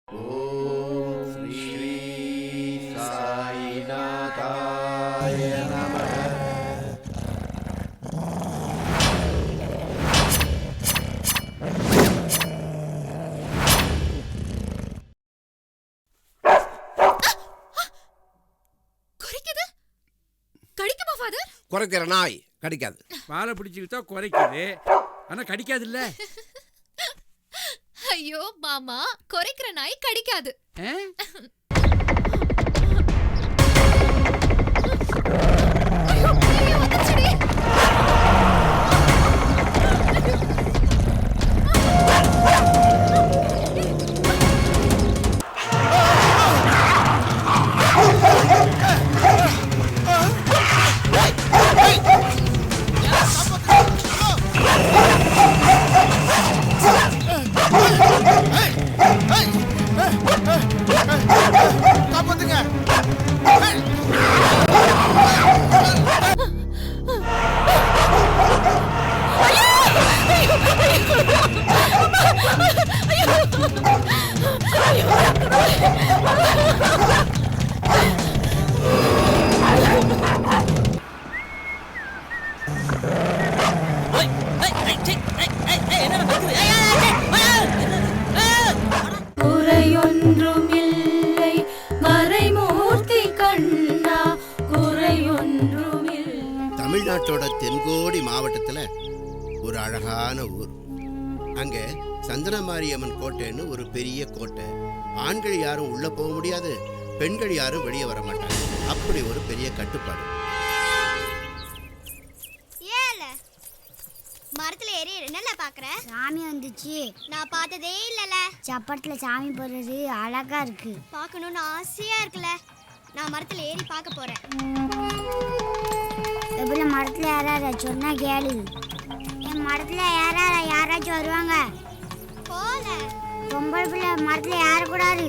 ஓம் ஸ்ரீ சாய்நாதாய நமः. குறைக்கிற நாய் கடிக்காது. வாழை பிடிச்சிக்கிட்டா குறைக்குது, ஆனா கடிக்காது இல்ல. ஐயோ மாமா, குறைக்கிற நாய் கடிக்காது. தமிழ்நாட்டோட தென்கோடி மாவட்டத்துல ஒரு அழகான ஊர். அங்க சந்தனமாரியம்மன் கோட்டைன்னு ஒரு பெரிய கோட்டை. ஆண்கள் யாரும் உள்ள போக முடியாது, பெண்கள் யாரும் வெளியே வர மாட்டாங்க. அப்படி ஒரு பெரிய கட்டுப்பாடு. மரத்துல ஏறி என்னல பாக்குற? சாமி வந்துச்சு. நான் பார்த்ததே இல்லல. சப்பரத்துல சாமி போடுறது அழகா இருக்கு. பார்க்கணும்னு ஆசையா இருக்குல. நான் மரத்துல ஏறி பார்க்க போறேன். எப்படி மரத்துல ஏறாத சொன்னா கேளு. என் மரத்துல ஏறாத யாராச்சும் வருவாங்க. போல பொம்பளை பிள்ளை மரத்துல ஏறக்கூடாது.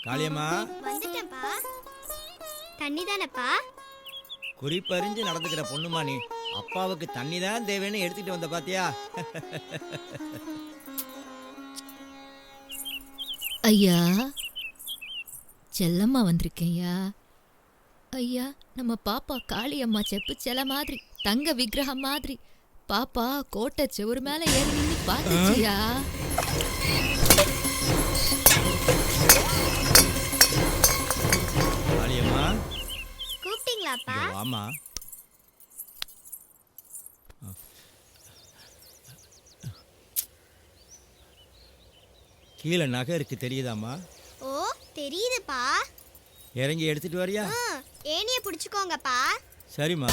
காளியம்மா வந்துட்டேன்ப்பா. தண்ணி தானேப்பா? குறிப்பறிஞ்சு நடந்துக்கிற பொண்ணுமா நீ. அப்பாவுக்கு தண்ணி தான் தேவைன்னு எடுத்துட்டு வந்த பாத்தியா? ஐயா, செல்லம்மா வந்திருக்கேயா. ஐயா, நம்ம பாப்பா காளியம்மா செப்பு செல மாதிரி, தங்க விக்கிரகம் மாதிரி. பாப்பா கோட்டை செவுரு மேல ஏறி நின்று பாத்துச்சியா. காளியம்மா கூப்பிட்டீங்களாப்பா? ஆமா. கீழே நகை இருக்கு தெரியுதாம்மா? ஓ தெரியுதுப்பா. இறங்கி எடுத்துட்டு வரியா? ஏனிய புடிச்சுக்கோங்கப்பா. சரிம்மா.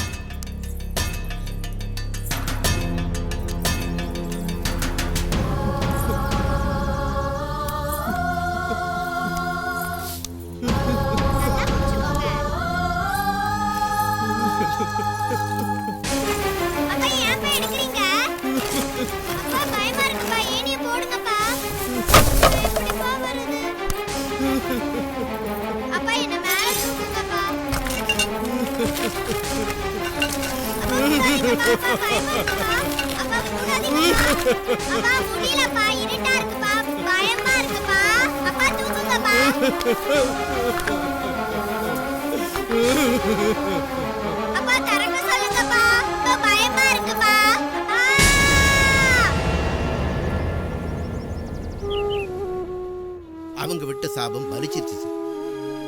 அவங்க விட்ட சாபம் பலிச்சிருச்சு.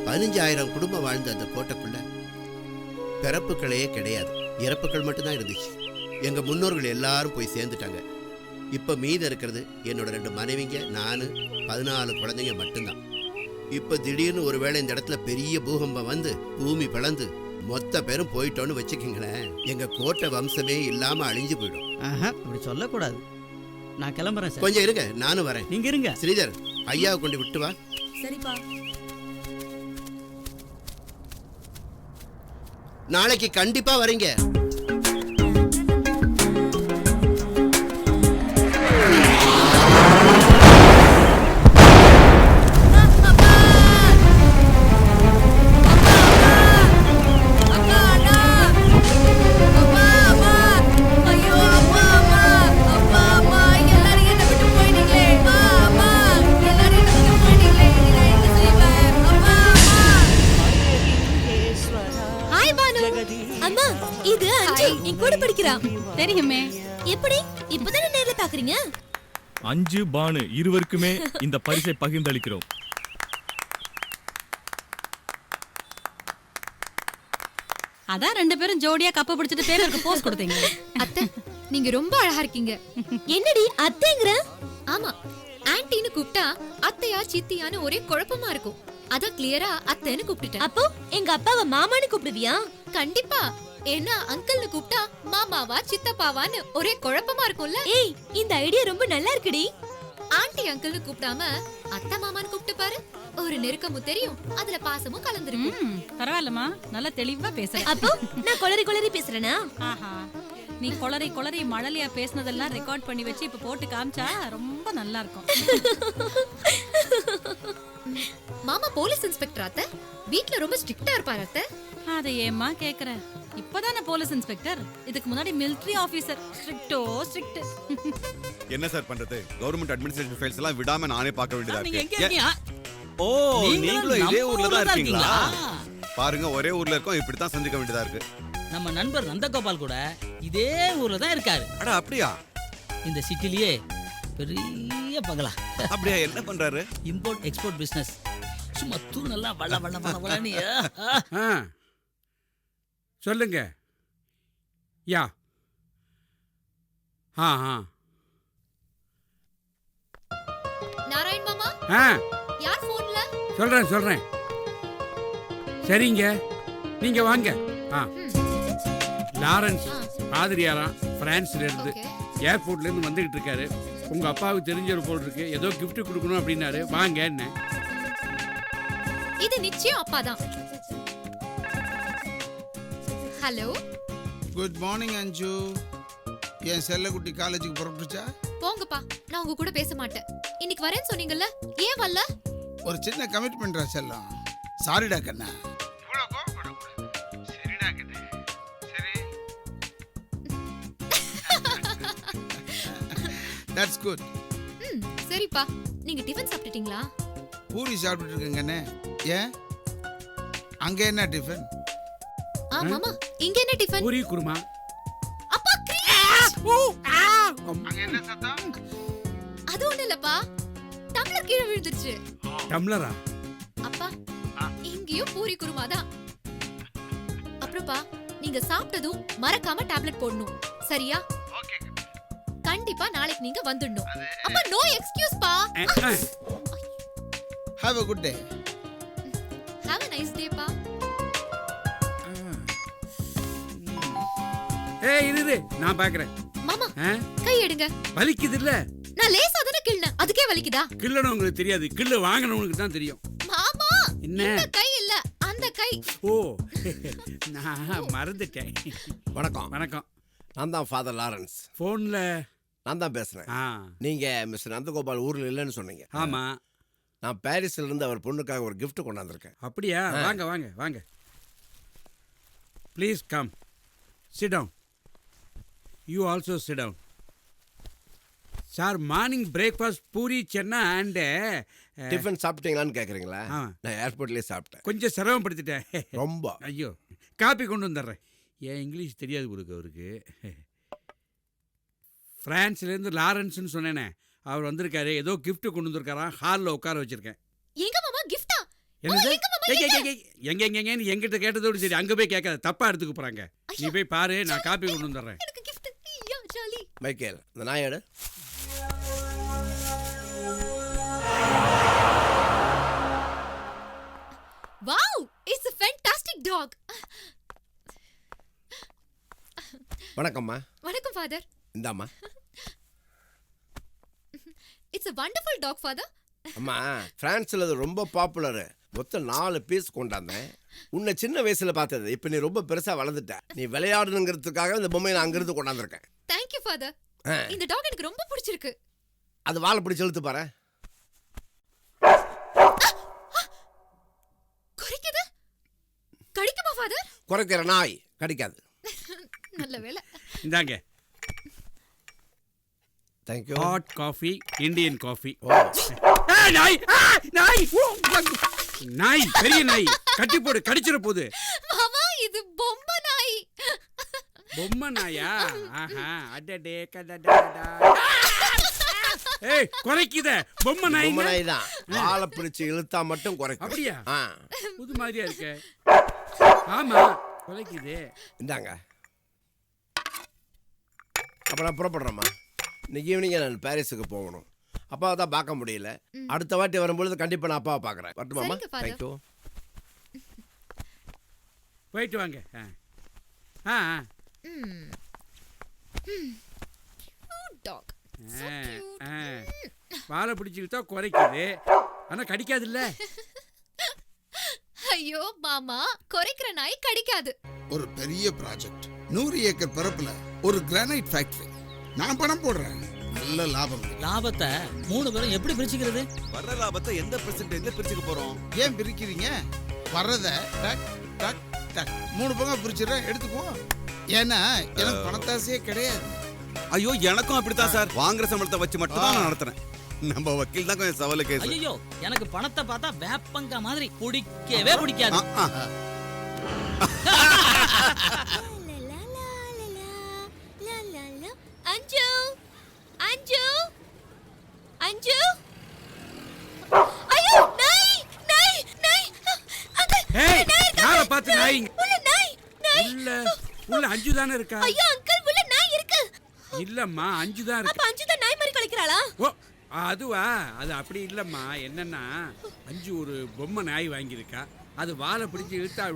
15,000 குடும்பம் வாழ்ந்த அந்த கோட்டைக்குள்ள பிறப்புகளே கிடையாது, இறப்புகள் மட்டும்தான் இருந்துச்சு. எங்க முன்னோர்கள் எல்லாரும் போய் சேர்ந்துட்டாங்க. இப்ப மீத இருக்கிறது என்னோட 2 மனைவிங்க, நானு, 14 குழந்தைங்க மட்டும்தான். இப்ப திடீர்னு ஒருவேளை இந்த இடத்துல பெரிய பூகம்பம் வந்து பூமி பிளந்து மொத்த பேரும் போயிட்டோன்னு வச்சுக்கீங்களேன், எங்க கோட்டை வம்சமே இல்லாம அழிஞ்சு போயிடும். இப்படி சொல்லக்கூடாது. நான் கிளம்புறேன். கொஞ்சம் இருங்க, நானும் வரேன். நீங்க இருங்க. ஸ்ரீதர், ஐயாவை கொண்டு விட்டு வா. சரிப்பா. நாளைக்கு கண்டிப்பா வரீங்க. அம்மா இது அஞ்சு என் கூட படிக்கிறான். தெரியுமே. எப்படி இப்பதானே நேர்ல பாக்குறீங்க? அஞ்சு பானு இருவருக்குமே இந்த பரிசை பகிர்ந்தளிக்கிறோம். அதான் ரெண்டு பேரும் ஜோடியா கப்ப பிடிச்சிட்டு பேருக்கு போஸ் கொடுத்தீங்க. அத்தை நீங்க ரொம்ப அழகா இருக்கீங்க. என்னடி அத்தைங்கற? ஆமா, ஆன்ட்டின்னு கூப்பிட்டா அத்தையா சித்தியான்னு ஒரே குழப்பமா இருக்கும். அத கிளியரா அத்தைன்னு கூப்பிட்டுட்டேன். அப்போ எங்க அப்பாவை மாமான்னு கூப்பிடுவியா? கண்டிப்பா. ஏன்னா அங்கிள்னு கூப்பிட்டா மாமாவா சித்தப்பாவான்னு ஒரே குழப்பமா இருக்கும்ல. ஏய், இந்த ஐடியா ரொம்ப நல்லா இருக்குடி. ஆன்ட்டி அங்கிள்னு கூப்பிடாம அத்தை மாமான்னு கூப்பிட்டு பாரு. ஒரு நெருக்கமும் தெரியும், அதுல பாசமும் கலந்துருக்கும். பரவாயில்லமா, நல்லா தெளிவா பேசுற. அப்போ நான் கொளறி கொளறி பேசுறேனா? ஆஹா, நீ கொளறி கொளறி மழலையா பேசினதெல்லாம் ரெக்கார்ட் பண்ணி வச்சு இப்ப போட்டு காமிச்சா ரொம்ப நல்லா இருக்கும். மாமா போலீஸ் இன்ஸ்பெக்டர் அத்தை. வீட்ல ரொம்ப ஸ்ட்ரிக்ட்டா இருப்பாரு அத்தை. அதை ஏமா கேக்குற? இப்பதானே போலீஸ் இன்ஸ்பெக்டர், இதுக்கு முன்னாடி மிலிட்டரி ஆபீசர். ஸ்ட்ரிக்ட்டோ ஸ்ட்ரிக்ட். என்ன சார் பண்றது? கவர்மெண்ட் அட்மினிஸ்ட்ரேஷன் ஃபைல்ஸ் எல்லாம் விடாம நானே பார்க்க வேண்டியதா நீங்க எங்க இருக்கு. இருக்கீங்க? ஓ, நீங்களும் இதே ஊர்ல தான் இருக்கீங்களா? பாருங்க, ஒரே ஊர்ல இருக்கோம், இப்படி தான் சந்திக்க வேண்டியதா இருக்கு. நம்ம நண்பர் நந்தகோபால் கூட இதே ஊர்ல தான் இருக்காரு. அட அப்படியா? இந்த சிட்டிலேயே பெரிய பங்களா. அப்படியா? என்ன பண்றாரு? Import export business. சும்மா தூணெல்லாம் வள வள வள வளன்னு. ஆ சொல்லுங்க. யா ஆ ஆ நாராயண் மாமா, ஆ யார் போன்ல? சொல்றேன். சரிங்க, நீங்க வாங்க. ஆ லாரன்ஸ் பாதிரியாரா பிரான்ஸ்ல இருந்து ஓகே. ஏர்போர்ட்ல இருந்து வந்துகிட்டு இருக்காரு. உங்க அப்பாவுக்கு தெரிஞ்ச போல் இருக்கு, ஏதோ gift கொடுக்கணும் அப்படின்னாரு. வாங்க. என்ன இது நிச்சயம் அப்பாதான். ஹலோ, குட் மார்னிங் அஞ்சு. என் செல்லக்குட்டி காலேஜுக்கு புறப்பட்டுச்சா? போங்கப்பா, நான் உங்க கூட பேச மாட்டேன். இன்னைக்கு வரேன்னு சொன்னீங்கல்ல, ஏன் வரல? ஒரு சின்ன கமிட்மெண்ட்ரா செல்லம். சாரிடா கண்ணா. That's good. சரிப்பா, நீங்க டிஃபன் சாப்பிட்டுட்டீங்களா? பூரி சாப்பிட்டுட்டு இருக்கேங்கண்ணே. ஏன் அங்க என்ன டிஃபன்? மாமா, இங்க என்ன டிஃபன்? பூரி குருமா. அப்பா கிரீஷ்! அங்க என்ன சத்தம்? அது ஒண்ணு இல்லப்பா, டம்ளர் கீழே விழுந்துருச்சு. டம்ளரா? அப்பா, இங்கேயும் பூரி குருமா தான். அப்புறம்ப்பா, நீங்க சாப்பிட்டதும் மறக்காம டேப்லெட் போடணும், சரியா? கண்டிப்பா நாளைக்கு நீங்க வந்துடணும். அப்பா, நோ எக்ஸ்கியூஸ் பா. Have a good day. Have a nice day பா. ஏய் இரு, நான் பாக்குறேன். மாமா, கை எடுங்க. வலிக்குது இல்ல? நான் லேசா தான கிள்ளன, அதுக்கே வலிக்குதா? கிள்ளணும் உங்களுக்கு தெரியாது, கிள்ளு வாங்கணும்னு தான் தெரியும். மாமா, என்ன? இந்த கை இல்ல, அந்த கை. ஓ, நான் மறந்துட்டேன். வணக்கம். வணக்கம். நான் தான் ஃபாதர் லாரன்ஸ். போன்ல நான் தான் பேசுறேன். நீங்க மிஸ்டர் நந்தகோபால் ஊர்ல இல்லைன்னு சொன்னீங்க. ஆமா. நான் பாரிஸ்ல இருந்து அவர் பொண்ணுக்காக ஒரு gift கொண்டாந்துருக்கேன். அப்படியா? வாங்க வாங்க வாங்க. Please come. Sit down. You also sit down. Sir, morning breakfast puri chana and tiffin சாப்பிட்டீங்களான்னு கேட்குறீங்களா? நான் ஏர்போர்ட்லேயே சாப்பிட்டேன். கொஞ்சம் சிரமப்படுத்திட்டேன். ரொம்ப. ஐயோ, காப்பி கொண்டு வந்துடுறேன். ஏன் இங்கிலீஷ் தெரியாது கொடுக்க அவருக்கு. பிரான்ஸ்லேருந்து லாரன்ஸ்னு சொன்னேனே, அவர் வந்திருக்காரு. ஏதோ gift கொண்டு வந்திருக்காராம். ஹாலில் உட்கார வச்சிருக்கேன். எங்க மாமா கிஃப்டா? என்னது? எங்க எங்கிட்ட கேட்டதோடு சரி, அங்கே போய் கேட்காத, தப்பா எடுத்துக்க போறாங்க. நீ போய் பாரு, நான் காப்பி கொண்டு வந்துடுறேன். எனக்கு gift. ஐயா ஜாலி. மைக்கேல், இந்த நாயோட Wow, it's a fantastic dog. வணக்கம்மா. வணக்கம் ஃபாதர். இந்தாம்மா. It's a wonderful dog, father. அம்மா, பிரான்ஸ்ல அது ரொம்ப பாப்புலரு. மொத்தம் 4 பீஸ் கொண்டாந்தேன். உன்னை சின்ன வயசுல பார்த்தது, இப்போ நீ ரொம்ப பெருசா வளர்ந்துட்ட. நீ விளையாடணுங்கிறதுக்காக இந்த பொம்மையை நான் அங்கிருந்து கொண்டாந்துருக்கேன். Thank you, father. இந்த டாக் எனக்கு ரொம்ப பிடிச்சிருக்கு. அது வாழை பிடிச்சி இழுத்து பாரு. குறைக்குது. கடிக்குமா ஃபாதர்? குறைக்கிற நாய் கடிக்காது. நல்ல வேளை. இந்தாங்க. Thank you. Hot coffee, Indian coffee. நாய் நாய் நாய், பெரிய நாய். கட்டி போடு, கடிச்சிட போகுது. மாமா, இது பொம்மை நாய். பொம்மை நாயா? ஆஹா, அடடே கடடடா. ஏய், குறைக்குதே பொம்மை நாய். பொம்மை நாய் தான். ஆளை பிடிச்சு இழுத்தா மட்டும் குறைக்கும். அப்படியா? ஆ. புது மாதிரியா இருக்கு. ஆமா, குறைக்குது. இந்தாங்க. அப்ப நான் புறப்படுறேம்மா. இன்னைக்கு ஈவினிங் நான் பாரிஸுக்கு போகணும். அப்பாவை தான் பார்க்க முடியல. அடுத்த வாட்டி வரும்பொழுது கண்டிப்பா நான் அப்பாவை பார்க்குறேன். வரட்டுமாம்மா? தேங்க்யூ. போயிட்டு வாங்க. ஆ ஆ. வாழை பிடிச்சிக்கிட்டா குறைக்குது, ஆனா கடிக்காது இல்ல. ஐயோ மாமா, குறைக்கிற நாய் கடிக்காது. ஒரு பெரிய ப்ராஜெக்ட், 100 ஏக்கர் பரப்புல ஒரு கிரானைட் ஃபேக்டரி. நான் பணம் போடுறேன், நல்ல லாபம். லாபத்தை 3 பேரும் எப்படி பிரிச்சுக்கிறது? வர்ற லாபத்தை எந்த பெர்சன்டேஜ்ல பிரிச்சுக்க போறோம்? ஏன் பிரிக்கிறீங்க? வர்றத டக் டக் டக் 3 பங்கா பிரிச்சுறேன், எடுத்துக்கோ. ஏன்னா எனக்கு பணத்தாசையே கிடையாது. ஐயோ எனக்கும் அப்படித்தான் சார். வாங்குற சம்பளத்தை வச்சு மட்டும் தான் நான் நடத்துறேன். நம்ம வக்கீல் தான் கொஞ்சம் சவாலு கேஸ். ஐயோ, எனக்கு பணத்தை பார்த்தா வேப்பங்க மாதிரி பிடிக்கவே பிடிக்காது. அஞ்சு அஞ்சு அஞ்சு. ஐயோ, நாய் நாய் நாய். அங்கிள், ஏய், நாய் இருக்கு. யாரை பார்த்து நாய்? உள்ள நாய் நாய். உள்ள அஞ்சு தானே இருக்கா? ஐயோ அங்கிள், உள்ள நாய் இருக்கு. இல்லம்மா, அஞ்சு தான் இருக்கு. அப்ப அஞ்சு தான் நாய் மாதிரி கழிக்கிறாளா? ஓ, அதுவா? அது அப்படி இல்லம்மா. என்னன்னா, அஞ்சு ஒரு பொம்மை நாய் வாங்கியிருக்கா. அது வாழை பிடிச்சி இழுத்தா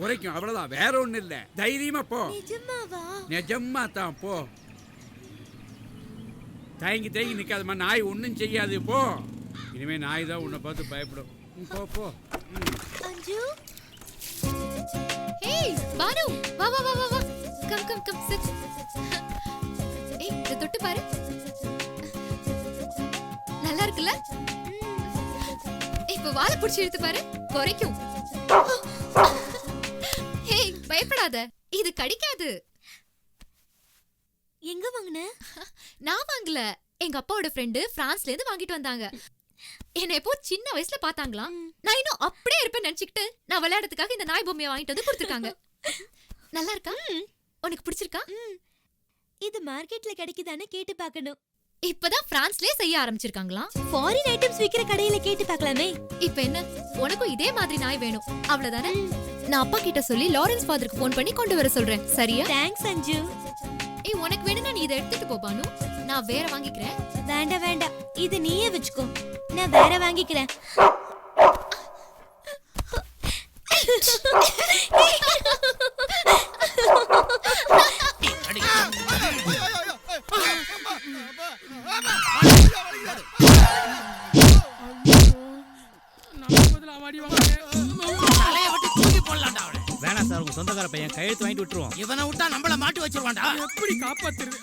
குறைக்கும், அவ்வளவுதான், வேற ஒண்ணு இல்ல. தைரியமா போ. நிஜமாவா? நிஜமா தான், போ. தயங்கி தயங்கி நிக்காதம்மா, நாய் ஒன்றும் செய்யாது, போ. இனிமே நாய் தான் உன்னை பார்த்து பயப்படும். போ போ. அஞ்சு. ஏய் பானு, வா வா வா வா வா. Come come come, sit. ஏய், இத தொட்டு பாரு. நல்லா இருக்குல்ல? இப்போ வாழை பிடிச்சி இழுத்து பாரு, குறைக்கும். ஏய், பயப்படாத, இது கடிக்காது. எங்க வாங்குன? நான் வாங்கல, எங்க அப்பாவோட ஃப்ரெண்டு பிரான்ஸ்ல இருந்து வாங்கிட்டு வந்தாங்க. என்ன எப்போ சின்ன வயசுல பார்த்தாங்களாம். நான் இன்னும் அப்படியே இருப்பேன் நினைச்சுக்கிட்டு நான் விளையாடுறதுக்காக இந்த நாய் பொம்மையை வாங்கிட்டு வந்து கொடுத்துருக்காங்க. நல்லா இருக்கா? உனக்கு பிடிச்சிருக்கா? இது மார்க்கெட்ல கிடைக்குதான்னு கேட்டு பார்க்கணும். இப்பதான் பிரான்ஸ்லயே செய்ய ஆரம்பிச்சிருக்காங்களாம். ஃபாரின் ஐட்டம்ஸ் விக்கிற கடையில கேட்டு பார்க்கலாமே. இப்போ என்ன, உனக்கும் இதே மாதிரி நாய் வேணும் அவ்வளவுதானே? நான் அப்பா கிட்ட சொல்லி லாரன்ஸ் ஃபாதருக்கு ஃபோன் பண்ணி கொண்டு வர சொல்றேன். சரியா? தேங்க்ஸ் அஞ்சு. ஏய், உனக்கு வேணும்னா நீ இதை எடுத்துட்டு போ பானு, நான் வேற வாங்கிக்கிறேன். வேண்டாம் வேண்டாம், இது நீயே வச்சுக்கோ, நான் வேற வாங்கிக்கிறேன். வேணாம் சார், உங்க சொந்தக்கார பையன் கையெழுத்து வாங்கிட்டு விட்டுருவோம். இவனை விட்டா நம்மள மாட்டி வச்சிருவான்டா. எப்படி காப்பாத்துறது?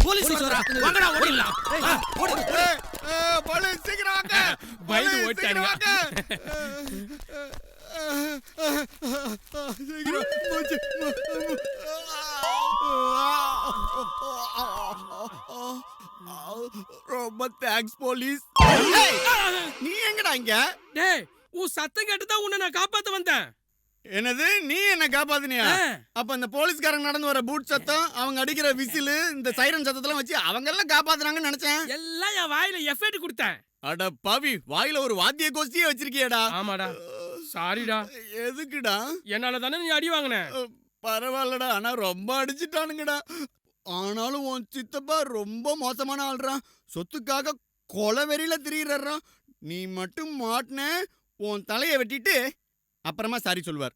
போலீஸ் வரா, வாங்கடா ஓடிடலாம். போலீஸ் சீக்கிரம் வாங்க. பயந்து ஓட்டானுங்க. ரொம்ப தேங்க்ஸ் போலீஸ். நீ எங்கடா இங்க? டேய், உன் சத்தம் கேட்டு தான் உன்னை நான் காப்பாத்த வந்தேன். என்னது, நீ என்ன காப்பாத்தினியா? அப்ப இந்த போலீஸ்காரங்க நடந்து வர பூட் சத்தம், அவங்க அடிக்கிற விசிலு, இந்த சைரன் சத்தத்தெல்லாம் வச்சு அவங்க எல்லாம் காப்பாத்துறாங்கன்னு நினைச்சேன். எல்லாம் என் வாயில எஃபெக்ட் கொடுத்தேன். அட பாவி, வாயில ஒரு வாத்திய கோஷ்டியே வச்சிருக்கியேடா. ஆமாடா, சாரிடா. எதுக்குடா? என்னால தானே நீ அடி வாங்கின. பரவாயில்லடா, ஆனா ரொம்ப அடிச்சுட்டானுங்கடா. ஆனாலும் உன் சித்தப்பா ரொம்ப மோசமான ஆள்றான். சொத்துக்காக கொலை வெறியில திரியிறான். நீ மட்டும் மாட்டின, உன் தலையை வெட்டிட்டு அப்புறமா சாரி சொல்வார்.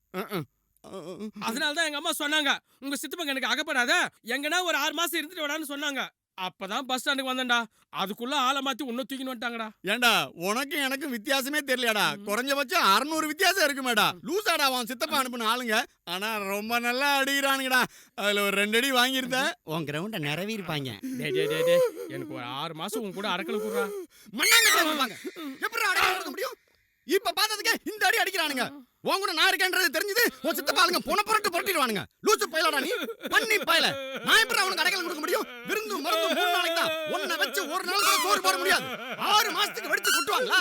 அதனாலதான் எங்க அம்மா சொன்னாங்க, உங்க சித்தப்பங்க எனக்கு அகப்படாத, எங்கன்னா ஒரு 6 மாசம் இருந்துட்டு விடான்னு சொன்னாங்க. அப்பதான் பஸ் ஸ்டாண்டுக்கு வந்தேன்டா, அதுக்குள்ள ஆளை மாத்தி உன்ன தூக்கின்னு வந்துட்டாங்கடா. ஏண்டா, உனக்கும் எனக்கும் வித்தியாசமே தெரியலடா. குறைஞ்சபட்சம் 600 வித்தியாசம் இருக்குமேடா. லூசாடா அவன் சித்தப்பா அனுப்புன ஆளுங்க. ஆனா ரொம்ப நல்லா அடிக்கிறானுங்கடா. அதுல ஒரு 2 அடி வாங்கியிருந்தேன். உன் கிரவுண்ட நிறவி இருப்பாங்க. எனக்கு ஒரு 6 மாசம் உன் கூட அரக்கல கூடுறா. மண்ணாங்க எப்படி அடக்க முடியும்? இப்ப பார்த்ததுக்கு இந்த அடி அடிக்கிறானுங்க. உன் கூட நான் இருக்கேன்றது தெரிஞ்சது உன் சித்தப்பாளுங்க புன புரட்டு புரட்டிடுவானுங்க. லூசு பயலடா நீ, பண்ணி பயல. நான் எப்படி அவனுக்கு அடைக்கலம் கொடுக்க முடியும்? விருந்து மருந்து 3 நாளைக்கு தான். உன்னை வச்சு ஒரு நாள் கூட சோறு போட முடியாது. 6 மாசத்துக்கு வெடிச்சு குட்டுவாங்களா?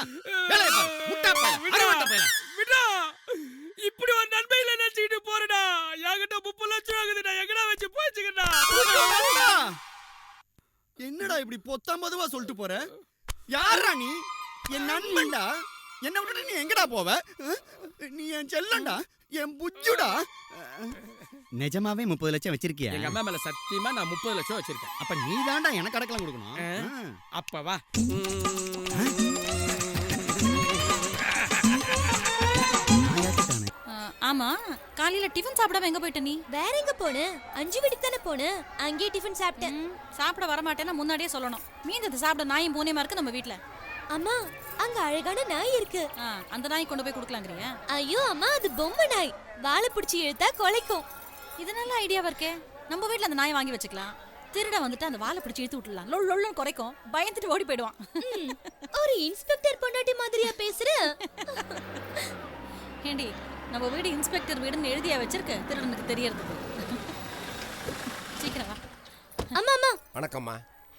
வேலையை பாரு, முட்டா பயல, அரவட்ட பயல. விடா, இப்படி ஒரு நன்மையில நினைச்சுக்கிட்டு போறடா. என்கிட்ட 30 லட்சம் ஆகுதுடா, எங்கடா வச்சு போச்சுக்கடா. என்னடா இப்படி பொத்தாம் பொதுவா சொல்லிட்டு போற? யாரா நீ? என் நண்பன்டா. என்ன விட்டுட்டு நீ எங்கடா போவ? நீ என் செல்லண்டா, என் புஜ்ஜுடா. நிஜமாவே 30 லட்சம் வச்சிருக்கியா? எங்க அம்மா மேல சத்தியமா நான் 30 லட்சம் வச்சிருக்கேன். அப்ப நீ தான்டா எனக்கு அடக்கலாம் கொடுக்கணும். அப்ப வா. ஆமா, காலையில டிஃபன் சாப்பிடாம எங்க போயிட்ட நீ? வேற எங்க போன? 5 வீட்டுக்கு தானே போன. அங்கேயே டிஃபன் சாப்பிட்டேன். சாப்பிட வர மாட்டேன்னா முன்னாடியே சொல்லணும். மீந்தது சாப்பிட நாயும் பூனையுமா இருக்கு நம்ம வீட்ல. அம்மா, அங்க அழகான நாய் இருக்கு. அந்த நாய் கொண்டு போய் கொடுக்கலாங்கறியா? ஐயோ அம்மா, அது பொம்மை நாய். வாழை பிடிச்சி இழுத்தா கொலைக்கும். இது நல்ல ஐடியாவா இருக்கே. நம்ம வீட்ல அந்த நாயை வாங்கி வச்சுக்கலாம். திருட வந்துட்டு அந்த வாழை பிடிச்சி இழுத்து விட்டுலாம். லொல் லொல்லுன்னு குறைக்கும். பயந்துட்டு ஓடி போயிடுவான். ஒரு இன்ஸ்பெக்டர் பொண்டாட்டி மாதிரியா பேசுற? ஏண்டி, நம்ம வீடு இன்ஸ்பெக்டர் வீடுன்னு எழுதியா வச்சிருக்க? திருடனுக்கு தெரியறதுக்கு. சீக்கிரம் வா. அம்மா அம்மா. வணக்கம்மா,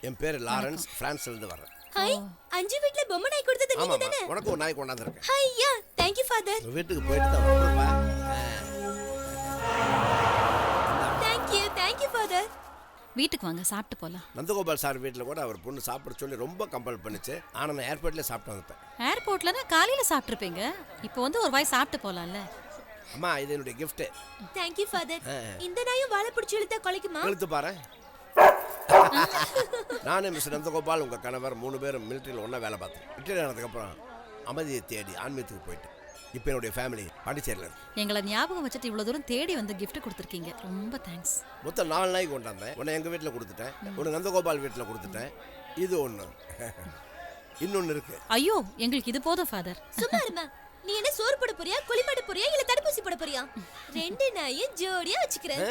என் பேரு லாரன்ஸ், பிரான்ஸ்ல இருந்து வரேன். ஹாய், 5 வீட்ல பொம்மை நாய் கொடுத்தது நீங்க தானே? உனக்கு ஒரு நாய் கொண்டாந்துருக்கேன். ஹையா, thank you father. வீட்டுக்கு போயிட்டு தான் வரணும்ப்பா. Thank you father. வீட்டுக்கு வாங்க, சாப்பிட்டு போலாம். நந்தகோபால் சார் வீட்டுல கூட அவர் பொண்ணு சாப்பிட சொல்லி ரொம்ப கம்பல் பண்ணிச்சு. ஆனா நான் ஏர்போர்ட்ல சாப்பிட்டு வந்துட்டேன். ஏர்போர்ட்லனா காலையில சாப்பிட்டுருப்பீங்க. இப்போ வந்து ஒரு வாய் சாப்பிட்டு போலாம்ல. அம்மா, இது என்னுடைய gift. Thank you father. இந்த நாயும் வாழை பிடிச்சி இழுத்தா கொலைக்குமா? இழுத்து பாரு. நானே மிஸ்டர் நந்தகோபால், உங்க கணவர் 3 பேரும் மிலிட்டரியில் ஒன்றா வேலை பார்த்தோம். ரிட்டையர் ஆனதுக்கப்புறம் அமைதியை தேடி ஆன்மீகத்துக்கு போயிட்டு இப்போ என்னுடைய ஃபேமிலி பாண்டிச்சேரியில் இருக்கு. எங்களை ஞாபகம் வச்சுட்டு இவ்வளோ தூரம் தேடி வந்து கிஃப்ட் கொடுத்துருக்கீங்க. ரொம்ப தேங்க்ஸ். மொத்தம் 4 நாய்க்கு கொண்டாந்தேன். ஒன்று எங்கள் வீட்டில் கொடுத்துட்டேன், ஒன்று நந்தகோபால் வீட்டில் கொடுத்துட்டேன். இது ஒன்று, இன்னொன்று இருக்கு. ஐயோ, எங்களுக்கு இது போதும் ஃபாதர். சும்மா இருமா. நீ என்ன சோறு போட போறியா, குளிப்பாட போறியா, இல்ல தடுப்பூசி போட போறியா? 2 நாயை ஜோடியா வச்சுக்கிறேன்.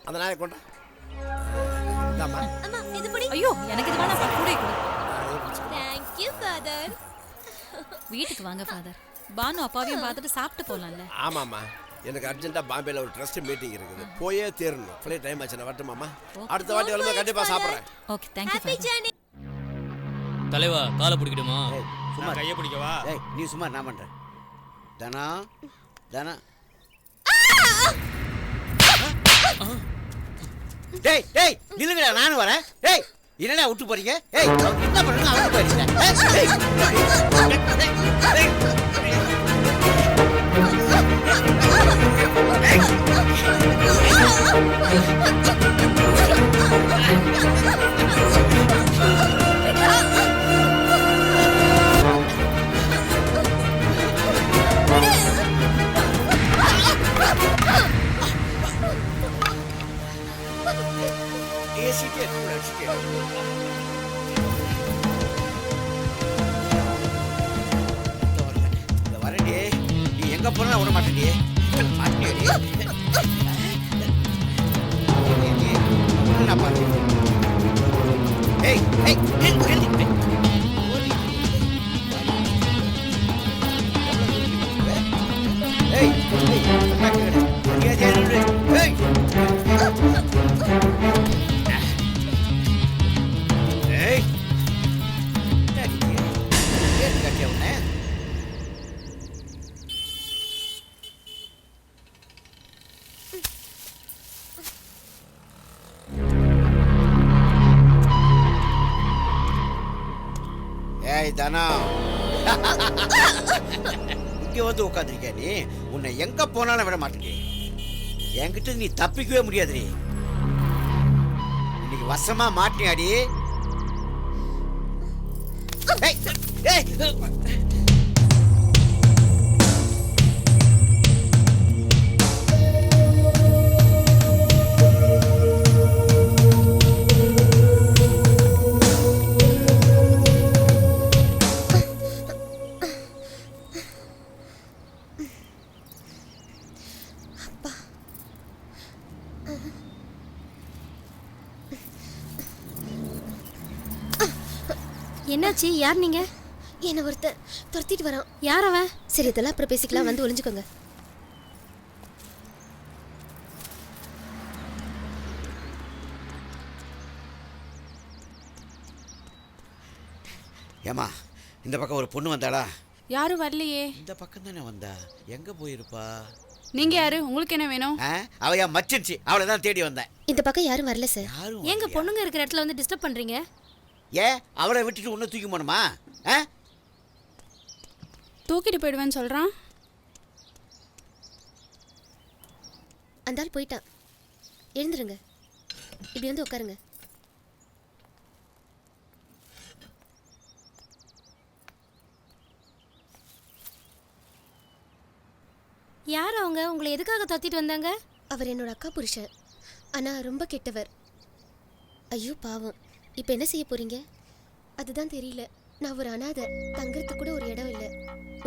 அந்த நாயை கொண்டா. அம்மா, இது படி. ஐயோ, எனக்கு இது வேணாம். கூட கொடு. Thank you father. வீட்டுக்கு வாங்க ஃபாதர். பானு அப்பாவையும் பார்த்துட்டு சாப்பிட்டு போலாம்ல. ஆமாம்மா, எனக்கு அர்ஜென்ட்டாக பாம்பேல ஒரு ட்ரஸ்ட் மீட்டிங் இருக்குது, போயே தேரணும். ஃப்ளைட் டைம் ஆச்சு, நான் வரட்டுமாம்மா? அடுத்த வாட்டி வரும்போது கண்டிப்பாக சாப்பிட்றேன். Okay, thank you father. தலைவா, காலை பிடிக்கட்டுமா? சும்மா கையை பிடிக்கவா? நீ சும்மா நான் பண்றேன். தனா தனா. டேய் டேய், நில்லுங்கடா, நானும் வரேன். டேய், என்னடா விட்டு போறீங்க? ஏய், என்ன பண்றீங்க? அவங்க போறீங்க. வரடி, நீ எங்க போனா விட மாட்டேடி. தானா இங்க வந்து உட்காந்துருக்க நீ. உன்னை எங்க போனாலும் விட மாட்டேங்க. என்கிட்ட நீ தப்பிக்கவே முடியாது. இன்னைக்கு வசமா மாட்டியாடி. என்னாச்சு? யார் நீங்க? என்ன ஒருத்தன் துரத்திட்டு வரான். யார் அவன்? சரி, இதெல்லாம் அப்புறம் பேசிக்கலாம். வந்து ஒளிஞ்சுக்கோங்க. ஏமா இந்த பக்கம் ஒரு பொண்ணு வந்தாளா? யாரும் வரலையே. இந்த பக்கம் தானே வந்தா, எங்க போயிருப்பா? நீங்க யாரு? உங்களுக்கு என்ன வேணும்? அவ என் மச்சின்ச்சி, அவளை தான் தேடி வந்தேன். இந்த பக்கம் யாரும் வரல சார். எங்க பொண்ணுங்க இருக்கிற இடத்துல வந்து டிஸ்டர்ப் பண்றீங்க? அவளை விட்டுட்டு ஒன்னும் தூக்கி போகணுமா? தூக்கிட்டு போயிடுவேன்னு சொல்றான். அந்த ஆள் போயிட்டான். எழுந்துருங்க, இப்படி வந்து உட்காருங்க. யார் அவங்க? உங்களை எதுக்காக துரத்திட்டு வந்தாங்க? அவர் என்னோட அக்கா புருஷன். ஆனா ரொம்ப கெட்டவர். ஐயோ பாவம். இப்போ என்ன செய்ய போறீங்க? அதுதான் தெரியல. நான் ஒரு அனாதை, தங்கறதுக்கு கூட ஒரு இடம் இல்லை.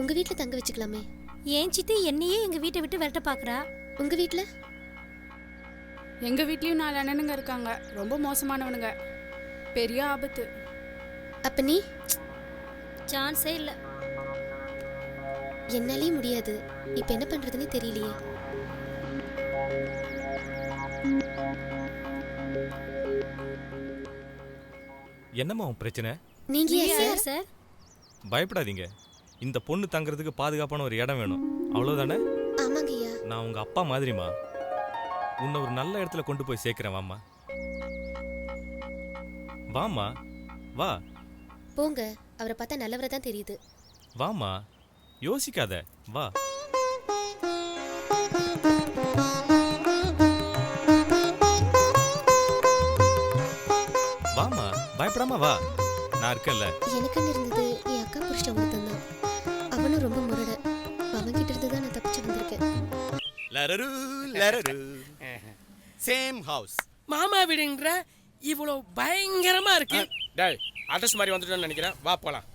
உங்க வீட்டில் தங்க வச்சுக்கலாமே. ஏன் சித்தி என்னையே எங்க வீட்டை விட்டு விரட்ட பாக்குறா? உங்க வீட்டில்? எங்க வீட்லயும் 4 அண்ணனுங்க இருக்காங்க. ரொம்ப மோசமானவனுங்க. பெரிய ஆபத்து. அப்ப நீ? சான்ஸே இல்லை. என்னாலே முடியாது. இப்ப என்ன பண்றதுன்னு தெரியலையே. என்னம்மா உன் பிரச்சனை? நீங்க யார் சார்? பயப்படாதீங்க. இந்த பொண்ணு தங்குறதுக்கு பாதுகாப்பான ஒரு இடம் வேணும், அவ்வளவுதானே? ஆமாங்கய்யா. நான் உங்க அப்பா மாதிரிமா. உன்னை ஒரு நல்ல இடத்துல கொண்டு போய் சேர்க்கிறேன். வாம்மா வாம்மா வா. போங்க, அவரை பார்த்தா நல்லவரை தான் தெரியுது. வாம்மா, யோசிக்காத, வா. வாம்மா, பயப்படாம வா, நான் இருக்கேன்ல. எனக்குன்னு இருந்தது என் அக்கா புருஷன் ஒருத்தன் தான். அவனும் ரொம்ப முரட. அவன் கிட்ட இருந்து தான் நான் தப்பிச்சு வந்திருக்கேன். லரரு லரரு சேம் ஹவுஸ். மாமா வீடுன்ற இவ்வளவு பயங்கரமா இருக்கு. டேய், அட்ரஸ் மாதிரி வந்துட்டோம்னு நினைக்கிறேன். வா போலாம்.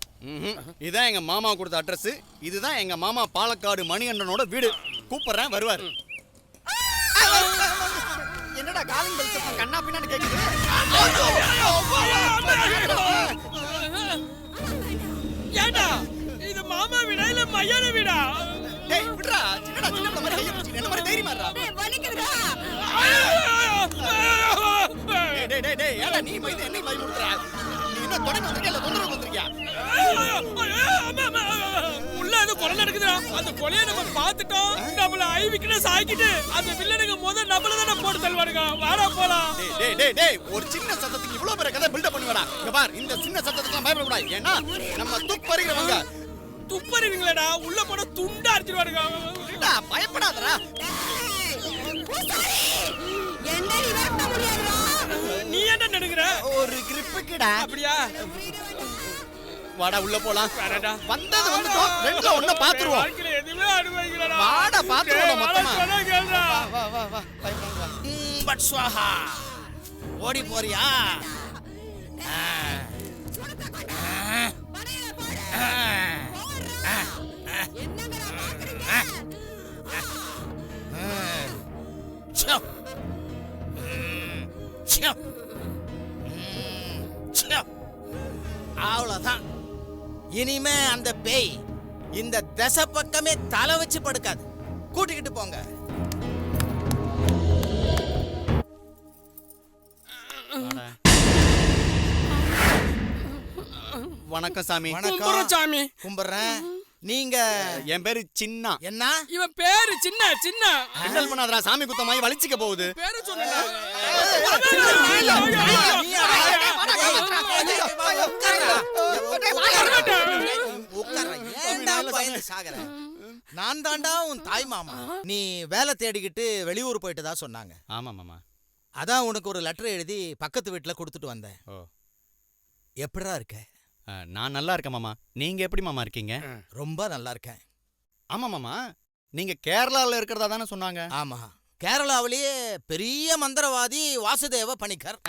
இதான் எங்க மாமா கொடுத்த அட்ரஸ். இதுதான் எங்க மாமா பாலக்காடு மணிகண்டனோட வீடு. கூப்பிடுறேன், வருவார். என்னடா காலிங் பெல் சத்தம் கண்ணா பின்னாடி கேக்குது? ஏண்டா இது மாமா வீடா இல்ல மயான வீடா? டேய் விட்றா, சின்னடா சின்ன மாதிரி கைய பிடிச்சு என்ன மாதிரி தைரியமா இருடா. டேய் வலிக்குதுடா. டேய் டேய் டேய் ஏடா நீ மைது என்னை பயமுறுத்துற? நீ என்ன தொடர்ந்து வந்திருக்கியா இல்ல தொந்தரவு வந்திருக்கியா? உள்ள அது கொலை நடக்குதுடா. அந்த கொலையை நம்ம பார்த்துட்டோம். நம்மள ஐவிக்கிட்ட சாய்க்கிட்டு அந்த வில்லனுங்க முதல்ல நம்மள தான போட்டு தள்ளுவானுங்க. வாடா போலாம். டேய் டேய் டேய் ஒரு சின்ன சத்தத்துக்கு இவ்ளோ பெரிய கதை பில்ட் பண்ணுவாடா. இங்க பார், இந்த சின்ன சத்தத்துக்கு பயப்பட கூடாது. ஏன்னா நம்ம துப்பறிகிறவங்க. துப்பறிவீங்களடா, உள்ள போட துண்டா அடிச்சிடுவானுங்க. டா பயப்படாதடா. நீ என்ன நினைக்கிற? ஒரு கிரிப்புக்குடா. அப்படியா? வாடா உள்ள போலாம். வரடா. வந்தது வந்துட்டோம். ரெண்டுல ஒண்ண பாத்துருவோம். வாழ்க்கையில எதுமே அனுபவிக்கலடா. வாடா பாத்துருவோம் மொத்தமா. வா வா வா. பட் ஸ்வாஹா. ஓடி போறியா? அவ்வளவுதான். இனிமே அந்த பேய் இந்த தசை பக்கமே தலை வச்சு படுக்காது. கூட்டிக்கிட்டு போங்க. வணக்கம் சாமி. வணக்கம் சாமி. கும்பிடுறேன். நீங்க? என் பேரு சின்ன. என்ன? இவன் பேரு சின்ன. சின்ன கிண்டல் பண்ணாதடா, சாமி குத்தமாயி வலிச்சிக்க போகுது. பேரு சொன்னடா. நான் தாண்டா உன் தாய் மாமா. நீ வேலை தேடிக்கிட்டு வெளியூர் போயிட்டதா சொன்னாங்க. ஆமா மாமா. அதான் உனக்கு ஒரு லெட்டர் எழுதி பக்கத்து வீட்டுல கொடுத்துட்டு வந்தேன். எப்படிடா இருக்க? நான் நல்லா இருக்கேன் மாமா. நீங்க எப்படி மாமா இருக்கீங்க? ரொம்ப நல்லா இருக்கேன். ஆமா மாமா, நீங்க கேரளால இருக்கிறதா தானே சொன்னாங்க? ஆமா, கேரளாவிலேயே பெரிய மந்திரவாதி வாசுதேவ பணிக்கர்.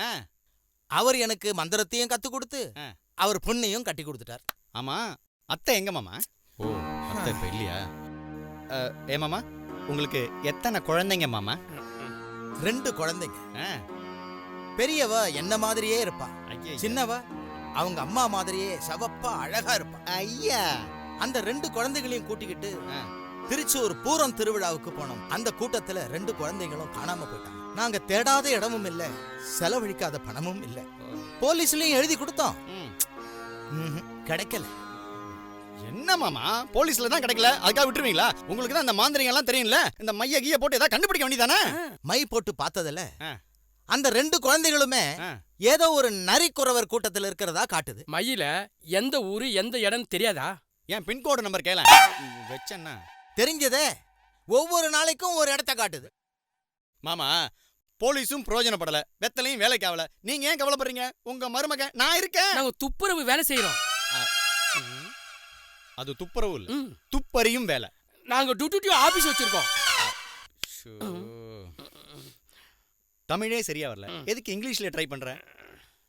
அவர் எனக்கு மந்திரத்தையும் கத்து கொடுத்து அவர் பொண்ணையும் கட்டி கொடுத்துட்டார். ஆமா, அத்தை எங்க மாமா? ஓ, அத்தை இப்ப இல்லையா? ஏ மாமா, உங்களுக்கு எத்தனை குழந்தைங்க மாமா? 2 குழந்தைங்க. பெரியவ என்ன மாதிரியே இருப்பா. சின்னவ அவங்க அம்மா மாதிரியே சவப்பா அழகா இருப்பா. ஐயா, அந்த 2 குழந்தைகளையும் கூட்டிக்கிட்டு திருச்சூர் பூரம் திருவிழாவுக்கு போனோம். அந்த கூட்டத்துல 2 குழந்தைகளும் காணாம போயிட்டாங்க. நாங்க தேடாத இடமும் இல்ல, செலவழிக்காத பணமும் இல்ல. போலீஸ்லயும் எழுதி கொடுத்தோம், கிடைக்கல. என்ன மாமா, போலீஸ்ல தான் கிடைக்கல, அதுக்காக விட்டுருவீங்களா? உங்களுக்கு தான் அந்த மாந்திரிகம் எல்லாம் தெரியும்ல, இந்த மைய கீய போட்டு ஏதாவது கண்டுபிடிக்க வேண்டியதானே? மை போட்டு பார்த்ததுல அந்த 2 குழந்தைகளுமே ஏதோ ஒரு நரிக்குறவர் கூட்டத்தில் இருக்கிறதா காட்டுது. மயில எந்த ஊரு எந்த இடம் தெரியாதா? என் பின்கோடு நம்பர் கேள வச்சேன்னா தெரிஞ்சதே. ஒவ்வொரு நாளைக்கும் ஒரு இடத்த காட்டுது. மாமா, போலீஸும் பிரயோஜனப்படல, வெத்தலையும் வேலைக்கு ஆகல, நீங்க ஏன் கவலைப்படுறீங்க? உங்க மருமக நான் இருக்கேன். நாங்க துப்புரவு வேலை செய்யறோம். அது துப்புரவு இல்ல, துப்பறியும் வேலை. நாங்க டியூட்டி ஆபீஸ் வச்சிருக்கோம். தமிழே சரியா வரல, எதுக்கு இங்கிலீஷ்ல ட்ரை பண்ற?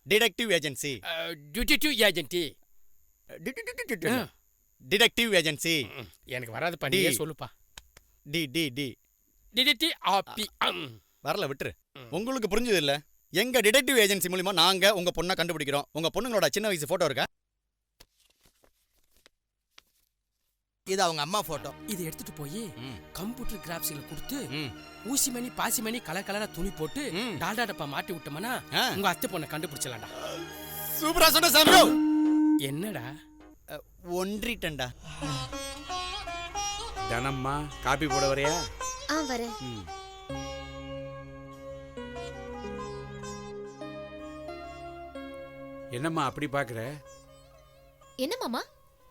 Detective agency. Detective agency. Detective agency. எனக்கு வராது பண்ணியே சொல்லுப்பா. டி டி டி டிடெக்டிவ் ஆபி. வரல, விட்டுரு. உங்களுக்கு புரிஞ்சது இல்ல? எங்க டிடெக்டிவ் ஏஜென்சி மூலமா நாங்க உங்க பொண்ணை கண்டுபிடிக்கிறோம். உங்க பொண்ணுங்களோட சின்ன வயசு போட்டோ இருக்கா? இது அவங்க அம்மா போட்டோ. இது எடுத்துட்டு போய் கம்ப்யூட்டர் கிராஃபிக்ஸ்ல கொடுத்து ஊசி மணி பாசி மணி கலர் கலரா துணி போட்டு டால்டா டப்பா மாட்டி விட்டோம்னா உங்க அத்தை பொண்ணை கண்டுபிடிச்சலாம்டா. சூப்பரா சொன்ன சாமியோ. என்னடா ஒன்றிட்டண்டா. தனம்மா, காபி போட வரையா? வரேன். என்னம்மா அப்படி பாக்குற? என்ன மாமா,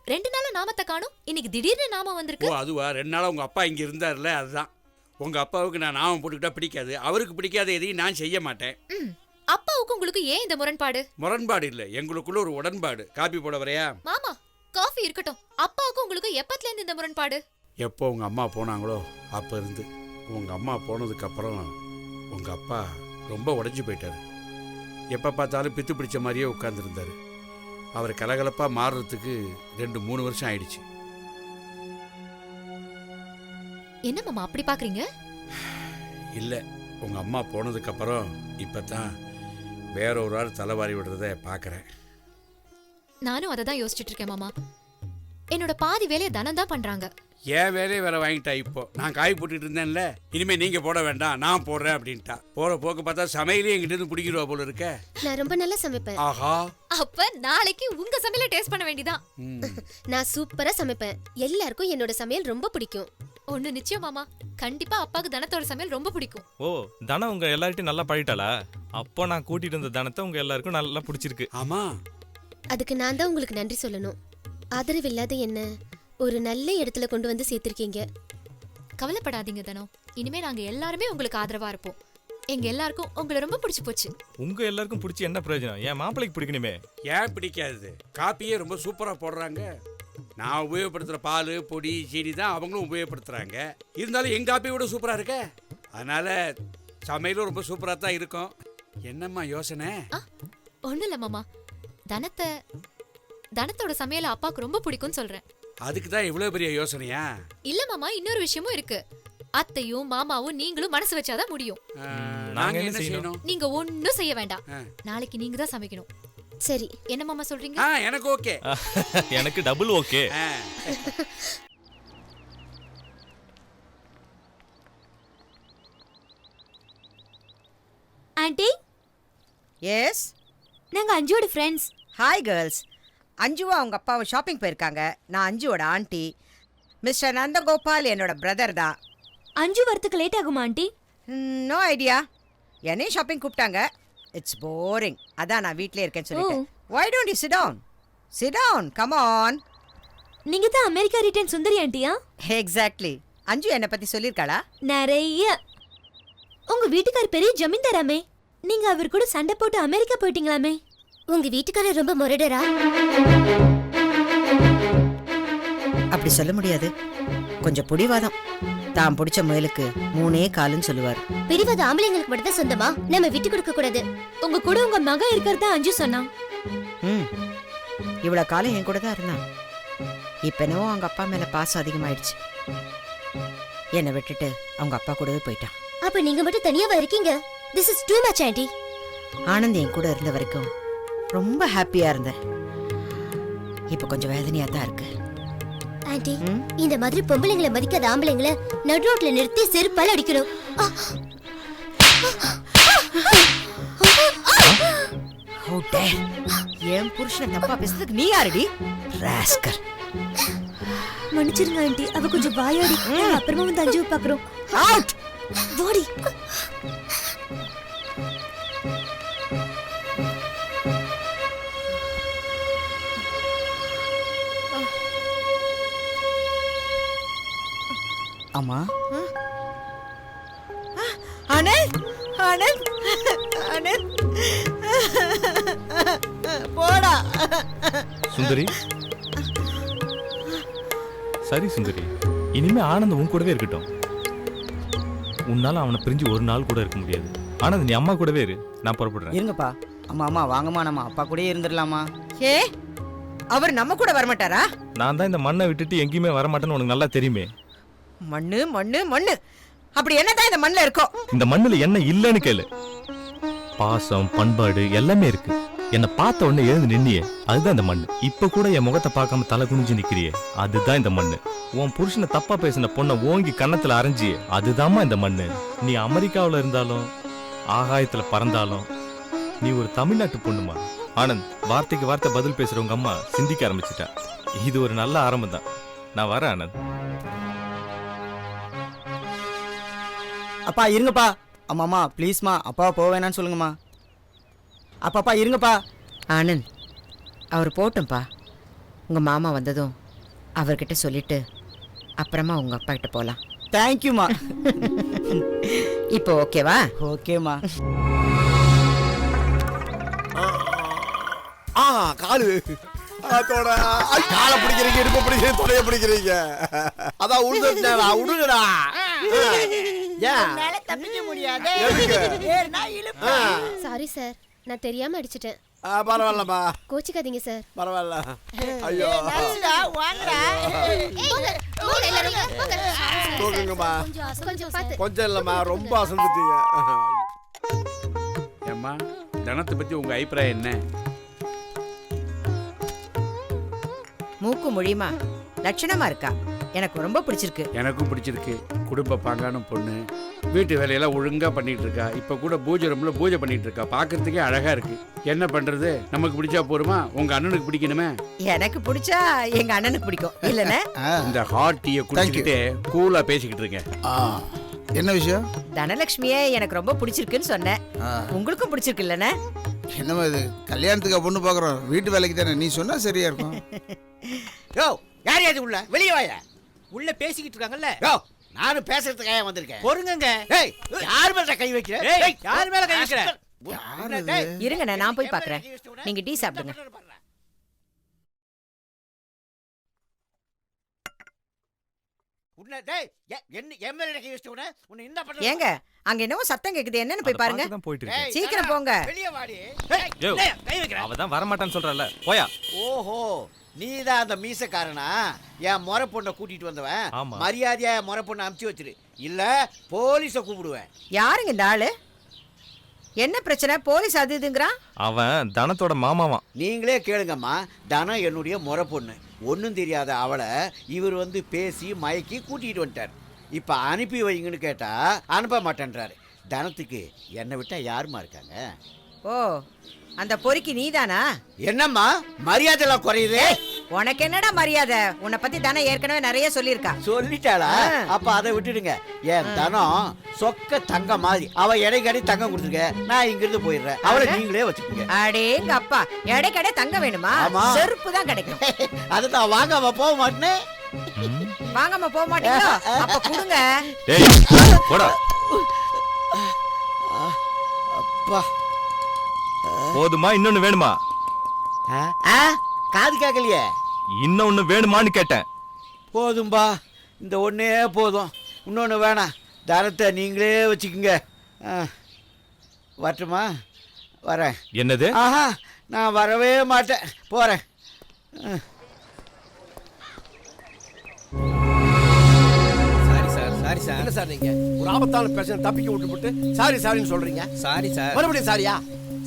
2 நாளா நாமத்தை காணோம், இன்னைக்கு திடீர்னு நாமம் வந்திருக்கு. ஓ அதுவா, 2 நாளா உங்க அப்பா இங்க இருந்தார்ல, அதுதான். உங்க அப்பாவுக்கு நான் நாமம் போட்டுக்கிட்டா பிடிக்காது, அவருக்கு பிடிக்காத எதையும் நான் செய்ய மாட்டேன். அப்பாவுக்கு உங்களுக்கு ஏன் இந்த முரண்பாடு? முரண்பாடு இல்ல, எங்களுக்குள்ள ஒரு உடன்பாடு. காபி போட வரையா? மாமா, காஃபி இருக்கட்டும். அப்பாவுக்கு உங்களுக்கு எப்பத்துல இருந்து இந்த முரண்பாடு? எப்போ உங்க அம்மா போனாங்களோ அப்ப இருந்து. உங்க அம்மா போனதுக்கு அப்புறம் உங்க அப்பா ரொம்ப உடைஞ்சு போயிட்டாரு. எப்ப பார்த்தாலும் பித்து பிடிச்ச மாதிரியே உட்கார்ந்துருந்தாரு. அவர் கலகலப்பா மாறுறதுக்கு 2-3 வருஷம் ஆயிடுச்சு. என்ன மாமா அப்படி பாக்குறீங்க? இல்ல, உங்க அம்மா போனதுக்கு அப்புறம் இப்பதான் வேற ஒரு ஆள் தலைவாரி விடுறத பாக்குறேன். நானும் அதை தான் யோசிச்சுட்டு இருக்கேன் மாமா. என்னோட பாதி வேலையை தனம் தான் பண்றாங்க. ஏன் வேலையை வேற வாங்கிட்டா. இப்போ நான் காய் போட்டுட்டு இருந்தேன்ல, இனிமே நீங்க போட வேண்டாம் நான் போடுறேன் அப்படின்ட்டா. போற போக்கு பார்த்தா சமையலே எங்கிட்ட இருந்து பிடிக்கிறவா போல இருக்க. நான் ரொம்ப நல்லா சமைப்பேன். ஆஹா, அப்ப நாளைக்கு உங்க சமையலை டேஸ்ட் பண்ண வேண்டியதான். நான் சூப்பரா சமைப்பேன், எல்லாருக்கும் என்னோட சமையல் ரொம்ப பிடிக்கும். ஒண்ணு நிச்சயம் மாமா, கண்டிப்பா அப்பாக்கு தனத்தோட சமையல் ரொம்ப பிடிக்கும். ஓ, தனம் உங்க எல்லார்ட்டையும் நல்லா பழகிட்டாளா? அப்போ நான் கூட்டிட்டு வந்த தனத்தை உங்க எல்லாருக்கும் நல்லா பிடிச்சிருக்கு. ஆமா, அதுக்கு நான் தான் உங்களுக்கு நன்றி சொல்லணும். ஆதரவு இல்லாத என்ன ஒரு நல்ல இடத்துல கொண்டு வந்து சேர்த்திருக்கீங்க. கவலைப்படாதீங்க தனம், இனிமே நாங்க எல்லாருமே உங்களுக்கு ஆதரவா இருப்போம். எங்க எல்லாருக்கும் உங்களை ரொம்ப பிடிச்சு போச்சு. உங்க எல்லாருக்கும் பிடிச்சி என்ன பிரயோஜனம்? என் மாப்பிளைக்கு பிடிக்கணுமே. ஏன் பிடிக்காது? காப்பியே ரொம்ப சூப்பரா போடுறாங்க. நான் உபயோகப்படுத்துற பால் பொடி சீனி தான் அவங்களும் உபயோகப்படுத்துறாங்க. இருந்தாலும் எங்க காப்பியை விட சூப்பரா இருக்க. அதனால சமையலும் ரொம்ப சூப்பரா தான் இருக்கும். என்னம்மா யோசனை? ஒண்ணு இல்ல மாமா, தனத்தோட சமையல அப்பாக்கு ரொம்ப பிடிக்கும்னு சொல்றேன். அதுக்கு தான் இவ்வளவு பெரிய யோசனையா? இல்ல மாமா, இன்னொரு விஷயமும் இருக்கு. அத்தையும் மாமாவும் நீங்களும் மனசு வச்சாதான் முடியும். நாங்க என்ன செய்யணும்? நீங்க ஒண்ணும் செய்ய வேண்டாம், நாளைக்கு நீங்க தான் சமைக்கணும். சரி, என்ன மாமா சொல்றீங்க? எனக்கு ஓகே. எனக்கு டபுள் ஓகே. ஆண்டி. எஸ், நாங்க அஞ்சுவோட ஃப்ரெண்ட்ஸ். Hi girls. அஞ்சுவா அவங்க அப்பாவை ஷாப்பிங் போயிருக்காங்க. நான் அஞ்சுவோட ஆண்டி. மிஸ்டர் நந்தகோபால் என்னோட பிரதர் தான். அஞ்சு வரத்துக்கு லேட் ஆகுமா ஆண்டி? No idea. என்னையும் ஷாப்பிங் கூப்பிட்டாங்க. இட்ஸ் போரிங், அதான் நான் வீட்டிலே இருக்கேன்னு சொல்லிட்டேன். Why don't you sit down? Sit down, come on. நீங்க தான் அமெரிக்கா ரிட்டர்ன் சுந்தரி ஆண்டியா? எக்ஸாக்ட்லி. அஞ்சு என்னை பத்தி சொல்லியிருக்காளா? நிறைய. உங்க வீட்டுக்கார் பெரிய ஜமீன்தாராமே, நீங்க அவர் கூட சண்டை போட்டு அமெரிக்கா போயிட்டீங்களாமே. உங்க வீட்டுக்காரர் ரொம்ப முரடரா? அப்படி சொல்ல முடியாது, கொஞ்சம் பிடிவாதம். தான் பிடிச்ச முயலுக்கு 3 காலுன்னு சொல்லுவார். பிடிவாத ஆம்பளைங்களுக்கு மட்டும் தான் சொந்தமா? நம்ம விட்டு கொடுக்க கூடாது. உங்க கூட உங்க மகன் இருக்கிறதா அஞ்சு சொன்னான். இவ்வளவு காலம் என் கூட தான் இருந்தான். இப்ப என்னவோ அவங்க அப்பா மேல பாசம் அதிகமாயிடுச்சு. என்னை விட்டுட்டு அவங்க அப்பா கூடவே போயிட்டான். அப்ப நீங்க மட்டும் தனியாவா இருக்கீங்க? This is too much aunty. Anand என் கூட இருந்த வரைக்கும் ரொம்ப ஹாப்பியா இருந்தேன். இப்ப கொஞ்சம் வேதனையா தான் இருக்கு. ஆண்டி, இந்த மாதிரி பொம்பளைங்களை மதிக்காத ஆம்பளைங்களை நடு ரோட்ல நிறுத்தி செருப்பால அடிக்கணும். என் புருஷனை தப்பா பேசுறதுக்கு நீ யாரடி? ராஸ்கல். மன்னிச்சிருங்க ஆண்டி, அவ கொஞ்சம் வாயாடி. அப்புறமா வந்து அஞ்சு பாக்குறோம். அவுட். வாடி. அம்மா. ஆனந்த், ஆனந்த், ஆனந்த். போடா. சுந்தரி, சரி சுந்தரி, இனிமே ஆனந்த் உன் கூடவே இருக்கட்டும். உன்னால அவனை பிரிஞ்சு ஒரு நாள் கூட இருக்க முடியாது. ஆனந்த், நீ அம்மா கூடவே இரு, நான் புறப்படுறேன். இருங்கப்பா. அம்மா அம்மா வாங்கம்மா, நம்ம அப்பா கூடயே இருந்துடலாமா? ஏ, அவர் நம்ம கூட வரமாட்டாரா? நான் தான் இந்த மண்ணை விட்டுட்டு எங்கேயுமே வரமாட்டேன்னு உனக்கு நல்லா தெரியுமே. மண்ணு மண்ணு மண்ணு, அப்படி என்னதான் இந்த மண்ணுல இருக்கும்? இந்த மண்ணுல என்ன இல்லைன்னு கேளு. பாசம், பண்பாடு எல்லாமே இருக்கு. என்னை பார்த்த உடனே எழுந்து நின்னியே, அதுதான் இந்த மண்ணு. இப்ப கூட என் முகத்தை பார்க்காம தலை குனிஞ்சு நிக்கிறியே, அதுதான் இந்த மண்ணு. உன் புருஷனை தப்பா பேசின பொண்ணை ஓங்கி கன்னத்துல அரைஞ்சியே, அதுதாம்மா இந்த மண்ணு. நீ அமெரிக்காவில் இருந்தாலும் ஆகாயத்துல பறந்தாலும் நீ ஒரு தமிழ்நாட்டு பொண்ணுமா. ஆனந்த், வார்த்தைக்கு வார்த்தை பதில் பேசுற உங்க அம்மா சிந்திக்க ஆரம்பிச்சிட்டா. இது ஒரு நல்ல ஆரம்பம் தான். நான் வரேன் ஆனந்த். அப்பா இருங்கப்பா. அம்மாம்மா ப்ளீஸ்மா, அப்பாவை போக வேணான்னு சொல்லுங்கம்மா. அப்பாப்பா இருங்கப்பா. ஆனந்த், அவர் போட்டும்பா. உங்க மாமா வந்ததும் அவர்கிட்ட சொல்லிட்டு அப்புறமா உங்க அப்பா கிட்ட போலாம். தேங்க்யூமா. இப்போ ஓகேவா? ஓகேம்மா. காலு காலை பிடிக்கிறீங்க, இடுப்பு பிடிக்கிறீங்க, தொடைய பிடிக்கிறீங்க. அதான் விடுங்கடா. தப்பிக்க முடியாது. சாரி சார், நான் தெரியாம அடிச்சிட்டேன். பரவாயில்லப்பா, கோச்சிக்காதீங்க சார். பரவாயில்ல. ஐயோ தூக்குங்கம்மா. கொஞ்சம் இல்லம்மா, ரொம்ப அசந்துட்டீங்க. ஏம்மா, தனத்தை பத்தி உங்க அபிப்பிராயம் என்ன? மூக்கு மொழியுமா லட்சணமா இருக்கா, எனக்கு ரொம்ப பிடிச்சிருக்கு. எனக்கும் பிடிச்சிருக்கு. குடும்ப பாங்கான பொண்ணு, வீட்டு வேலையெல்லாம் ஒழுங்கா பண்ணிட்டு இருக்கா. இப்ப கூட பூஜை ரூம்ல பூஜை பண்ணிட்டு இருக்கா. பாக்குறதுக்கே அழகா இருக்கு. என்ன பண்றது, நமக்கு பிடிச்சா போருமா, உங்க அண்ணனுக்கு பிடிக்கணுமே. எனக்கு பிடிச்சா எங்க அண்ணனுக்கு பிடிக்கும் இல்லனே. இந்த ஹாட் டீயை குடிச்சிட்டு கூலா பேசிக்கிட்டு இருக்கேன். என்ன விஷயம்? தனலட்சுமியே எனக்கு ரொம்ப பிடிச்சிருக்குன்னு சொன்னேன். உங்களுக்கும் பிடிச்சிருக்கு இல்லனே? என்னமா இது, கல்யாணத்துக்கு பொண்ணு பாக்குறோம், வீட்டு வேலைக்கு தானே. நீ சொன்னா சரியா இருக்கும். யோ, யார் அது உள்ள? வெளியே வாயா. உள்ள பேசிக்கிட்டு இருக்காங்கல்ல. யோ, நானும் பேசுறதுக்காக வந்திருக்கேன். பொறுங்கங்க. ஏய், யார் மேல கை வைக்கிற? ஏய், யார் மேல கை வைக்கிற? இருங்க, நான் போய் பார்க்கறேன். நீங்க டீ சாப்பிடுங்க. ஏங்க, அங்க என்னவோ சத்தம் கேக்குது, என்னன்னு போய் பாருங்க. சீக்கிரம் போங்க. அவதான் வரமாட்டான்னு சொல்றல, போயா. ஓஹோ, நீதான் அந்த மீசக்காரனா? என் முறை பொண்ணை கூட்டிட்டு வந்தவன். மரியாதையா முறை பொண்ணை அமுச்சு வச்சிரு, இல்ல போலீஸ கூப்பிடுவேன். யாருங்க இந்த ஆளு? என்ன பிரச்சனை? போலீஸ் அது இதுங்கிறான். அவன் தனத்தோட மாமாவான். நீங்களே கேளுங்கம்மா. தனம் என்னுடைய முறை பொண்ணு. ஒன்றும் தெரியாத அவளை இவர் வந்து பேசி மயக்கி கூட்டிகிட்டு வந்துட்டார். இப்போ அனுப்பி வைங்கன்னு கேட்டா அனுப்ப மாட்டேன்றாரு. தனத்துக்கு என்னை விட்டா யாருமா இருக்காங்க? ஓ, அந்த பொறுக்கி நீதானா? என்னம்மா மரியாதை எல்லாம் குறையுது? உனக்கு என்னடா மரியாதை? உன்னை பத்தி தானே ஏற்கனவே நிறைய சொல்லியிருக்கா. சொல்லிட்டாளா? அப்ப அதை விட்டுடுங்க. ஏன் தனம் சொக்க தங்க மாதிரி. அவ எடைக்கடி தங்கம் கொடுத்துருக்க, நான் இங்க இருந்து போயிடுறேன். அவளை நீங்களே வச்சுக்கோங்க. அடேங்க அப்பா, எடைக்கடை தங்க வேணுமா? செருப்பு தான் கிடைக்கும். அதுதான் வாங்காம போக மாட்டேன். வாங்காம போக மாட்டீங்களா? அப்ப கொடுங்க. அப்பா, போதுமா? இன்னொன்னு வேணுமா? காது கேட்கலையே. இன்னொன்னு வேணுமான்னு கேட்டேன். போதும்பா, இந்த ஒன்னே போதும், இன்னொன்னு வேணாம். தரத்தை நீங்களே வச்சுக்கோங்க. வரட்டுமா? வரேன். என்னது? ஆஹா, நான் வரவே மாட்டேன், போறேன். Sorry sir. என்ன சார் நீங்க ஒரு ஆபத்தான பிரச்சனை தப்பிக்க விட்டுவிட்டு சாரி சாரின்னு சொல்றீங்க? Sorry sir. மறுபடியும் சாரியா?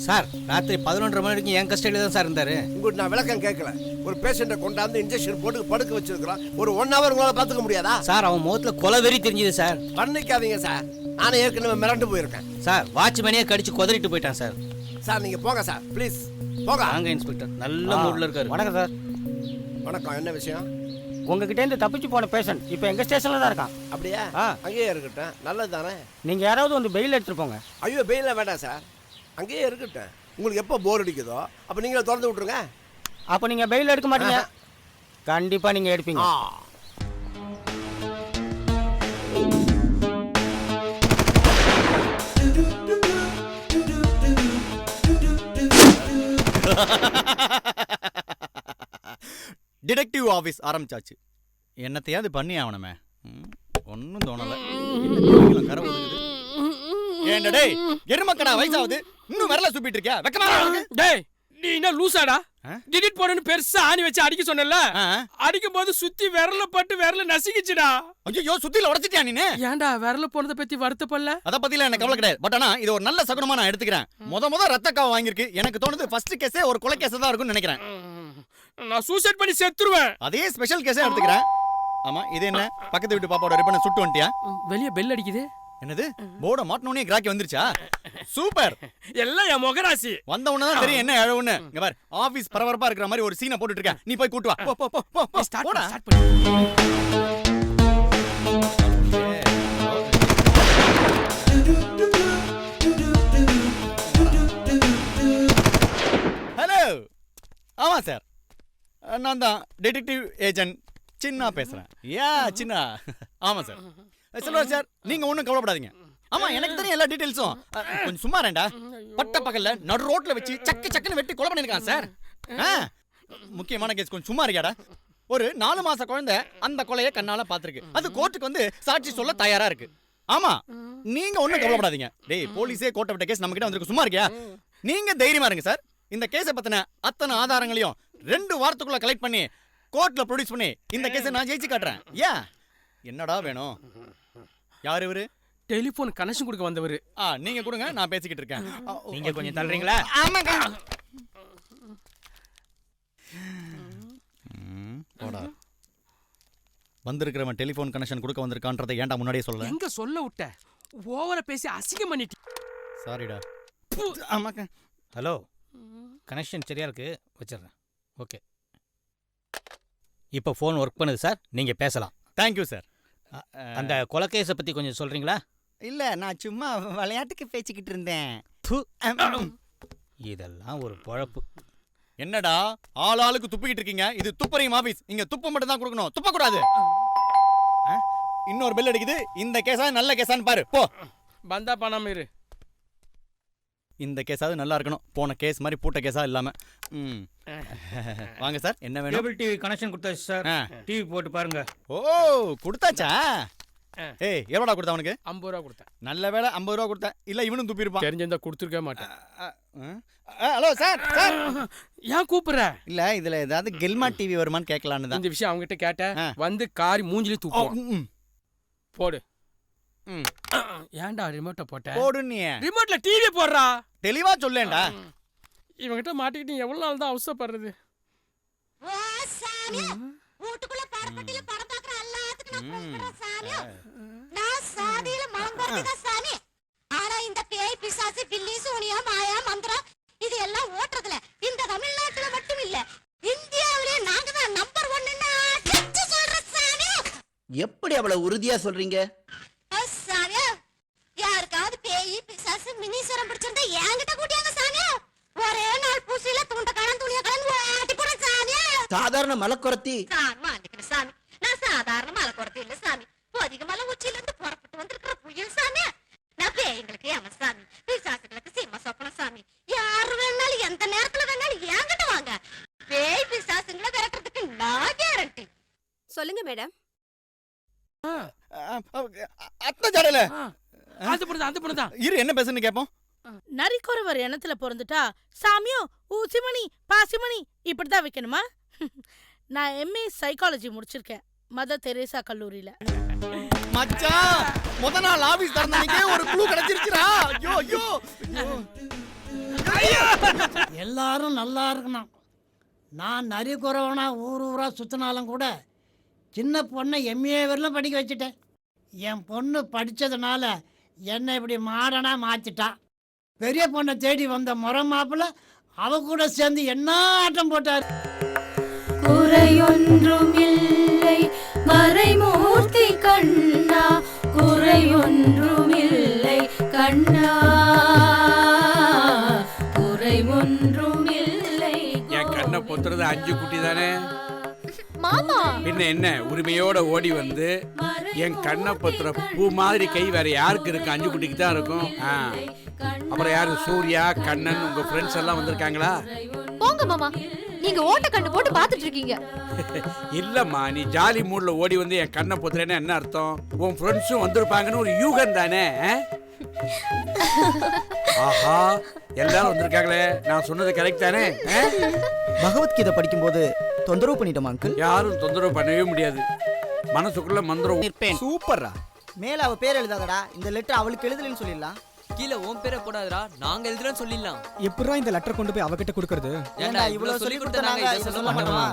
சார் ராத்திரி 11:30 மணி வரைக்கும் என் கஸ்டடியில் தான் சார் இருந்தாரு. உங்களுக்கு நான் விளக்கம் கேட்கல. ஒரு பேஷண்ட்டை கொண்டாந்து இன்ஜெக்ஷன் போட்டு படுக்க வச்சிருக்கிறோம். ஒரு 1 hour உங்களால் பார்த்துக்க முடியாதா? சார் அவன் முகத்தில் கொலை வெறி தெரிஞ்சுது சார். பண்ணிக்காதீங்க சார். நானே ஏற்கனவே மிரண்டு போயிருக்கேன். சார் வாட்ச்மேனே கடிச்சு கொதறிட்டு போயிட்டான் சார். சார் நீங்க போங்க சார் ப்ளீஸ் போங்க. வாங்க இன்ஸ்பெக்டர், நல்ல மூட்ல இருக்காரு. வணக்கம் சார். வணக்கம். என்ன விஷயம்? உங்ககிட்ட இருந்து தப்பிச்சு போன பேஷண்ட் இப்போ எங்க ஸ்டேஷன்ல தான் இருக்கான். அப்படியா? அங்கேயே இருக்கட்டும். நல்லது தானே. நீங்க யாராவது வந்து பெயில் எடுத்துட்டு போங்க. ஐயோ பெயில வேண்டாம் சார், அங்கேயே இருக்கட்டும். உங்களுக்கு எப்போ போர் அடிக்குதோ அப்போ நீங்களே திறந்து விட்டுருங்க. அப்போ நீங்க பெயில் எடுக்க மாட்டீங்க? கண்டிப்பா நீங்க எடுப்பீங்க. டிடெக்டிவ் ஆஃபீஸ் ஆரம்பிச்சாச்சு. என்னத்தையாவது பண்ணி ஆகணுமே. ஒன்றும் தோணலை. கரை ஒதுங்குது. ஏண்டா டேய், எருமக்கடா வயசாகுது இன்னும் வரல சுப்பிட்டு இருக்கியா? வெக்கமா டேய், நீ என்ன லூசாடா? டிடிட் போடணும் பெருசா ஆணி வச்சு அடிக்க சொன்னல, அடிக்கும் போது சுத்தி விரல பட்டு விரல நசுக்கிச்சுடா. ஐயோ சுத்தில உடைச்சிட்டியா நீ? ஏன்டா விரல போனத பத்தி வருத்தப்படல? அத பத்தில எனக்கு கவலை கிடையாது. பட் ஆனா இது ஒரு நல்ல சகுனமா நான் எடுத்துக்கிறேன். முத ரத்த காவு வாங்கிருக்கு. எனக்கு தோணுது ஃபர்ஸ்ட் கேஸே ஒரு கொலை கேஸ் தான் இருக்கும்னு நினைக்கிறேன். நான் சூசைட் பண்ணி செத்துருவேன். அதே ஸ்பெஷல் கேஸே எடுத்துக்கிறேன். ஆமா, இது என்ன பக்கத்து வீட்டு பாப்பாவோட ரிப்பனை சுட்டு வந்துட்டியா? வெளிய பெல் அடிக்குது. என்னது போர்ட மாட்டனோனே கிராக்கி வந்துருச்சா? சூப்பர். எல்லாம் என் முகராசி. வந்த உடனே தான் தெரியும் என்ன அழவுன்னு. இங்க பார், ஆபீஸ் பரபரப்பா இருக்கிற மாதிரி ஒரு சீனை போட்டுட்டு இருக்க. நீ போய் கூட்டு வா. போ போ போ போ. ஸ்டார்ட் பண்ணு. ஹலோ. ஆமா சார், நான் தான் டிடெக்டிவ் ஏஜென்ட் சின்னா பேசுறேன். யா சின்னா. ஆமா சார். சொல்லுவார் சார், நீங்க ஒன்றும் கவலைப்படாதீங்க. ஆமா, எனக்கு தெரியும் எல்லா டீடைல்ஸும். கொஞ்சம் சும்மா ரெண்டா பட்ட பகல்ல நடு ரோட்ல வச்சு சக்குன்னு வெட்டி கொலை பண்ணிருக்கான் சார். முக்கியமான கேஸ். கொஞ்சம் சும்மா இருக்கியாடா. ஒரு 4 மாச குழந்தை அந்த கொலையை கண்ணால பாத்துருக்கு. அது கோர்ட்டுக்கு வந்து சாட்சி சொல்ல தயாரா இருக்கு. ஆமா, நீங்க ஒன்றும் கவலைப்படாதீங்க. டேய், போலீஸே கோர்ட்டை விட்ட கேஸ் நம்ம கிட்ட வந்திருக்கு. சும்மா இருக்கியா? நீங்க தைரியமா இருங்க சார். இந்த கேஸை பத்தின அத்தனை ஆதாரங்களையும் 2 வாரத்துக்குள்ள கலெக்ட் பண்ணி கோர்ட்ல ப்ரொடியூஸ் பண்ணி இந்த கேஸை நான் ஜெயிச்சு காட்டுறேன். என்னடா வேணும்? யார் இவரு? டெலிபோன் கனெக்ஷன் கொடுக்க வந்தவர். நீங்க கொடுங்க, நான் பேசிக்கிட்டு இருக்கேன். நீங்க கொஞ்சம் தள்ளுறீங்களா? ஆமாங்க. போடா, வந்திருக்கிறவன் டெலிபோன் கனெக்ஷன் கொடுக்க வந்திருக்கான்றதை ஏன்டா முன்னாடியே சொல்லல? எங்க சொல்ல விட்ட? ஓவரா பேசி அசிங்கம் பண்ணிட்டி. சாரிடா. ஆமாங்க. ஹலோ, கனெக்ஷன் சரியா இருக்கு, வச்சிடுறேன். ஓகே, இப்போ ஃபோன் ஒர்க் பண்ணுது சார், நீங்கள் பேசலாம். Thank you sir. அந்த கொலைகேஸை பற்றி கொஞ்சம் சொல்கிறீங்களா? இல்லை, நான் சும்மா விளையாட்டுக்கு பேசிக்கிட்டு இருந்தேன். இதெல்லாம் ஒரு பொழப்பு. என்னடா ஆளுக்கு துப்பிக்கிட்டு இருக்கீங்க? இது துப்பறியும் ஆபீஸ். இங்க துப்ப மட்டும் தான் கொடுக்கணும், துப்பக்கூடாது. இன்னொரு பெல் அடிக்குது. இந்த கேஸா நல்ல கேஸான்னு பாரு. போ. பந்தா பண்ணாம இரு. இந்த கேஸாவது நல்லா இருக்கணும், போன கேஸ் மாதிரி பூட்ட கேஸா இல்லாம. வாங்க சார், என்ன வேணும்? கேபிள் டிவி கனெக்ஷன் கொடுத்தாச்சு சார். டிவி போட்டு பாருங்க. ஓ, கொடுத்தாச்சா? ஏய், எவ்வளோடா கொடுத்த அவனுக்கு? 50 ரூபா கொடுத்தேன். நல்ல வேலை 50 ரூபா கொடுத்தேன். இல்ல இவனும் துப்பி இருப்பான். தெரிஞ்சிருந்தா கொடுத்துருக்க மாட்டேன். Hello sir. சார் ஏன் கூப்பிடுற? இல்ல இதுல ஏதாவது கெல்மா டிவி வருமான்னு கேட்கலான்னு தான். இந்த விஷயம் அவங்க கிட்ட கேட்டேன். வந்து காரி மூஞ்சிலே தூக்குவோம். போடு. ஏன்டா ரிமோட்டை போட்ட? போடு. நீ ரிமோட்ல டிவி போடுறா. தெளிவா சொல்லேன்டா. இவங்கிட்ட மாட்டிக்கிட்டு எவ்வளவு நாள் தான் அவசரப்படுறது? வீட்டுக்குள்ள பரப்பட்டில படம் பார்க்கற எல்லாத்துக்கும் நான் சாமி. நான் சாதியில மலங்கறதுக்கு சாமி. ஆனா இந்த பேய் பிசாசு பில்லி சூனியா மாயா மந்திரம் இது எல்லாம் ஓட்றதுல இந்த தமிழ்நாட்டுல மட்டும் இல்ல, இந்தியாவிலே நாங்க தான் நம்பர் 1ன்னு அடிச்சு சொல்ற சாமி. எப்படி அவ்வளவு உறுதியா சொல்றீங்க? சாமி, யாருக்காவது பேய் பிசாசு மினிசரம் பிடிச்சிருந்தா என்கிட்ட கூட்டியாங்க சாமி. ஒரே நாள் பூசில துண்ட கணம் துணிய கணம் ஆட்டி போற சாமி. சாதாரண மலக்குறத்தி சாமி, நான் சாதாரண மலக்குறத்தி இல்ல சாமி. பொதிக மலை உச்சியில இருந்து புறப்பட்டு வந்திருக்கிற புயல் சாமி. நான் பேய்களுக்கு ஏம சாமி, பிசாசுகளுக்கு சிம்ம சொப்பன சாமி. யாரு வேணாலும் எந்த நேரத்துல வேணாலும் என்கிட்ட வாங்க. பேய் பிசாசுங்களை விரட்டுறதுக்கு நான் கேரண்டி. சொல்லுங்க மேடம். அத்தை ஜடல அந்த பொண்ணுதான் இரு, என்ன பேசுன்னு கேப்போம். நரிக்குறவர் எண்ணத்துல பிறந்துட்டா சாமியோ ஊசிமணி பாசிமணி இப்படிதான் வைக்கணுமா? நான் எம்ஏ சைக்காலஜி முடிச்சிருக்கேன் மதர் தெரேசா கல்லூரியில. மச்சான், முத நாள் ஆபீஸ் திறந்தனக்கே ஒரு க்ளூ கிடைச்சிருச்சுடா. ஐயோ ஐயோ ஐயோ. எல்லாரும் நல்லா இருக்கணும். நான் நரி குறவனா ஊராக சுற்றினாலும் கூட சின்ன பொண்ணை எம்ஏ வரலாம் படிக்க வச்சுட்டேன். என் பொண்ணு படித்ததுனால என்னை இப்படி மாடனாக மாற்றிட்டா. பெரிய பொண்ணை தேடி வந்த முறை மாப்பிள்ள அவ கூட சேர்ந்து என்ன ஆட்டம் போட்டார். குறையொன்றும் இல்லை மறைமூர்த்தி கண்ணா, குறையொன்றும் இல்லை கண்ணா, குறையொன்றும் இல்லை. என் கண்ணை பொத்துறது 5 குட்டி தானே மாமா. பின்ன என்ன உரிமையோட ஓடி வந்து என் கண்ணை பொத்துற பூ மாதிரி கை வேற யாருக்கு இருக்கு? 5 குட்டிக்கு தான் இருக்கும். அப்புறம் யாரு? சூர்யா, கண்ணன், உங்க ஃப்ரெண்ட்ஸ் எல்லாம் வந்திருக்காங்களா? போங்க மாமா, நீங்க ஓட்ட கண்ணு போட்டு பாத்துட்டு இருக்கீங்க. இல்லம்மா, நீ ஜாலி மூட்ல ஓடி வந்து என் கண்ணை பொத்துறேன்னு என்ன அர்த்தம்? உன் ஃப்ரெண்ட்ஸும் வந்திருப்பாங்கன்னு ஒரு யூகம் தானே. ஆஹா, எல்லாரும் வந்திருக்காங்களே, நான் சொன்னது கரெக்ட் தானே? பகவத்கீதை படிக்கும்போது தொந்தரவு பண்ணிட்டோமா அங்கிள்? யாரும் தொந்தரவு பண்ணவே முடியாது. மனசுக்குள்ள மந்திரம் இருப்பேன். சூப்பர்ரா. மேல அவ பேர் எழுதாதடா. இந்த லெட்டர் அவளுக்கு எழுதலன்னு சொல்லிடலாம். கீழே உன் பேரை போடாதடா, நாங்க எழுதுறோம்னு சொல்லிடலாம். எப்படிடா இந்த லெட்டர் கொண்டு போய் அவகிட்ட கொடுக்கறது? ஏன்டா இவ்வளவு சொல்லி கொடுத்தாங்க, இத சொல்ல மாட்டோமா?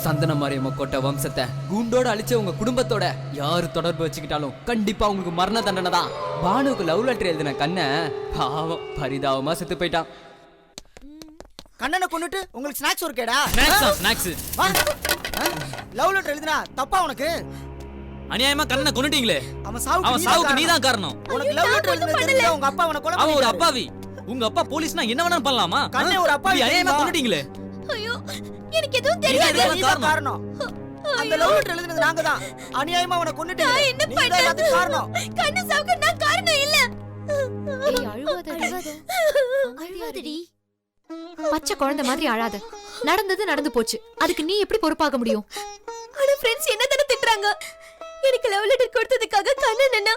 சந்தன மாரியம்ம கோட்டை வம்சத்தை குண்டோட அழிச்ச உங்க குடும்பத்தோட யாரு தொடர்பு வச்சுக்கிட்டாலும் கண்டிப்பா உங்களுக்கு மரண தண்டனை தான். பானுக்கு லவ் லெட்டர் எழுதின கண்ண பாவம் பரிதாபமா செத்து போயிட்டான். கண்ணனை கொன்னுட்டு உங்களுக்கு ஸ்நாக்ஸ் ஒரு கேடா? ஸ்நாக்ஸ் லவ் லெட்டர் எழுதினா தப்பா உனக்கு? அநியாயமா கண்ணனை கொன்னுட்டீங்களே. அவன் சாவுக்கு நீதான் காரணம். உனக்கு லவ் லெட்டர் எழுதினது உங்க அப்பா அவனை கொலை அவன் ஒரு அப்பாவி. உங்க அப்பா போலீஸ்னா என்ன வேணாலும் பண்ணலாமா? கண்ணே ஒரு அப்பாவி. அநியாயமா கொன்னுட்டீங்களே. ஐயோ, எனக்கு எதுவும் தெரியாது. நீதான் காரணம். அந்த லவ் லெட்டர் எழுதினது நாங்க தான். அநியாயமா அவனை கொன்னுட்டீங்க. நீதான் அதுக்கு காரணம். கண்ணு சாவுக்கு நான் காரணம் இல்ல. ஏய், அழுவாதடி. பச்சை குழந்தை மாதிரி அழாத. நடந்தது நடந்து போச்சு. அதுக்கு நீ எப்படி பொறுப்பாக முடியும்? ஆனா ஃப்ரெண்ட்ஸ் என்ன தான திட்டுறாங்க. எனக்கு லவ் லெட்டர் கொடுத்ததுக்காக கண்ணன் என்ன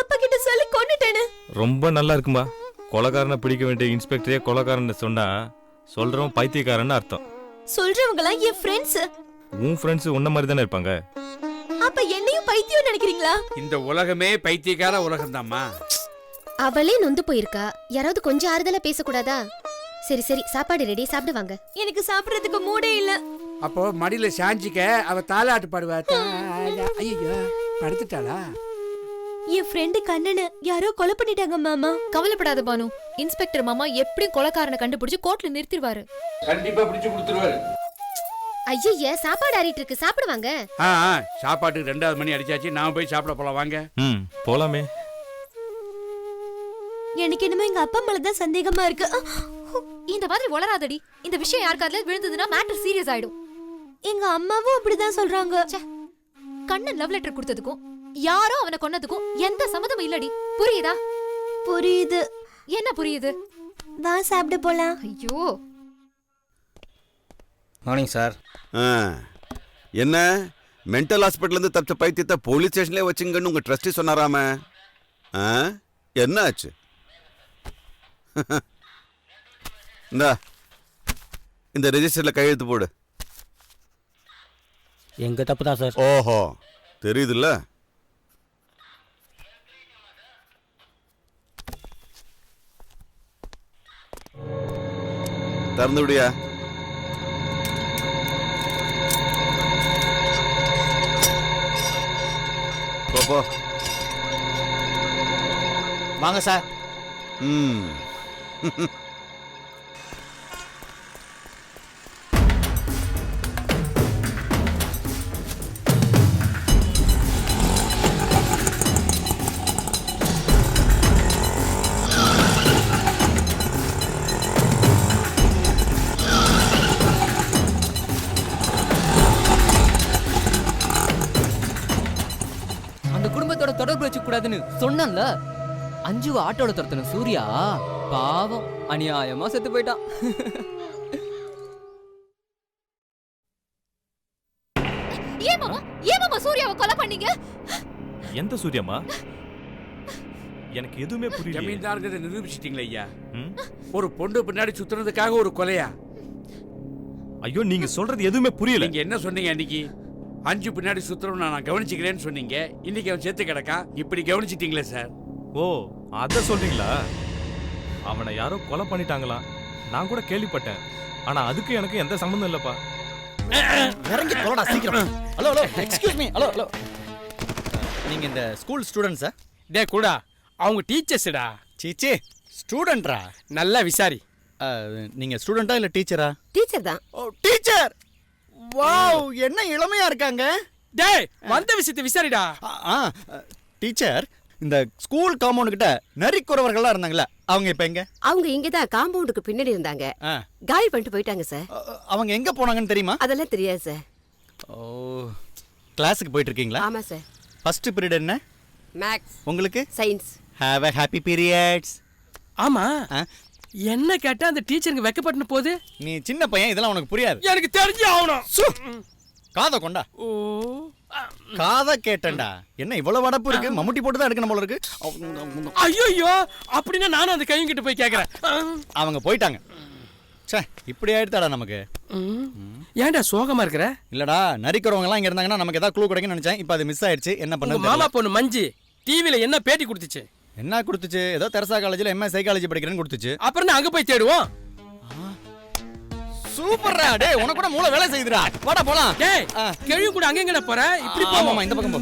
அப்பா கிட்ட சொல்லி கொன்னுட்டேன்னு. ரொம்ப நல்லா இருக்கும்பா. கொலைகாரனை பிடிக்க வேண்டிய இன்ஸ்பெக்டரே கொலைகாரன்னு சொன்னா சொல்றவன் பைத்தியக்காரன்னு அர்த்தம். சொல்றவங்கலாம் என் ஃப்ரெண்ட்ஸ். உன் ஃப்ரெண்ட்ஸ் உன்ன மாதிரி தானே இருப்பாங்க. அப்ப என்னையும் பைத்தியம் நினைக்கிறீங்களா? இந்த உலகமே பைத்தியக்கார உலகம்தாம்மா. அவளே நொந்து போயிருக்கா. யாராவது கொஞ்சம் ஆறுதலா பேசக்கூடாதா? சரி சரி, சாப்பாடு ரெடி, சாப்பிடுவாங்க. எனக்கு சாப்பிடுறதுக்கு மூடே இல்ல. அப்போ மடியில சாஞ்சிக்க அவ தாலாட்டு பாடுவா. ஐயோ, படுத்துட்டாளா? என் ஃப்ரெண்டு கண்ணனை யாரோ கொலை பண்ணிட்டாங்க மாமா. கவலைப்படாத பானு, இன்ஸ்பெக்டர் மாமா எப்படியும் கொலைக்காரனை கண்டுபிடிச்சு கோர்ட்ல நிறுத்திடுவாரு. கண்டிப்பா பிடிச்சு கொடுத்துருவாரு. ஐயா, சாப்பாடு ஆறிட்டு இருக்கு, சாப்பிடுவாங்க. சாப்பாட்டுக்கு 2வது மணி அடிச்சாச்சு. நாம போய் சாப்பிட போலாம் வாங்க. போலாமே. எனக்கு என்னமோ எங்க அப்பா மேல தான் சந்தேகமா இருக்கு. இந்த மாதிரி வளராதடி. இந்த விஷயம் யாருக்காதுல விழுந்ததுன்னா மேட்டர் சீரியஸ் ஆயிடும். எங்க அம்மாவும் அப்படிதான் சொல்றாங்க. கண்ணன் லவ் லெட்டர் கொடுத்ததுக்கும் யாரோ அவனை கொன்னதுக்கும் எந்த சம்மதமும் இல்லடி. புரியுதா? புரியுது. என்ன புரியுது? வா சாப்பிட போலாம். ஐயோ, மார்னிங் சார். என்ன மென்டல் ஹாஸ்பிட்டல்லேருந்து தப்பிச்ச பைத்தியத்தை போலீஸ் ஸ்டேஷன்லேயே வச்சுங்கன்னு உங்கள் ட்ரஸ்டி சொன்னாராம? என்ன ஆச்சு? இந்த ரெஜிஸ்டரில் கையெழுத்து போடு. எங்க தப்பு தான் சார். ஓஹோ, தெரியுதுல்ல. திறந்து விடியா? போ. வாங்க சார். தொடர்பு வச்சுக்க கூடாதுன்னு சொன்னல. 5 ஆட்டோட துரத்தன சூர்யா பாவம் அநியாயமா செத்து போயிட்டான். ஏன் மாமா சூர்யாவை கொலை பண்ணீங்க? எந்த சூர்யாமா? எனக்கு எதுவுமே புரியல. ஜமீன்தார்கிட்ட நிரூபிச்சிட்டீங்களே ஐயா. ஒரு பொண்ணு பின்னாடி சுத்துறதுக்காக ஒரு கொலையா? ஐயோ நீங்க சொல்றது எதுவுமே புரியல. நீங்க என்ன சொன்னீங்க அன்னைக்கு? 5 பின்னாடி சுத்துறவன நான் கவனிச்சுக்கிறேன்னு சொன்னீங்க. இன்னைக்கு அவன் செத்து கிடக்கா. இப்படி கவனிச்சிட்டீங்களே சார். ஓ அத சொல்றீங்களா? அவனை யாரோ கொலை பண்ணிட்டாங்களா? நான் கூட கேள்விப்பட்டேன். ஆனா அதுக்கு எனக்கு எந்த சம்பந்தம் இல்லப்பா. இறங்கி போடா சீக்கிரம். Hello hello excuse me. Hello hello. நீங்க இந்த ஸ்கூல் ஸ்டூடண்ட்ஸா? டே கூடா அவங்க டீச்சர்ஸ்டா. சீச்சி ஸ்டூடெண்ட்ரா? நல்லா விசாரி. நீங்க ஸ்டூடெண்டா இல்ல டீச்சரா? டீச்சர் தான். ஓ டீச்சர். வாவ் என்ன இளமையா இருக்காங்க. டேய் வந்த விஷயத்தை விசாரிடா. டீச்சர் இந்த ஸ்கூல் காம்பவுண்ட் கிட்ட நரிக்குறவர்கள்லாம் இருந்தாங்களே அவங்க இப்ப எங்க? அவங்க இங்க தான் காம்பவுண்டுக்கு பின்னாடி இருந்தாங்க. காலி பண்ணிட்டு போயிட்டாங்க சார். அவங்க எங்க போனாங்கன்னு தெரியுமா? அதெல்லாம் தெரியாது சார். ஓ கிளாஸுக்கு போயிட்டு இருக்கீங்களா? ஆமா சார். ஃபர்ஸ்ட் பீரியட் என்ன? மேத்ஸ். உங்களுக்கு? Science. Have a happy periods. ஆமா என்ன கேட்டா அந்த டீச்சருக்கு வெக்கப்பட்டு போகுது. நீ சின்ன பையன் இதெல்லாம் உனக்கு புரியாது. எனக்கு தெரிஞ்சு ஆகணும். காதை கொண்டா. ஓ காதை கேட்டேன்டா. என்ன இவ்வளவு வடப்பு இருக்கு? மம்முட்டி போட்டு தான் எடுக்கணும் போல இருக்கு. ஐயோ அப்படின்னா நானும் அந்த கையும் கிட்ட போய் கேக்குறேன். அவங்க போயிட்டாங்க. சே இப்படி ஆயிடுதாடா நமக்கு. ஏன்டா சோகமா இருக்கிற? இல்லடா நரிக்கிறவங்க எல்லாம் இங்க இருந்தாங்கன்னா நமக்கு ஏதாவது க்ளூ கிடைக்கும்னு நினைச்சேன். இப்போ அது மிஸ் ஆயிடுச்சு. என்ன பண்ணது? மாமா பொண்ணு மஞ்சு டிவில என்ன பேட்டி கொடுத்துச்சு? என்ன கொடுத்துச்சு? ஏதோ தெரசா காலேஜ்ல எம்ஏ சைக்காலஜி படிக்கிறேன்னு கொடுத்துச்சு. அப்புறம் அங்க போய் தேடுவோம். சூப்பர்ரா. டேய் உனக்கு கூட மூளை வேலை செய்யுதுடா. வாடா போலாம். டேய் கேள்வி கூட அங்க எங்கடா போற? இப்படி போ. ஆமாமா இந்த பக்கம் போ.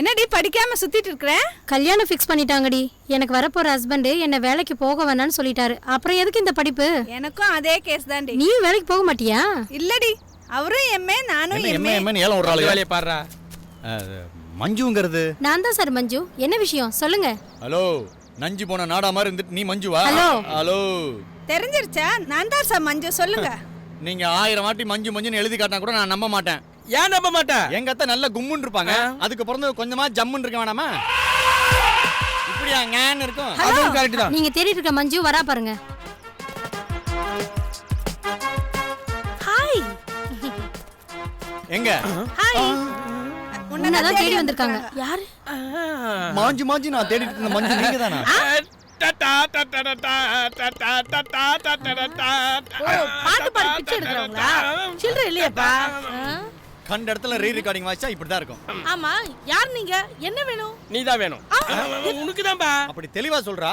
என்னடி படிக்காம சுத்திட்டு இருக்கற? கல்யாணம் ஃபிக்ஸ் பண்ணிட்டாங்கடி. எனக்கு வரப்போற ஹஸ்பண்ட் என்ன வேலைக்கு போக வேணாம்னு சொல்லிட்டாரு. அப்புறம் எதுக்கு இந்த படிப்பு? எனக்கும் அதே கேஸ் தான்டி. நீ வேலைக்கு போக மாட்டியா? இல்லடி அவரும் எம்ஏ நானும் எம்ஏ. எம்ஏ ஏல ஒரு ஆளு வேலைய பாறா. மஞ்சுங்கிறது நான் தான் சார் மஞ்சு. என்ன விஷயம் சொல்லுங்க. ஹலோ நஞ்சு போன நாடா மாதிரி இருந்துட்டு நீ மஞ்சுவா? Hello hello தெரிஞ்சிருச்சா? நான் தான் சார் மஞ்சு. சொல்லுங்க. நீங்க 1000 வாட்டி மஞ்சு மஞ்சுன்னு எழுதி காட்டினா கூட நான் நம்ப மாட்டேன். ஏன் நம்ப மாட்டேன்? எங்க அத்தை நல்ல கும்முன்னு இருப்பாங்க. அதுக்கு பிறந்து கொஞ்சமா ஜம்முன்னு இருக்க வேணாமா? இப்படியா ஞான் இருக்கும்? அதுவும் கரெக்ட் தான். நீங்க தேடிட்டு இருக்க மஞ்சு வரா பாருங்க. ஹாய். எங்க? ஹாய். உன்னதான் தேடி வந்திருக்காங்க. யாரு? மாஞ்சு மாஞ்சு நான் தேடிட்டு இருந்த மஞ்சு நீங்க தானா? பாட்டு பாடி பிச்சை எடுக்கறவங்களா? சில்லறை இல்லையாப்பா? கண்ட இடத்துல ரீ ரெக்கார்டிங் வாச்சா இப்படி தான் இருக்கும். ஆமா யார் நீங்க? என்ன வேணும்? நீதான் வேணும். உனக்கு தான்பா. அப்படி தெளிவா சொல்றா.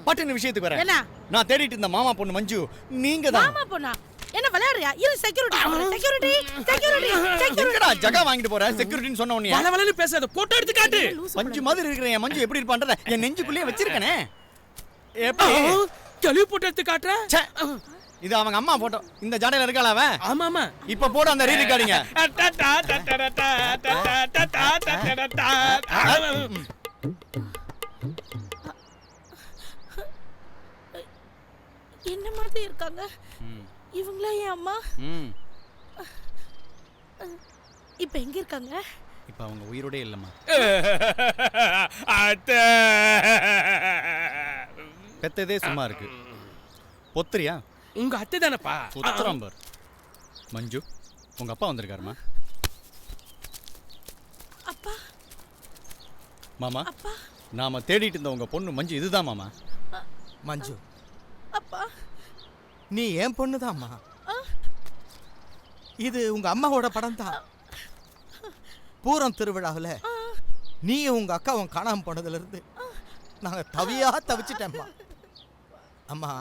பட்டுன விஷயத்துக்கு வரேன். என்ன? நான் தேடிட்டு இருந்த மாமா பொண்ணு மஞ்சு நீங்க தான். மாமா பொண்ணா? என்ன விளையாடுறியா? இரு செக்யூரிட்டி செக்யூரிட்டி செக்யூரிட்டி செக்யூரிட்டிடா ஜகா வாங்கிட்டு போற செக்யூரிட்டின்னு சொன்ன உடனே வல வலன்னு பேசாத. போட்டோ எடுத்து காட்டு. மஞ்சு மாதிரி இருக்கிற என் மஞ்சு எப்படி இருப்பான்றத என் நெஞ்சுக்குள்ளே வச்சிருக்கனே. எப்படி கழுவி போட்டோ எடுத்து காட்ற? இது அவங்க அம்மா போட்டோ. இந்த ஜாடையில இருக்காளா அவ? ஆமா ஆமா. இப்ப போடு அந்த ரீ ரெக்கார்டிங்க. என்ன மாதிரி இருக்காங்க இவங்களா? என் அம்மா இப்ப எங்க இருக்காங்க? இப்ப அவங்க உயிரோட இல்லம்மா. அத்தை பெத்ததே சும்மா இருக்கு. பொத்துறியா? உங்க அத்தை தானப்பா? பொத்துறம்பர். மஞ்சு உங்க அப்பா வந்திருக்காருமா. அப்பா. மாமா அப்பா. நாம தேடிட்டு இருந்த உங்க பொண்ணு மஞ்சு இதுதான் மாமா. மஞ்சு அப்பா நீ ஏன் பொண்ணுதாம்மா. இது உங்க அம்மாவோட படம் தான். பூரம் திருவிழாவில் நீயும் உங்க அக்காவும் காணாம போனதுல இருந்து நாங்க தவிச்சிட்டேம்மா. அம்மா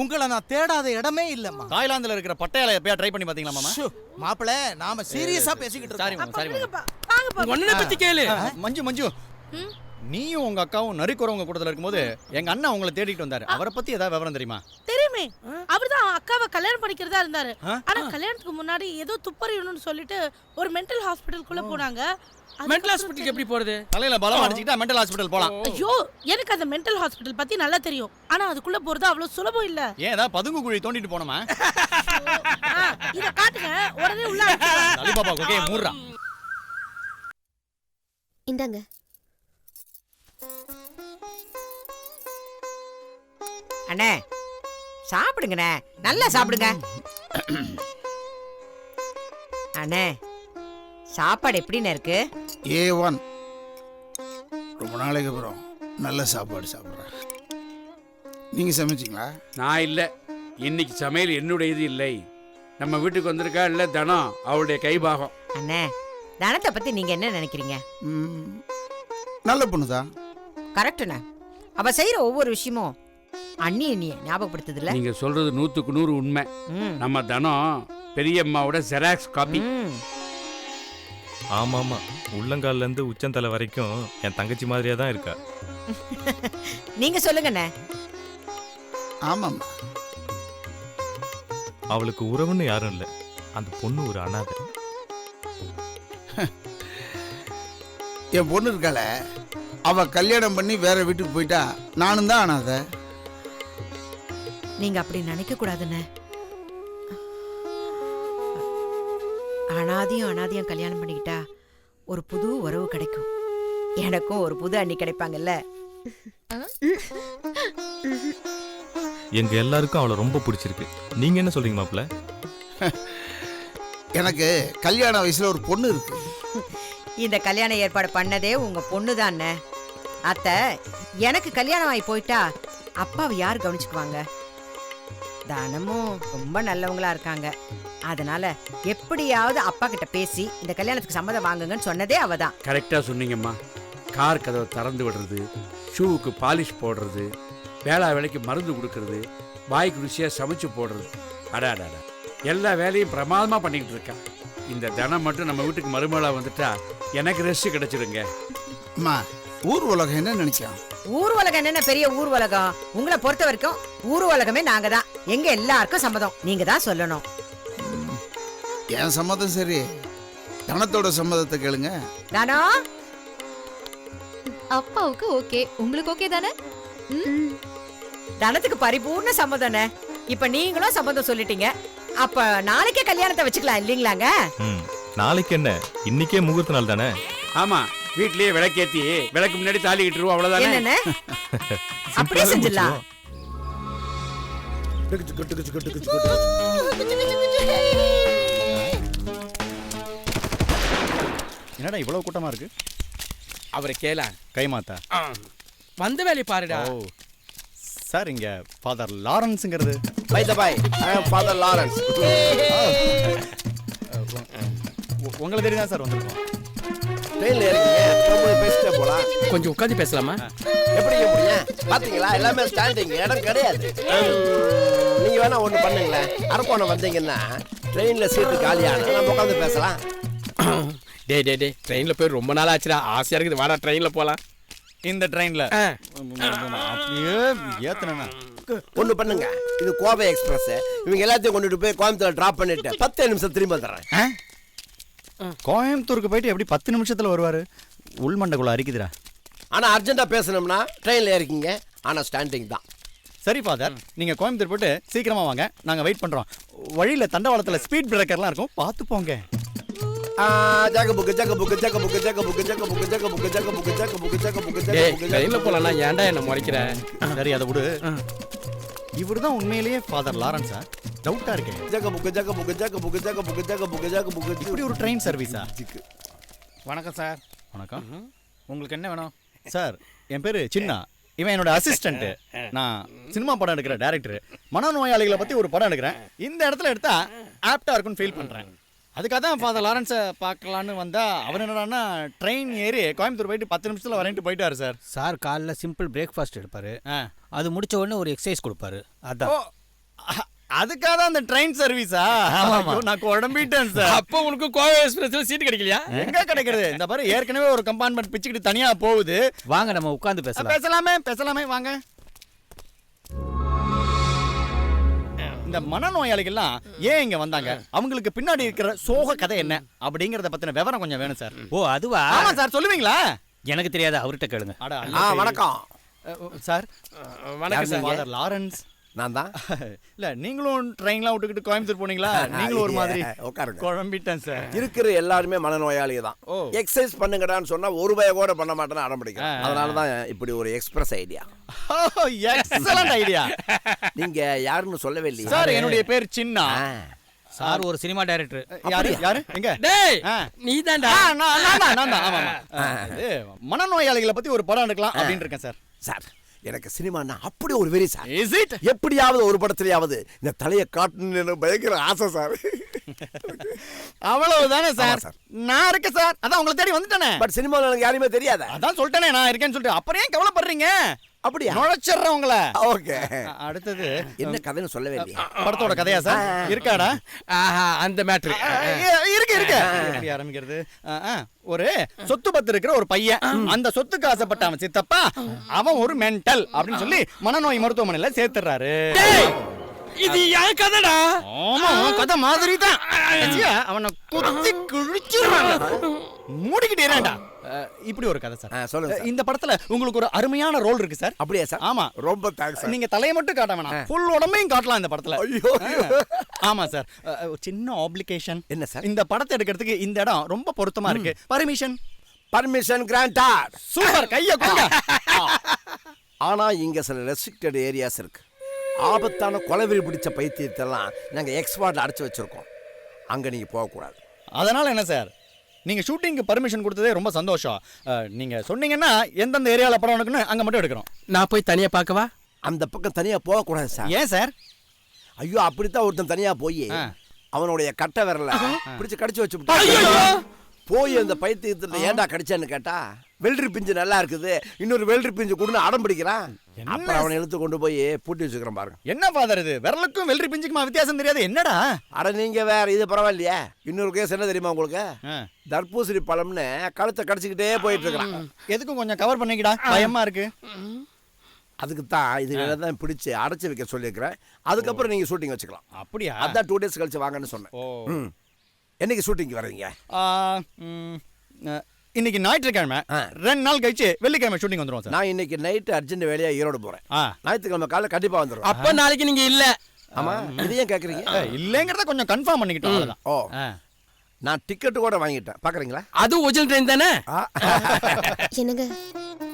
உங்களை நான் தேடாத இடமே இல்லம்மா. தாய்லாந்துல இருக்கிற பட்டையால எப்பயா ட்ரை பண்ணி பாத்தீங்களா மாமா? மாப்பிள நாம சீரியஸா பேசிக்கிட்டு இருக்கோம். சாரி மாமா சாரி மாமா. ஒண்ணே பத்தி கேளு. மஞ்சு மஞ்சு நீயும் உங்க அக்காவும் நரிக்குறவங்க கூட்டத்துல இருக்கும்போது எங்க அண்ணா உங்களை தேடிட்டு வந்தாரு. அவரை பத்தி ஏதாவது விவரம் தெரியுமா? தெரியுமே. அவர்தான் அக்காவை கல்யாணம் பண்ணிக்கிறதா இருந்தாரு. ஆனா கல்யாணத்துக்கு முன்னாடி ஏதோ துப்பறியணும்னு சொல்லிட்டு ஒரு மென்டல் ஹாஸ்பிடலுக்குள்ள போனாங்க. மென்டல் ஹாஸ்பிடலுக்கு எப்படி போறது? தலையில பலம் அடிச்சிட்டா மென்டல் ஹாஸ்பிடல் போலாம். ஐயோ எனக்கு அந்த மென்டல் ஹாஸ்பிடல் பத்தி நல்லா தெரியும். ஆனா அதுக்குள்ள போறது அவ்வளவு சுலபம் இல்ல. ஏன் ஏதாவது பதுங்கு குழி தோண்டிட்டு போனோமா? இத காட்டுங்க உடனே உள்ள அலிபாபா ஓகே மூறா. இந்தாங்க. அண்ணே சாப்பிடுங்கண்ணே. நல்லா சாப்பிடுங்க. அண்ணே சாப்பாடு எப்படிண்ணே இருக்கு? A1 ரொம்ப நாளைக்கு அப்புறம் நல்ல சாப்பாடு சாப்பிட்றேன். நீங்கள் சமைச்சிங்களா? நான் இல்லை, இன்னைக்கு சமையல் என்னுடைய இது இல்லை. நம்ம வீட்டுக்கு வந்திருக்கா இல்லை தனம் அவளுடைய கைபாகம். அண்ணே, தனத்தை பத்தி நீங்க என்ன நினைக்கிறீங்க? நல்ல பொண்ணு தான். கரெக்டுண்ணே. அவ செய்யற ஒவ்வொரு விஷயமும் அண்ணி ஞாபகப்படுத்துதுல. நீங்க சொல்றது 100க்கு 100 உண்மை. நம்ம தனம் பெரியம்மாவோட ஜெராக்ஸ் காப்பி. ஆமா ஆமா, உள்ளங்கால்ல இருந்து உச்சந்தலை வரைக்கும் என் தங்கச்சி மாதிரியா தான் இருக்கா. நீங்க சொல்லுங்கண்ணே. ஆமாம், அவளுக்கு உறவுன்னு யாரும் இல்லை. அந்த பொண்ணு ஒரு அனாதை. என் பொண்ணு இருக்கால, அவ கல்யாணம் பண்ணி வேற வீட்டுக்கு போயிட்டா நானும் தான் அனாதை. நீங்க அப்படி நினைக்க கூடாதுண்ணே. அனாதையும் கல்யாணம் பண்ணிக்கிட்டா ஒரு புது உறவு கிடைக்கும். எனக்கும் ஒரு புது அண்ணி கிடைப்பாங்கல்ல. எங்க எல்லாருக்கும் அவளை ரொம்ப பிடிச்சிருக்கு. நீங்க என்ன சொல்றீங்க மாப்பிள்ள? எனக்கு கல்யாண வயசுல ஒரு பொண்ணு இருக்கு. இந்த கல்யாண ஏற்பாடு பண்ணதே உங்க பொண்ணு தானே. அத்தை, எனக்கு கல்யாணம் ஆகி போயிட்டா அப்பாவை யார் கவனிச்சுக்குவாங்க? தானமும் ரொம்ப நல்லவங்களா இருக்காங்க. அதனால எப்படியாவது அப்பா கிட்ட பேசி இந்த கல்யாணத்துக்கு சம்மதம் வாங்குங்கன்னு சொன்னதே அவதான். கரெக்டா சொன்னீங்கம்மா. கார் கதவை திறந்து விடுறது, ஷூவுக்கு பாலிஷ் போடுறது, வேளா வேலைக்கு மருந்து கொடுக்கறது, வாய்க்கு ருசியா சமைச்சு போடுறது, அடாடாடா எல்லா வேலையும் பிரமாதமா பண்ணிக்கிட்டு இருக்கேன். இந்த தினம் மட்டும் நம்ம வீட்டுக்கு மருமகளா வந்துட்டா எனக்கு ரெஸ்ட் கிடைச்சிருங்க. அம்மா, ஊர் உலகம் என்ன நினைச்சான்? ஊர் உலகம் என்ன பெரிய ஊர் உலகம்? உங்களை பொறுத்த வரைக்கும் ஊர் உலகமே நாங்க தான். எங்க எல்லாருக்கும் சம்மதம், நீங்க தான் சொல்லணும். என் சம்மதம் சரி, தனத்தோட சம்மதத்தை கேளுங்க. தானோ, அப்பாவுக்கு ஓகே, உங்களுக்கு ஓகே தானே? தனத்துக்கு பரிபூர்ண சம்மதம்னே. இப்ப நீங்களும் சம்மதம் சொல்லிட்டீங்க. அப்ப நாளைக்கே கல்யாணத்தை வச்சுக்கலாம் இல்லீங்களாங்க? நாளைக்கு என்ன, இன்னைக்கே முகூர்த்த நாள் தானே. ஆமா, வீட்லயே விளக்கேத்தி விளக்கு முன்னாடி தாலி கட்டுருவோம், அவ்வளவுதானே. என்னண்ணே, அப்படியே செஞ்சிடலாம். என்னடா இவ்வளவு கூட்டமா இருக்கு? அவரை கேள கைமாத்தா வந்த வேலையை பாருடா. சார், இங்க ஃபாதர் லாரன்ஸ்ங்கிறது. By the by, I am father Lawrence. உங்களுக்கு தெரியுதா சார் வந்திருக்கோம்? ட்ரெயின்ல ஏறிங்க, ரொம்ப பேசிட்டே போலாம். கொஞ்சம் உட்காந்து பேசலாமா? எப்படி முடியும்? பாத்தீங்களா, எல்லாமே ஸ்டாண்டிங், இடம் கிடையாது. நீங்க வேணா ஒண்ணு பண்ணுங்களேன், அரக்கோணம் வந்தீங்கன்னா ட்ரெயின்ல சீட்டு காலியான நம்ம உட்காந்து பேசலாம். டே ட்ரெயின்ல போய் ரொம்ப நாள் ஆச்சுடா, ஆசையா இருக்குது, வாடா ட்ரெயின்ல போலாம். இந்த ட்ரெயின்ல அப்படியே ஏத்தனா ஒண்ணு பண்ணுங்க, இது கோவை எக்ஸ்பிரஸ். இவங்க எல்லாத்தையும் கொண்டுட்டு போய் கோயம்புத்தூர் டிராப் பண்ணிட்டு 10 நிமிஷம் திரும்பி வந்துடுறேன். கோயம்புத்தூருக்கு போயிட்டு எப்படி 10 நிமிஷத்துல வருவாரு? உள்மண்டக்குள்ள அரிக்குதுடா. ஆனா அர்ஜென்ட்டா பேசணும்னா ட்ரெயின்ல ஏறிக்கிங்க, ஆனா ஸ்டாண்டிங் தான். சரி ஃபாதர், நீங்க கோயம்புத்தூர் போயிட்டு சீக்கிரமா வாங்க, நாங்க வெயிட் பண்றோம். வழியில தண்டவாளத்துல ஸ்பீட் பிரேக்கர்லாம் இருக்கும், பார்த்து போங்க. ட்ரெயின்ல போலாம்னா ஏன்டா என்ன முறைக்கிற? சரி, அதை விடு. இவர்தான் உண்மையிலேயே ஃபாதர் லாரன்ஸா? டவுட்டா இருக்கு. இப்படி ஒரு ட்ரெயின் சர்வீஸா? வணக்கம் சார். வணக்கம். உங்களுக்கு என்ன வேணும்? சார், என் பேரு சின்னா, இவன் என்னோட அசிஸ்டன்ட். நான் சினிமா படம் எடுக்கிற டைரக்டர். மனநோயாளிகளை பத்தி ஒரு படம் எடுக்கிறேன். இந்த இடத்துல எடுத்தா ஆப்டா இருக்கும்னு ஃபீல் பண்றேன். அதுக்காக தான் ஃபாதர் லாரன்ஸை பார்க்கலான்னு வந்தா அவர் என்னடான்னா ட்ரெயின் ஏறி கோயம்புத்தூர் போயிட்டு 10 நிமிஷத்தில் வரேன்ட்டு போயிட்டாரு சார். சார் காலைல சிம்பிள் பிரேக்ஃபாஸ்ட் எடுப்பாரு, அது முடிச்ச உடனே ஒரு எக்ஸசைஸ் கொடுப்பாரு. அதான் அதுக்காக தான் அந்த ட்ரெயின் சர்வீஸா? நான் குழம்பிட்டேன் சார். அப்போ உனக்கு கோவை எக்ஸ்பிரஸ்ல சீட் கிடைக்கலையா? எங்க கிடைக்கிறது? இந்த பாரு, ஏற்கனவே ஒரு கம்பார்ட்மெண்ட் பிச்சுக்கிட்டு தனியா போகுது. வாங்க நம்ம உட்கார்ந்து பேசலாம். பேசலாமே வாங்க. இந்த மனநோயாளிகள்லாம் ஏன் இங்க வந்தாங்க, அவங்களுக்கு பின்னாடி இருக்கிற சோக கதை என்ன அப்படிங்கறத பத்தின விவரம் கொஞ்சம் வேணும் சார். ஓ அதுவா? ஆமா சார், சொல்லுவீங்களா? எனக்கு தெரியாது, அவர்கிட்ட கேளுங்க. வணக்கம் சார். வணக்கம் சார். ஃபாதர் லாரன்ஸ் நான் தான். இல்ல, நீங்களும் ட்ரெயின்லாம் விட்டுக்கிட்டு கோயம்புத்தூர் போனீங்களா? நீங்களும் ஒரு மாதிரி குழம்பிட்டேன் சார். இருக்கிற எல்லாருமே மனநோயாளி தான். எக்ஸசைஸ் பண்ணுங்கடான்னு சொன்னா ஒரு பய கூட பண்ண மாட்டேன்னு ஆரம்பிக்கும். அதனாலதான் இப்படி ஒரு எக்ஸ்பிரஸ் ஐடியா. Excellent idea. நீங்க யாருன்னு சொல்லவே இல்லையா? சார், என்னுடைய பேர் சின்னா. சார் ஒரு சினிமா டைரக்டர். யாரு? எங்க? டேய், நீதான்டா. நான் தான். ஆமா. மனநோயாளிகளை பத்தி ஒரு படம் எடுக்கலாம் அப்படின்னு இருக்கேன் சார். சார், எனக்கு சினிமான்னா அப்படி ஒரு வெறி சார். எப்படியாவது ஒரு படத்துலயாவது இந்த தலையை காட்டணும்னு எனக்கு பயங்கர ஆசை சார். அவ்வளவுதானே சார். நான் இருக்கேன் சார், அதான் உங்களை தேடி வந்துட்டேனே. பட் சினிமாவில் எனக்கு யாருமே தெரியாத. அதான் சொல்லிட்டேனே நான் இருக்கேன்னு சொல்லிட்டு. அப்புறம் ஏன் கவலைப்படுறீங்க? அப்படியா? நுழைச்சிடுறேன் உங்களை. ஓகே. அடுத்தது என்ன கதைன்னு சொல்லவே இல்லையா? படத்தோட கதையா சார்? இருக்காடா? அந்த மேட்ரு இருக்கு. எப்படி ஆரம்பிக்கிறது? ஒரு சொத்து பத்து இருக்கிற ஒரு பையன், அந்த சொத்துக்கு ஆசைப்பட்ட அவன் சித்தப்பா அவன் ஒரு மென்டல் அப்படின்னு சொல்லி மனநோய் மருத்துவமனையில சேர்த்துறாரு. இது என் கதைடா. ஆமா, கதை மாதிரி தான். அவனை குத்தி கிழிச்சிடுறாங்க. மூடிக்கிட்டே இருடா. இப்படி ஒரு கதை சார். சொல்லுங்க. இந்த படத்துல உங்களுக்கு ஒரு அருமையான ரோல் இருக்கு சார். அப்படியே சார்? ஆமா. ரொம்ப தேங்க்ஸ். நீங்க தலையை மட்டும் காட்ட வேணாம், ஃபுல் உடம்பையும் காட்டலாம் இந்த படத்துல. ஐயோ. ஆமா சார். ஒரு சின்ன ஆப்ளிகேஷன். என்ன சார்? இந்த படத்தை எடுக்கிறதுக்கு இந்த இடம் ரொம்ப பொருத்தமா இருக்கு. Permission granted. சூப்பர், கையை கொடுங்க. ஆனா இங்க சில ரெஸ்ட்ரிக்டட் ஏரியாஸ் இருக்கு. ஆபத்தான கொலைவெறி பிடிச்ச பைத்தியத்தெல்லாம் நாங்க எக்ஸ்பார்ட்ல அடைச்சு வச்சிருக்கோம். அங்க நீங்க போகக்கூடாது. அதனால என்ன சார், நீங்க ஷூட்டிங்க்கு பர்மிஷன் கொடுத்ததே ரொம்ப சந்தோஷம். நீங்க சொன்னீங்கன்னா எந்தெந்த ஏரியாவில் படம் எடுக்கணும் அங்க மட்டும் எடுக்கிறோம். நான் போய் தனியா பார்க்கவா? அந்த பக்கம் தனியா போகக்கூடாது சார். ஏன் சார்? ஐயோ, அப்படித்தான் ஒருத்தன் தனியா போய் அவனுடைய கட்டை விரல பிடிச்சு கடிச்சு வச்சு போய் அந்த பைத்தியத்துல ஏன்டா கடிச்சான்னு கேட்டா, வெள்ளரி பிஞ்சு நல்லா இருக்குது, இன்னொரு வெள்ளரி பிஞ்சு கொடுன்னு அடம் பிடிக்கிறான். அப்புறம் அவனை இழுத்து கொண்டு போய் பூட்டி வச்சுக்கிறேன் பாருங்க. என்ன ஃபாதர் இது? விரலுக்கும் வெள்ளரி பிஞ்சுக்குமா வித்தியாசம் தெரியாது? என்னடா? அட நீங்க வேற, இது பரவாயில்லையா? இன்னொரு கேஸ் என்ன தெரியுமா உங்களுக்கு? தர்பூசணி பழம்னு கழுத்தை கடிச்சுக்கிட்டே போயிட்டு இருக்கிறான். எதுக்கும் கொஞ்சம் கவர் பண்ணிக்கிடா, பயமா இருக்கு. அதுக்கு தான் இதுல தான் பிடிச்சு அடைச்சி வைக்க சொல்லியிருக்கிறேன். அதுக்கப்புறம் நீங்க ஷூட்டிங் வச்சுக்கலாம். அப்படியா? அதான் 2 days கழிச்சு வாங்கன்னு சொன்னேன். என்னைக்கு ஷூட்டிங் வரீங்க? இன்னைக்கு ஞாயிற்றுக்கிழமை, 2 நாள் கழிச்சு வெள்ளிக்கிழமை ஷூட்டிங் வந்துடும் சார். நான் இன்னைக்கு நைட்டு அர்ஜென்ட் வேலையா ஈரோடு போறேன். ஞாயிற்றுக்கிழமை காலைல கண்டிப்பா வந்துடும். அப்ப நாளைக்கு நீங்க இல்ல. ஆமா, இதையும் கேக்குறீங்க? இல்லங்கிறத கொஞ்சம் கன்ஃபார்ம் பண்ணிக்கிட்டோம். ஓ, நான் டிக்கெட் கூட வாங்கிட்டேன், பாக்குறீங்களா? அது ஒரிஜினல் ட்ரெயின் தானே? என்னங்க,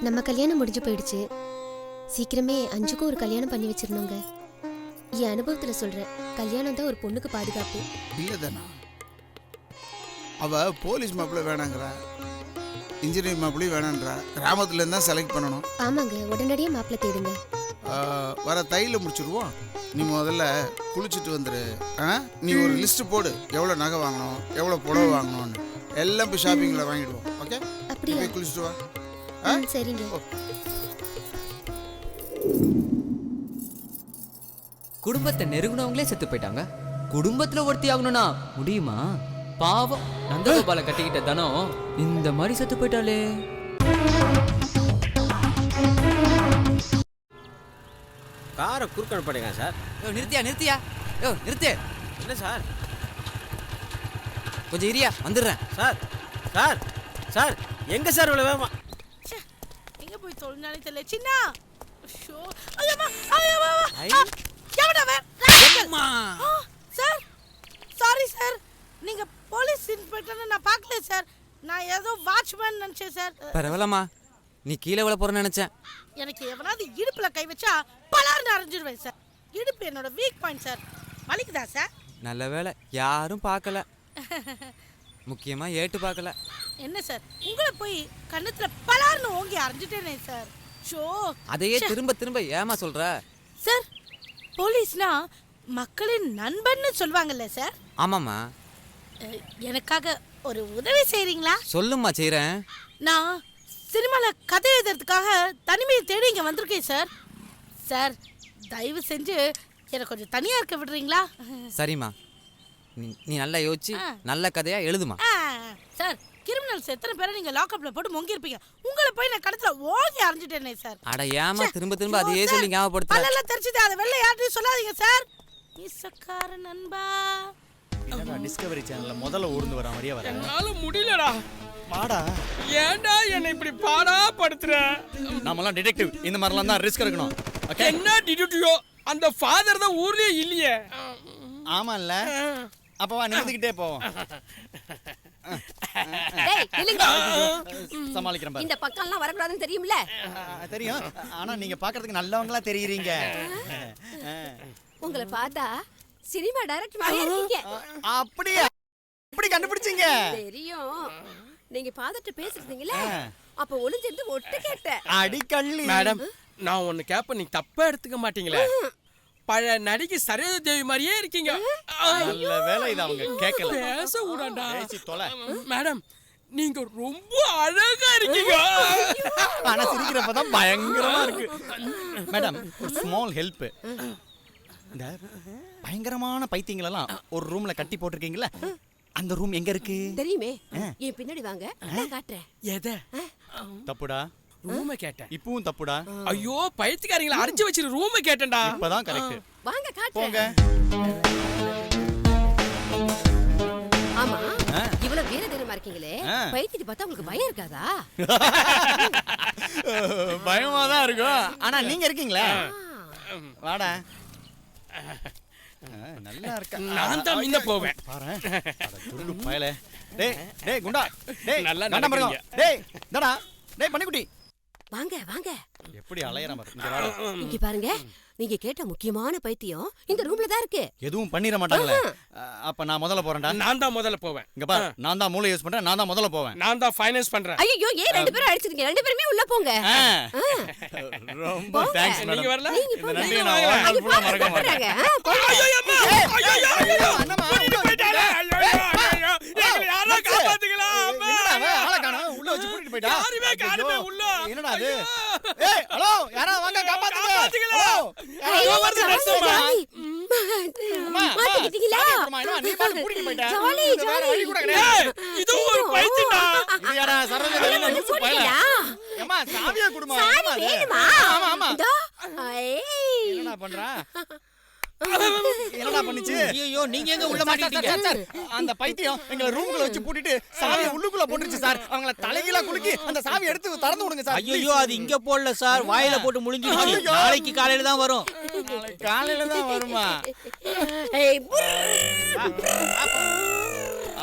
நம்ம கல்யாணம் முடிஞ்சு போயிடுச்சு. சீக்கிரமே 5க்கும் ஒரு கல்யாணம் பண்ணி வச்சிரணுங்க. என் அனுபவத்துல சொல்றேன், கல்யாணம் தான் ஒரு பொண்ணுக்கு பாதுகாப்பு. இல்லதானா? அவ போலீஸ் மாப்பிள்ளை வேணாங்கிறா, இன்ஜினியர் மாப்பிள்ளை வேணான்றா. கிராமத்துல இருந்தா செலக்ட் பண்ணணும். ஆமாங்க, உடனடியே மாப்பிள்ளை தேடுங்க. வர தையில முடிச்சிருவோம். நீ முதல்ல குளிச்சுட்டு வந்துரு. நீ ஒரு லிஸ்ட் போடு, எவ்வளவு நகை வாங்கணும், எவ்வளவு புடவை வாங்கணும்னு எல்லாம் போய் ஷாப்பிங்ல வாங்கிடுவோம். ஓகே? அப்படியே போய் குளிச்சுட்டு வா. சரிங்க. குடும்பத்தை நெருங்கினவங்களே செத்து போயிட்டாங்க. குடும்பத்துல ஒருத்தி ஆகணும்னா முடியுமா? பாவம், நந்தகோபால கட்டிக்கிட்ட தனம் இந்த மாதிரி செத்து போயிட்டாலே. காரை குறுக்க அனுப்பிடுங்க சார். நிறுத்தியா? நிறுத்து. என்ன சார்? கொஞ்சம் இரியா, வந்துடுறேன். சார் எங்க சார் இவ்வளவு வேகமா? எங்க போய் தொலைஞ்சானே தெரியல. சின்னா, ஷோ, ஐயம்மா, எவடா சார், சாரி சார். நீங்க போலீஸ் இன்ஸ்பெக்டர்னு நான் பார்க்கல சார். நான் ஏதோ வாட்ச்மேன் நினைச்சேன் சார். பரவாயில்லம்மா, நீ கீழே விழ போறேன்னு நினைச்சேன். எனக்கு எவனாவது இடுப்புல கை வச்சா பலார்னு அரைஞ்சிடுவேன் சார். இடுப்பு என்னோட வீக் பாயிண்ட் சார். வலிக்குதா சார்? நல்ல வேளை யாரும் பார்க்கல, முக்கியமா ஏட்டு பார்க்கல. என்ன சார், உங்களை போய் கண்ணத்துல பலார்னு ஓங்கி அரைஞ்சிட்டேனே சார். ஷோ, அதையே திரும்ப ஏமா சொல்ற? சார், போலீஸ்னா மக்களின் நண்பன்னு சொல்வாங்கல்ல சார்? ஆமாம்மா. எனக்காக ஒரு உதவி செய்றீங்களா? சொல்லுமா, செய்றேன். நான் சினிமால கதை எழுதுறதுக்காக தனிமையை தேடி இங்க வந்திருக்கேன் சார். சார், தயவு செஞ்சு எனக்கு கொஞ்சம் தனியா இருக்க விடுறீங்களா? சரிம்மா, நீ நல்லா யோசிச்சு நல்ல கதையா எழுதுமா. சார், கிரிமினல்ஸ் எத்தனை பேரை நீங்க லாக்அப்ல போட்டு மொங்கி இருப்பீங்க. உங்களை போய் நான் கடத்துல ஓங்கி அரைஞ்சிட்டேனே சார். அட ஏமா திரும்ப அதையே சொல்லி ஞாபகப்படுத்த? பல்லெல்லாம் தெரிச்சுது, அதை வெளில யார்ட்டையும் சொல்லாதீங்க சார். இசக்கார நண்பா. டிஸ்கவரி சேனல்ல முதல்ல ஊர்ந்து வர மாதிரியே வர. என்னால முடியலடா. வாடா. ஏன்டா என்னை இப்படி பாடா படுத்துற? நாமெல்லாம் டிடெக்டிவ், இந்த மாதிரிலாம் தான் ரிஸ்க் எடுக்கணும். ஓகே? என்ன டிடெக்டிவோ? அந்த ஃபாதர் தான் ஊர்லயே இல்லையே. ஆமா இல்ல? அப்ப வா, நிமிர்ந்துக்கிட்டே போவோம். சமாளிக்கிறேன் பாரு. இந்த பக்கம்லாம் வரக்கூடாதுன்னு தெரியும்ல? தெரியும், ஆனா நீங்க பாக்குறதுக்கு நல்லவங்களா தெரியுறீங்க. உங்களை பார்த்தா சினிமா டைரக்டர் மாதிரியே இருக்கீங்க. அப்படியே? எப்படி கண்டுபிடிச்சீங்க? தெரியும், நீங்க ஃபாதர்ட்ட பேசுறீங்களே, அப்ப ஒளிஞ்சிருந்து ஒட்டு கேட்டேன். அடி கள்ளி. மேடம், நான் ஒன்னு கேப்ப நீ தப்பா எடுத்துக்க மாட்டீங்களே. பழைய நடிகை சரோஜா தேவி மாதிரியே இருக்கீங்க. நல்ல வேலை இது அவங்க கேட்கல. பேச விடண்டா. பேசி தொலை. மேடம் நீங்க ரொம்ப அழகா இருக்கீங்க. ஆனா சிரிக்கிறப்ப தான் பயங்கரமா இருக்கு. மேடம் ஒரு ஸ்மால் ஹெல்ப். இந்த பயங்கரமான பைத்தியங்களெல்லாம் ஒரு ரூம்ல கட்டி போட்டிருக்கீங்கல்ல, அந்த ரூம் எங்க இருக்கு தெரியுமே. என் பின்னாடி வாங்க, நான் காட்டுறேன். எதை? தப்புடா. ரூமை கேட்டேன். இப்பவும் தப்புடா. ஐயோ பைத்தியக்காரங்களை அரைச்சு வச்சிரு ரூமை கேட்டேன்டா. இப்பதான் கரெக்ட். வாங்க காட்டுறேன். போங்க. ஆமா இவ்வளவு வீர தீரமா இருக்கீங்களே, பைத்தியத்தை பார்த்தா உங்களுக்கு பயம் இருக்காதா? பயமா தான் இருக்கும். ஆனா நீங்க இருக்கீங்களே. வாடா. நல்லா இருக்க. நான் தான் முன்ன போவேன். பாரு. துருடு பயலே. டேய் டேய் குண்டா. டேய் நல்லா நடக்கறீங்க. டேய் இந்தடா. டேய் பண்ணிக்குட்டி. வாங்க வாங்க. எப்படி அலையற மாதிரி. இங்க வாடா. இங்க பாருங்க, நீங்க கேட்ட முக்கியமான பைத்தியம் இந்த ரூம்ல தான் இருக்கு. எதுவும் பண்ணிர மாட்டாங்களே. அப்ப நான் முதல்ல போறேன்டா. நான் தான் முதல்ல போவேன். இங்க பாரு, நான் தான் மூளை யூஸ் பண்றேன். நான் தான் முதல்ல போவேன். நான் தான் ஃபைனான்ஸ் பண்றேன். ஐயோ ஏன் ரெண்டு பேரும் அடிச்சிருக்கீங்க? ரெண்டு பேருமே உள்ள போங்க. ரொம்ப தேங்க்ஸ் மேடம். நீங்க வரல? இந்த நன்றியை நான் வாழ்நாள் ஃபுல்லா மறக்க மாட்டேன். ஐயோ அம்மா. ஐயோ அண்ணா போயிட்டாரே. ஐயோ எங்களை யாரா காப்பாத்துங்களா? என்னடா ஆளை காணோம். உள்ள வச்சு கூட்டிட்டு போய்டா. யாருமே காணுமே உள்ள. என்னடா அது? ஏய் ஹலோ யாரா வாங்க காப்பாத்துங்க. ஹலோ. ஐயோ வருது நர்சுமா. மாட்டிக்கிட்டீங்களா? நீ பாட்டு கூட்டிட்டு போய்டா. Jolly jolly. இது ஒரு பைத்தியம்டா. இது யாரா சரோஜா தேவி நியூஸ் போயல. அம்மா சாவியா குடுமா. ஆமா ஆமா. என்னடா பண்றா? என்னடா பண்ணிச்சு? ஐயோ நீங்க எங்க உள்ள மாட்டிட்டீங்க? சார் அந்த பைத்தியம் எங்க ரூம்குள்ள வச்சு பூட்டிட்டு சாவியை உள்ளுக்குள்ள போட்டுருச்சு சார். அவங்கள தலைகீழா குலுக்கி அந்த சாவி எடுத்து திறந்து விடுங்க சார். ஐயோ அது இங்க போடல சார், வாயில போட்டு முழுங்கிடுச்சு. நாளைக்கு காலையில தான் வரும். காலையில தான் வருமா?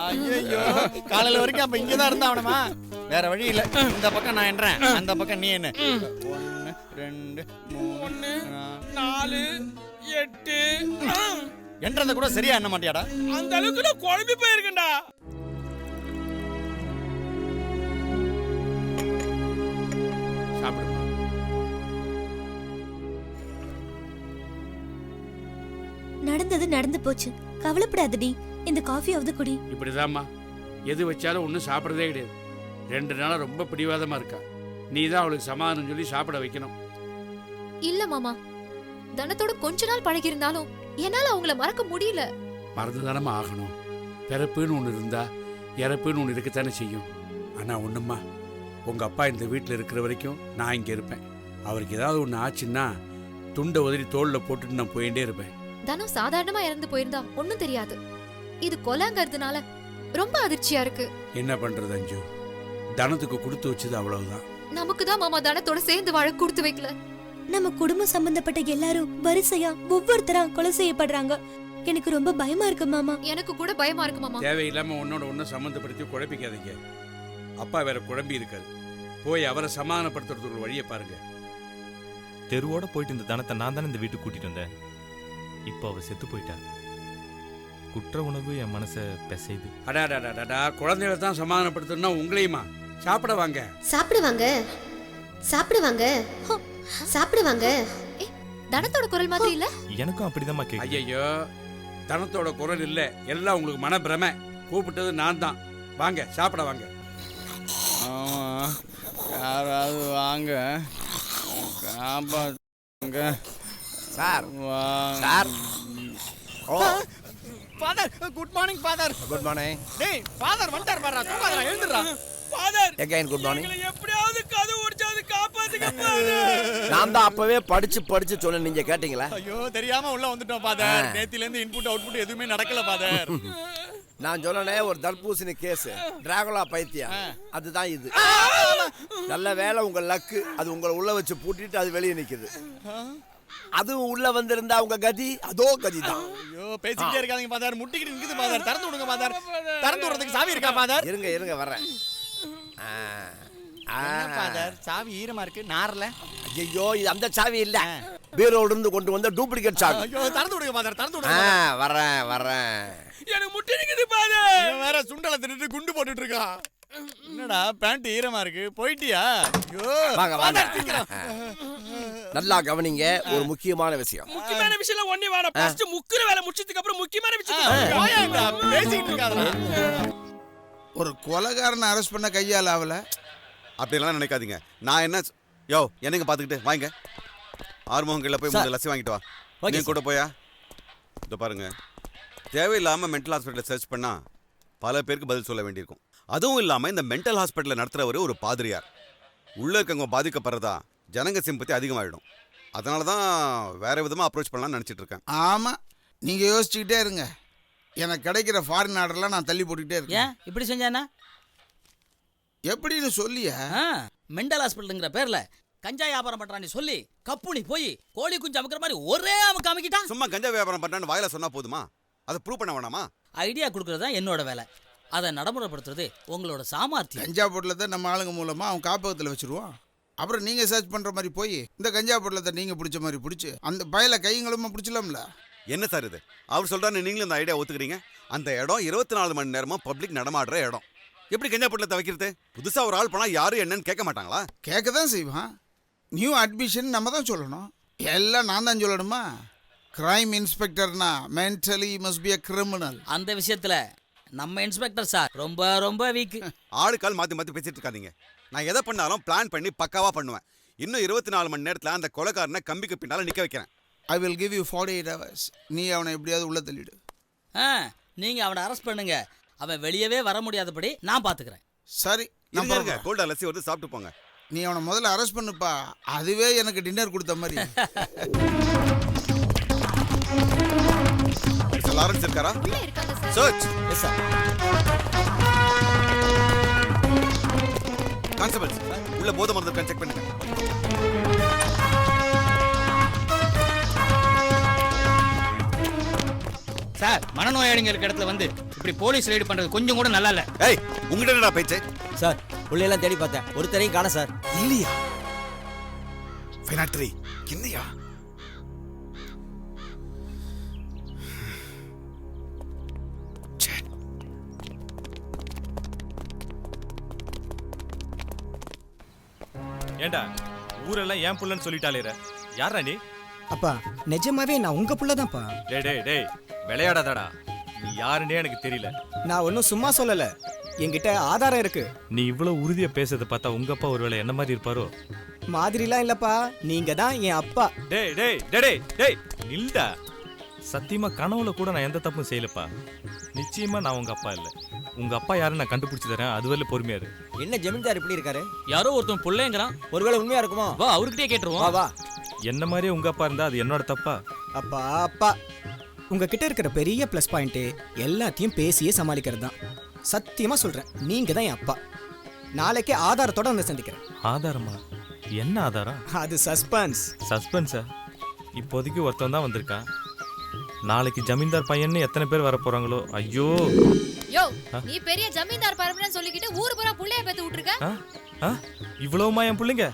ஐயோ காலையில வரைக்கும் அப்ப இங்க தான் இருந்தா அவனமா? வேற வழி இல்ல. இந்த பக்கம் நான் என்றேன், அந்த பக்கம் நீ என்ன. 1 2 3 4 8 என்றத கூட சரியா எண்ண மாட்டியாடா? அந்த அளவுக்கு நான் குழம்பி போயிருக்கேன்டா. சாப்பிடுமா. நடந்தது நடந்து போச்சு, கவலைப்படாதடி. இந்த காஃபியாவது குடி. இப்படிதாம்மா எது வச்சாலும் ஒன்றும் சாப்பிட்றதே கிடையாது. 2 நாளா ரொம்ப பிடிவாதமா இருக்கா. நீ தான் அவளுக்கு சமாதானம் சொல்லி சாப்பிட வைக்கணும். இல்ல மாமா, தனத்தோட கொஞ்ச நாள் பழகி இருந்தாலும் என்னால அவங்கள மறக்க முடியல. மறந்து தானமா ஆகணும். பிறப்புன்னு ஒன்று இருந்தா இறப்புன்னு ஒன்று இருக்கத்தானே செய்யும். ஆனா ஒண்ணுமா, உங்க அப்பா இந்த வீட்டில் இருக்கிற வரைக்கும் நான் இங்க இருப்பேன். அவருக்கு ஏதாவது ஒன்று ஆச்சுன்னா துண்டை உதறி தோல்ல போட்டுட்டு நான் போயிட்டே இருப்பேன். தனம் சாதாரணமா இறந்து போயிருந்தா ஒன்னும் தெரியாது. இது கொலைங்கிறதுனால ரொம்ப அதிர்ச்சியா இருக்கு. என்ன பண்றது அஞ்சு, தனத்துக்கு கொடுத்து வச்சது அவ்வளவுதான். நமக்கு தான் மாமா தனத்தோட சேர்ந்து வாழ கொடுத்து வைக்கல. நம்ம குடும்பம் சம்பந்தப்பட்ட எல்லாரும் வரிசையா ஒவ்வொருத்தரா கொலை செய்யப்படுறாங்க. எனக்கு ரொம்ப பயமா இருக்கு மாமா. எனக்கு கூட பயமா இருக்கு மாமா. தேவையில்லாம உன்னோட ஒன்னும் சம்மந்தப்படுத்தி குழப்பிக்காதீங்க. அப்பா வேற குழம்பி இருக்காரு. போய் அவரை சமாதானப்படுத்துறதுக்கு ஒரு வழியை பாருங்க. தெருவோட போயிட்டு இந்த தனத்தை நான் தானே இந்த வீட்டுக்கு கூட்டிட்டு வந்தேன். இப்போ அவ செத்து போயிட்டா. குற்ற உணவு என் மனசை பிசையுது. அடாடாடாடா, குழந்தைகளை தான் சமாதானப்படுத்தணும்னா உங்களையுமா? சாப்பிட வாங்க. சாப்பிடுவாங்க சாப்பிடுவாங்க சாப்பிடுவாங்க. தனத்தோட குரல் மாதிரி இல்ல? எனக்கும் அப்படிதான் கேக்குது. ஐயோ, தனத்தோட குரல் இல்ல, எல்லாம் உங்களுக்கு மனப்பிரமை. கூப்பிட்டது நான் தான். வாங்க சாப்பிட வாங்க. யாராவது வாங்க காப்பாத்துங்க sir. Sir. Oh father, good morning father. Good morning. டேய் ஃபாதர் வந்துட்டார் பாருடா. தூங்காதடா, எழுந்துடா. Father again good morning. எப்படியாவது கதை உடைச்சாது காப்பாத்துங்க ஃபாதர். நான் தான் அப்பவே படிச்சு சொன்னேன், நீங்க கேட்டீங்களா? ஐயோ தெரியாம உள்ள வந்துட்டோம் ஃபாதர். நேத்தில இருந்து இன்புட் அவுட்புட் எதுவுமே நடக்கல ஃபாதர். நான் சொன்னனே ஒரு தர்பூசணி கேஸ், டிராகுலா பைத்தியம், அதுதான் இது. நல்ல வேலை உங்க லக்கு, அது உங்களை உள்ள வச்சு பூட்டிட்டு அது வெளியே நிக்குது. அதுவும் உள்ள வந்திருந்தா உங்க கதி அதோ கதி தான். ஐயோ பேசிக்கிட்டே இருக்காதீங்க ஃபாதர், முட்டிக்கிட்டு நிக்குது ஃபாதர். திறந்து விடுங்க ஃபாதர். திறந்து விடுறதுக்கு சாவி இருக்கா ஃபாதர்? இருங்க வரேன். ஃபாதர் சாவி ஈரமா இருக்கு, நார்ல. ஐயோ இது அந்த சாவி இல்ல, பீரோல இருந்து கொண்டு வந்த டூப்ளிகேட் சாவி. ஐயோ திறந்து விடுங்க ஃபாதர், திறந்து விடுங்க. வரேன். எனக்கு முட்டி நிக்குது ஃபாதர். இவன் வேற சுண்டல தின்னுட்டு குண்டு போட்டுட்டு இருக்கான். என்னடா பேண்ட் ஈரமா இருக்கு, போயிட்டியா? ஐயோ வாங்க நல்லா கவனிங்க, ஒரு முக்கியமான விஷயம். முக்கியமான விஷயம் ஒண்ணே வேணாம். ஃபர்ஸ்ட் முக்குற வேலை முடிச்சதுக்கு அப்புறம் முக்கியமான விஷயம் பேசிட்டு இருக்காதடா. ஒரு கொலைகாரனை அரெஸ்ட் பண்ண கையால் ஆகல. அப்படிலாம் நினைக்காதீங்க. நான் என்ன யோ என்னங்க பார்த்துக்கிட்டு வாங்க. ஆறுமுகங்களில் போய் முதல்ல லஸ்ஸி வாங்கிட்டு வா. நீ கூட போயா? இதோ பாருங்க, தேவையில்லாமல் மென்டல் ஹாஸ்பிட்டலில் சர்ச் பண்ணால் பல பேருக்கு பதில் சொல்ல வேண்டியிருக்கும். அதுவும் இல்லாமல் இந்த மென்டல் ஹாஸ்பிட்டலில் நடத்துகிறவர் ஒரு பாதிரியார். உள்ளே இருக்கவங்க பாதிக்கப்படுறதா ஜனங்க சிம்பத்தி அதிகமாகிடும். அதனால தான் வேறு விதமாக அப்ரோச் பண்ணலாம்னு நினச்சிட்டு இருக்கேன். ஆமாம், நீங்கள் யோசிச்சுக்கிட்டே இருங்க. எனக்கு கிடைக்கிற ஃபாரின் ஆர்டர்லாம் நான் தள்ளி போட்டுக்கிட்டே இருக்கேன். ஏன் இப்படி செஞ்சானா? எப்படின்னு சொல்லியா? மெண்டல் ஹாஸ்பிட்டலுங்கிற பேரில் கஞ்சா வியாபாரம் பண்ணுறான்னு சொல்லி கப்புனி போய் கோழி குஞ்சு அமுக்கிற மாதிரி ஒரே அமுக்கு அமுக்கிட்டான். சும்மா கஞ்சா வியாபாரம் பண்ணுறான்னு வாயில சொன்னால் போதுமா? அதை ப்ரூவ் பண்ண வேணாமா? ஐடியா கொடுக்குறது தான் என்னோட வேலை, அதை நடைமுறைப்படுத்துறது உங்களோட சாமர்த்தியம். கஞ்சா பொட்டலத்தை நம்ம ஆளுங்க மூலமாக அவன் காப்பகத்தில் வச்சுருவான். அப்புறம் நீங்கள் சர்ச் பண்ணுற மாதிரி போய் இந்த கஞ்சா பொட்டலத்தை நீங்கள் பிடிச்ச மாதிரி பிடிச்சி அந்த பயலை கைங்களுமா பிடிச்சலாம்ல. என்ன சார் இது? அவர் சொல்கிறான்னு நீங்களும் இந்த ஐடியா ஒத்துக்கிறீங்க? அந்த இடம் 24 மணி நேரமும் பப்ளிக் நடமாடுற இடம். எப்படி கஞ்சா பொட்டலத்தை வைக்கிறது? புதுசாக ஒரு ஆள் போனால் யாரும் என்னன்னு கேட்க மாட்டாங்களா? கேட்க தான் செய்வான். நியூ அட்மிஷன் நம்ம தான் சொல்லணும். எல்லாம் நான் தான் சொல்லணுமா? கிரைம் இன்ஸ்பெக்டர்னா mentally must be a criminal. அந்த விஷயத்துல நம்ம இன்ஸ்பெக்டர் சார் ரொம்ப ரொம்ப வீக். ஆளுக்கால் மாற்றி மாற்றி பேசிட்டு இருக்காதீங்க. நான் எதை பண்ணாலும் பிளான் பண்ணி பக்காவாக பண்ணுவேன். இன்னும் 24 மணி நேரத்தில் அந்த கொலைக்காரனை கம்பிக்கு பின்னால் நிற்க வைக்கிறேன். I will give you 48 hours. நீ அவனை எப்படியாவது உள்ள தள்ளிடு. நீங்கள் அவனை அரெஸ்ட் பண்ணுங்க. அவன் வெளியவே வர முடியாதபடி நான் பார்த்துக்கிறேன். சரி, நம்ம கோல்டா லஸ்ஸி வந்து சாப்பிட்டு போங்க. நீ அவனை முதல்ல அரெஸ்ட் பண்ணுப்பா. அதுவே எனக்கு டின்னர் கொடுத்த மாதிரி. லாரன்ஸ் இருக்காரா? சர்ச். Yes sir. கான்ஸ்டபிள்ஸ் உள்ள போதை மருந்து இருக்கான்னு செக் பண்ணுங்க. சார், மனநோயாளிங்க இருக்க இடத்துல வந்து இப்படி போலீஸ் ரைடு பண்றது கொஞ்சம் கூட நல்லா இல்ல. ஏய், உங்ககிட்ட என்னடா பேச்சு? சார், உள்ளெல்லாம் தேடி பார்த்தேன், ஒருத்தரையும் காணோம் சார். இல்லையா? ஃபைனாட்ரி என்னையா? ஏண்டா ஊரெல்லாம் ஏன் புள்ளன்னு சொல்லிட்டாலேற? யாரா நீ? அப்பா, நிஜமாவே நான் உங்க புள்ள தான்ப்பா. டேய் டேய் டேய், விளையாடாதடா. நீ யாருன்னே எனக்கு தெரியல. நான் ஒன்றும் சும்மா சொல்லல, என்கிட்ட ஆதாரம் இருக்கு. நீ இவ்வளவு உறுதியா பேசுறத பார்த்தா உங்க அப்பா ஒருவேளை என்ன மாதிரி இருப்பாரோ? மாதிரிலாம் இல்லப்பா, நீங்க தான் என் அப்பா. டேய் டேய் டேய் டேய் நில்டா. சத்தியமா கனவுல கூட நான் எந்த தப்பும் செய்யலப்பா. நிச்சயமா நான் உங்க அப்பா இல்ல. உங்க அப்பா யாருன்னு நான் கண்டுபிடிச்சு தரேன், அதுவரை பொறுமையா இரு. என்ன ஜமீன்தார் இப்படி இருக்காரு? யாரோ ஒருத்தன் புள்ளைங்கிறான். ஒருவேளை உண்மையா இருக்குமோ? வா, அவர்கிட்டயே கேட்டுருவோம். வா வா. என்ன மாதிரியே உங்க அப்பா இருந்தா அது என்னோட தப்பா? அப்பா அப்பா, உங்ககிட்ட இருக்கிற பெரிய ப்ளஸ் பாயிண்ட் எல்லாத்தையும் பேசியே சமாளிக்கிறது தான். சத்தியமா சொல்றேன், நீங்க தான் என் அப்பா. நாளைக்கே ஆதாரத்தோட வந்து சந்திக்கிறேன். ஆதாரமா? என்ன ஆதாரம்? அது சஸ்பென்ஸ். சஸ்பென்ஸா? இப்போதைக்கு ஒருத்தன் தான் வந்திருக்கான். நாளைக்கு ஜமீன்தார் பையன்னு எத்தனை பேர் வர போறாங்களோ? ஐயோ யோ, நீ பெரிய ஜமீன்தார் பரம்பரைன்னு சொல்லிக்கிட்டு ஊர் பூரா புள்ளைய பெத்து விட்டுருக்க. இவ்வளவுமா என் புள்ளைங்க?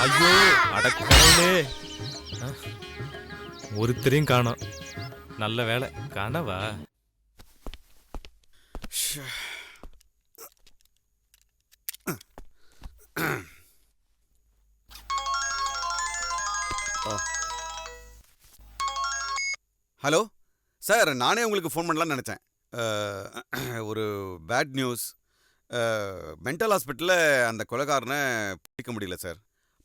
ஐயோ அடக்கடவுளே, ஒருத்தரையும் காணோம். நல்ல வேலை. கனவா? ஹலோ சார், நானே உங்களுக்கு ஃபோன் பண்ணலான்னு நினச்சேன். ஒரு பேட் நியூஸ். மென்டல் ஹாஸ்பிட்டலில் அந்த கொலைகாரனை பிடிக்க முடியல சார்.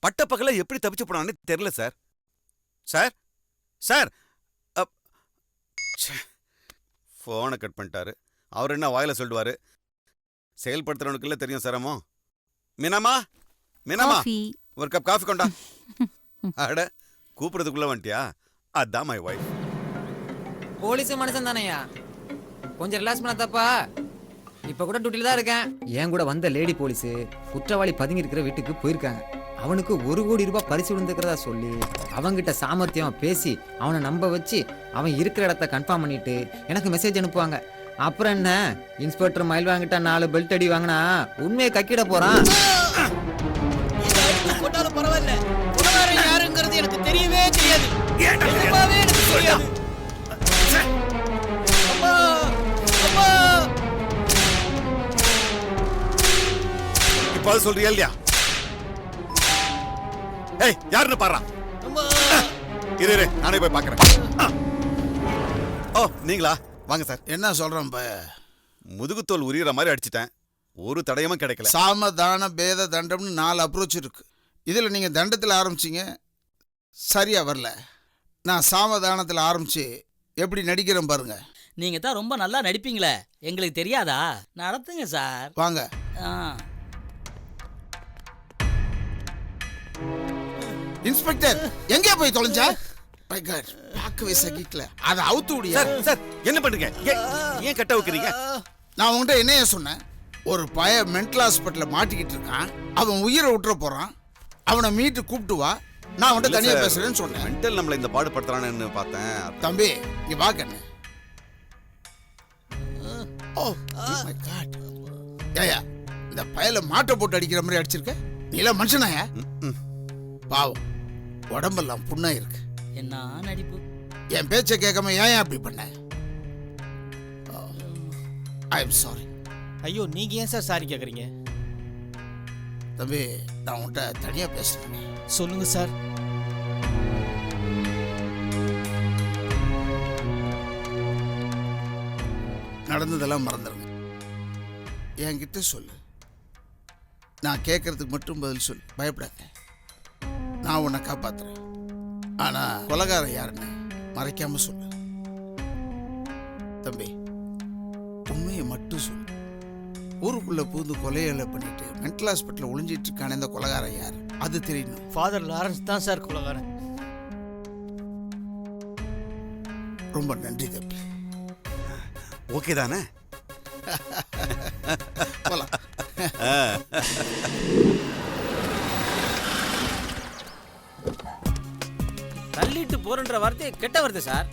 பட்டப்பகல எப்படி தப்பிச்சு போனான்னு தெரில சார். சார் சார் ஃபோனை கட் பண்ணிட்டாரு. அவர் என்ன வாயில சொல்லுவார்? செயல்படுத்துறவனுக்குள்ள தெரியும் சிரமோ. மீனாமா மீனாமா, ஒரு கப் காஃபி கொண்டா. அட, கூப்பிடுறதுக்குள்ள வந்துட்டியா? அதான் மை வைஃப். போலீஸ் மனுஷன் தானையா, கொஞ்சம் ரிலாக்ஸ் பண்ண தப்பா? இப்ப கூட டியூட்டில தான் இருக்கேன். என் கூட வந்த லேடி போலீஸ் குற்றவாளி பதுங்கி இருக்கிற வீட்டுக்கு போயிருக்காங்க. அவனுக்கு 1 கோடி ரூபாய் பரிசு விழுந்துக்கிறதா சொல்லி அவங்கிட்ட சாமர்த்தியம் பேசி அவனை நம்ப வச்சு அவன் இருக்கிற இடத்த கன்ஃபார்ம் பண்ணிட்டு எனக்கு மெசேஜ் அனுப்புவாங்க. அப்புறம் என்ன, இன்ஸ்பெக்டர் மயில் வாங்கிட்டா 4 பெல்ட் அடி வாங்கினா உண்மையை கக்கிட போறான். பரவாயில்ல, யாருங்கிறது எனக்கு தெரியவே தெரியாது. எனக்கு தெரியாது. இப்போ சொல்றியா இல்லையா? ஏய் யாருன்னு பாறா. இரு நானே போய் பார்க்கறேன். ஓ நீங்களா? வாங்க சார். என்ன சொல்றேன் பா? முதுகுத்தோல் உரியிற மாதிரி அடிச்சிட்டேன். ஒரு தடயமும் கிடைக்கல. சாம தான பேத தண்டம்னு 4 அப்ரோச் இருக்கு. இதில் நீங்கள் தண்டத்தில் ஆரம்பிச்சிங்க, சரியா வரல. நான் சாமதானத்தில் ஆரம்பிச்சு எப்படி நடிக்கிறேன் பாருங்க. நீங்க தான் ரொம்ப நல்லா நடிப்பீங்களே, எங்களுக்கு தெரியாதா? நடத்துங்க சார். வாங்க. இன்ஸ்பெக்டர் எங்கே போய் தொலைஞ்சா? மை காட், பார்க்கவே சகிக்கல. அதை அவுத்து விடியா? சார் என்ன பண்றீங்க? ஏன் கட்ட வைக்கிறீங்க? நான் உங்கள்கிட்ட என்னைய சொன்னேன், ஒரு பய மென்டல் ஹாஸ்பிட்டலில் மாட்டிக்கிட்டு இருக்கான், அவன் உயிரை விட்டுற போறான், அவனை மீட்டு கூப்பிட்டு வா, நான் அவன்கிட்ட தனியா பேசுறேன்னு சொன்னேன். மென்டல் நம்மள இந்த பாடுபடுத்துறான்னு பார்த்தேன். தம்பி இங்க பாக்கண்ணே. Oh my God. ஏயா இந்த பயல மாட்டை போட்டு அடிக்கிற மாதிரி அடிச்சிருக்க? நீ எல்லாம் மனுஷனாயா? பாவம், உடம்பெல்லாம் புண்ணா இருக்கு. என்ன நடிப்பு. என் பேச்சை கேட்காம ஏன் அப்படி பண்ண? I am sorry. ஐயோ நீங்க ஏன் சார் சாரி கேக்குறீங்க? தம்பி நான் உன்கிட்ட தனியா பேசுறேன். சொல்லுங்க சார். நடந்ததெல்லாம் மறந்துடுங்க. என்கிட்ட சொல்லு, நான் கேட்கறதுக்கு மட்டும் பதில் சொல்லு, பயப்படாத. நான் உன்னை காப்பாத்துறேன். ஆனா கொலைகாரன் யாருன்னு மறைக்காம சொல்லு. தம்பி உண்மையை மட்டும் சொல்லு. ஊருக்குள்ள பூந்து கொலையலை பண்ணிட்டு மென்டல் ஹாஸ்பிட்டல் ஒளிஞ்சிட்டு இருக்கான இந்த கொலைகாரன் யார், அது தெரியணும். ஃபாதர் லாரன்ஸ் தான் சார் கொலைகாரன். ரொம்ப நன்றி தம்பி. ஓகே தானே? தள்ளிட்டு போறன்ற வார்த்தை கெட்ட வருது சார்.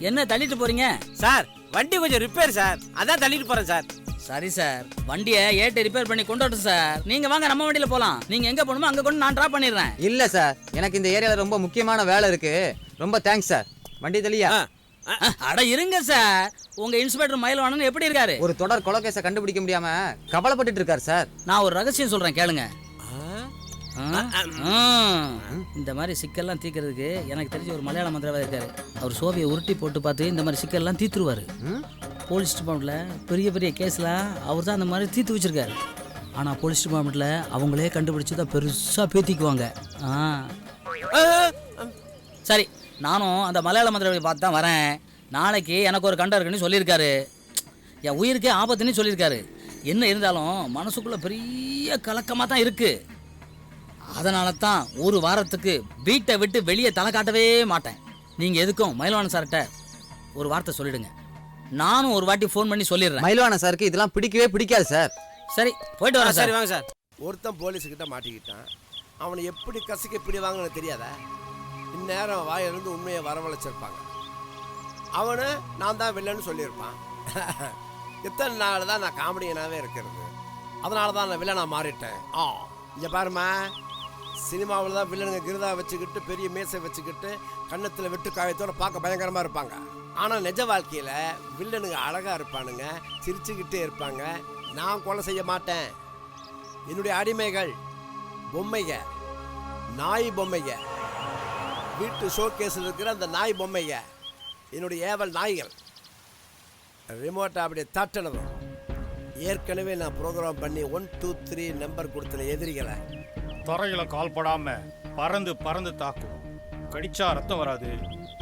என்ன தள்ளிட்டு போறீங்க சார்? வண்டி கொஞ்சம் ரிப்பேர் சார், அதான் தள்ளிட்டு போறேன் சார். சரி சார், வண்டியை ஏட்டு ரிப்பேர் பண்ணி கொண்டு வரட்டும் சார். நீங்க வாங்க, நம்ம வண்டியில போலாம். நீங்க எங்க போகணுமோ அங்க கொண்டு நான் டிராப் பண்ணிடுறேன். இல்ல சார், எனக்கு இந்த ஏரியால ரொம்ப முக்கியமான வேலை இருக்கு. ரொம்ப தேங்க்ஸ் சார். வண்டி தெளியா? அட இருங்க சார், உங்க இன்ஸ்பெக்டர் மயில்வாணன் எப்படி இருக்காரு? ஒரு தொடர் கொலை கேஸை கண்டுபிடிக்க முடியாம கவலைப்பட்டுட்டு இருக்காரு சார். நான் ஒரு ரகசியம் சொல்றேன் கேளுங்க. இந்த மாதிரி சிக்கல்லாம் தீக்கிறதுக்கு எனக்கு தெரிஞ்ச ஒரு மலையாள மந்திரவாதி இருக்காரு. அவர் சோவியை உருட்டி போட்டு பார்த்து இந்த மாதிரி சிக்கல்லாம் தீத்துருவாரு. போலீஸ் டிபார்ட்மெண்ட்ல பெரிய பெரிய கேஸ்லாம் அவர் தான் அந்த மாதிரி தீர்த்து வச்சிருக்காரு. ஆனால் போலீஸ் டிபார்ட்மெண்ட்ல அவங்களே கண்டுபிடிச்சி தான் பெருசாக பேத்திக்குவாங்க. சரி, நானும் அந்த மலையாள மந்திரவாதி பார்த்து தான் வரேன். நாளைக்கு எனக்கு ஒரு கண்டம் இருக்குன்னு சொல்லியிருக்காரு. என் உயிருக்கே ஆபத்துன்னு சொல்லியிருக்காரு. என்ன இருந்தாலும் மனசுக்குள்ள பெரிய கலக்கமாக தான் இருக்கு. அதனால தான் ஒரு வாரத்துக்கு வீட்டை விட்டு வெளியே தலை காட்டவே மாட்டேன். நீங்கள் எதுக்கும் மயில்வாணன் சார்கிட்ட ஒரு வார்த்தை சொல்லிடுங்க. நானும் ஒரு வாட்டி ஃபோன் பண்ணி சொல்லிடுறேன். மயில்வாணன் சாருக்கு இதெல்லாம் பிடிக்கவே பிடிக்காது சார். சரி, போயிட்டு வரேன் சார். வாங்க சார். ஒருத்தன் போலீஸுக்கிட்ட மாட்டிக்கிட்டான், அவனை எப்படி கசிக்க இப்படி வாங்கன்னு தெரியாதா? இந்நேரம் வாயிலிருந்து உண்மையை வரவழைச்சிருப்பாங்க. அவனு நான் தான் வில்லன்னு சொல்லியிருப்பான். எத்தனை நாள் தான் நான் காமெடியனாகவே இருக்கிறது. அதனால தான் நான் வில்லனாக மாறிட்டேன். இங்கே பாருமா, சினிமாவில் தான் வில்லனுங்க கிருதா வச்சுக்கிட்டு பெரிய மேசை வச்சுக்கிட்டு கன்னத்தில் வெட்டு காயத்தோடு பார்க்க பயங்கரமாக இருப்பாங்க. ஆனால் நிஜ வாழ்க்கையில் வில்லனுங்க அழகாக இருப்பானுங்க, சிரிச்சுக்கிட்டே இருப்பாங்க. நான் கொலை செய்ய மாட்டேன். என்னுடைய அடிமைகள் பொம்மைங்க, நாய் பொம்மைங்க, வீட்டு ஷோகேஸில் இருக்கிற அந்த நாய் பொம்மைங்க என்னுடைய ஏவல் நாய்கள். ரிமோட்டை அப்படியே தட்டினதும் ஏற்கனவே நான் ப்ரோக்ராம் பண்ணி 1 2 3 நம்பர் கொடுத்த எதிரிகளை தரையில கால் படாம பறந்து பறந்து தாக்கும். கடிச்சா ரத்தம் வராது.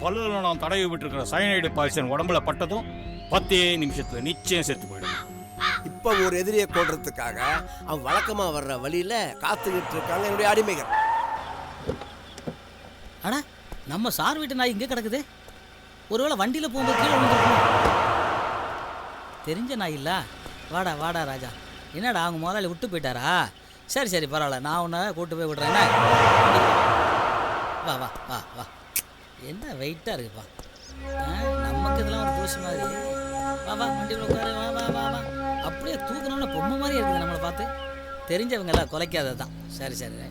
பல்லுல நான் தடவி விட்டுருக்கிற சயனைடு பாய்சன் உடம்புல பட்டதும் 10 நிமிஷத்துல நிச்சயம் செத்து போயிடும். இப்போ ஒரு எதிரியை கொள்றதுக்காக அவன் வழக்கமா வர்ற வழியில காத்துக்கிட்டு இருக்காங்க என்னுடைய அடிமைகள். அட, நம்ம சார் வீட்டு நாய் இங்கே கிடக்குது. ஒருவேளை வண்டியில் போகும்போது கீழே விழுந்துருக்கும். தெரிஞ்ச நாய் இல்ல. வாடா வாடா ராஜா. என்னடா அவங்க முதலாளி விட்டு போயிட்டாரா? சரி சரி, பரவாயில்ல, நான் உன்னை கூட்டு போய் விடுறேன். வா வா வா வா. என்ன வெயிட்டாக இருக்குப்பா. நமக்கு இதெல்லாம் ஒரு தோசை மாதிரி. வா வா, வண்டியில் உட்காரு. வா வா வா வா. அப்படியே தூக்கணும்னு பொம்மை மாதிரி இருக்குது நம்மளை பார்த்து. தெரிஞ்சவங்க எல்லாம் குலைக்காதது தான். சரி சரி.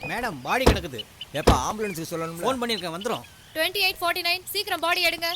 மேடம் பாடி கிடக்குது. எப்ப ஆம்புலன்ஸ் சொல்லணும்? ஃபோன் பண்ணிருக்கேன், வந்துரும். 2849 சீக்கிரம் பாடி எடுங்க.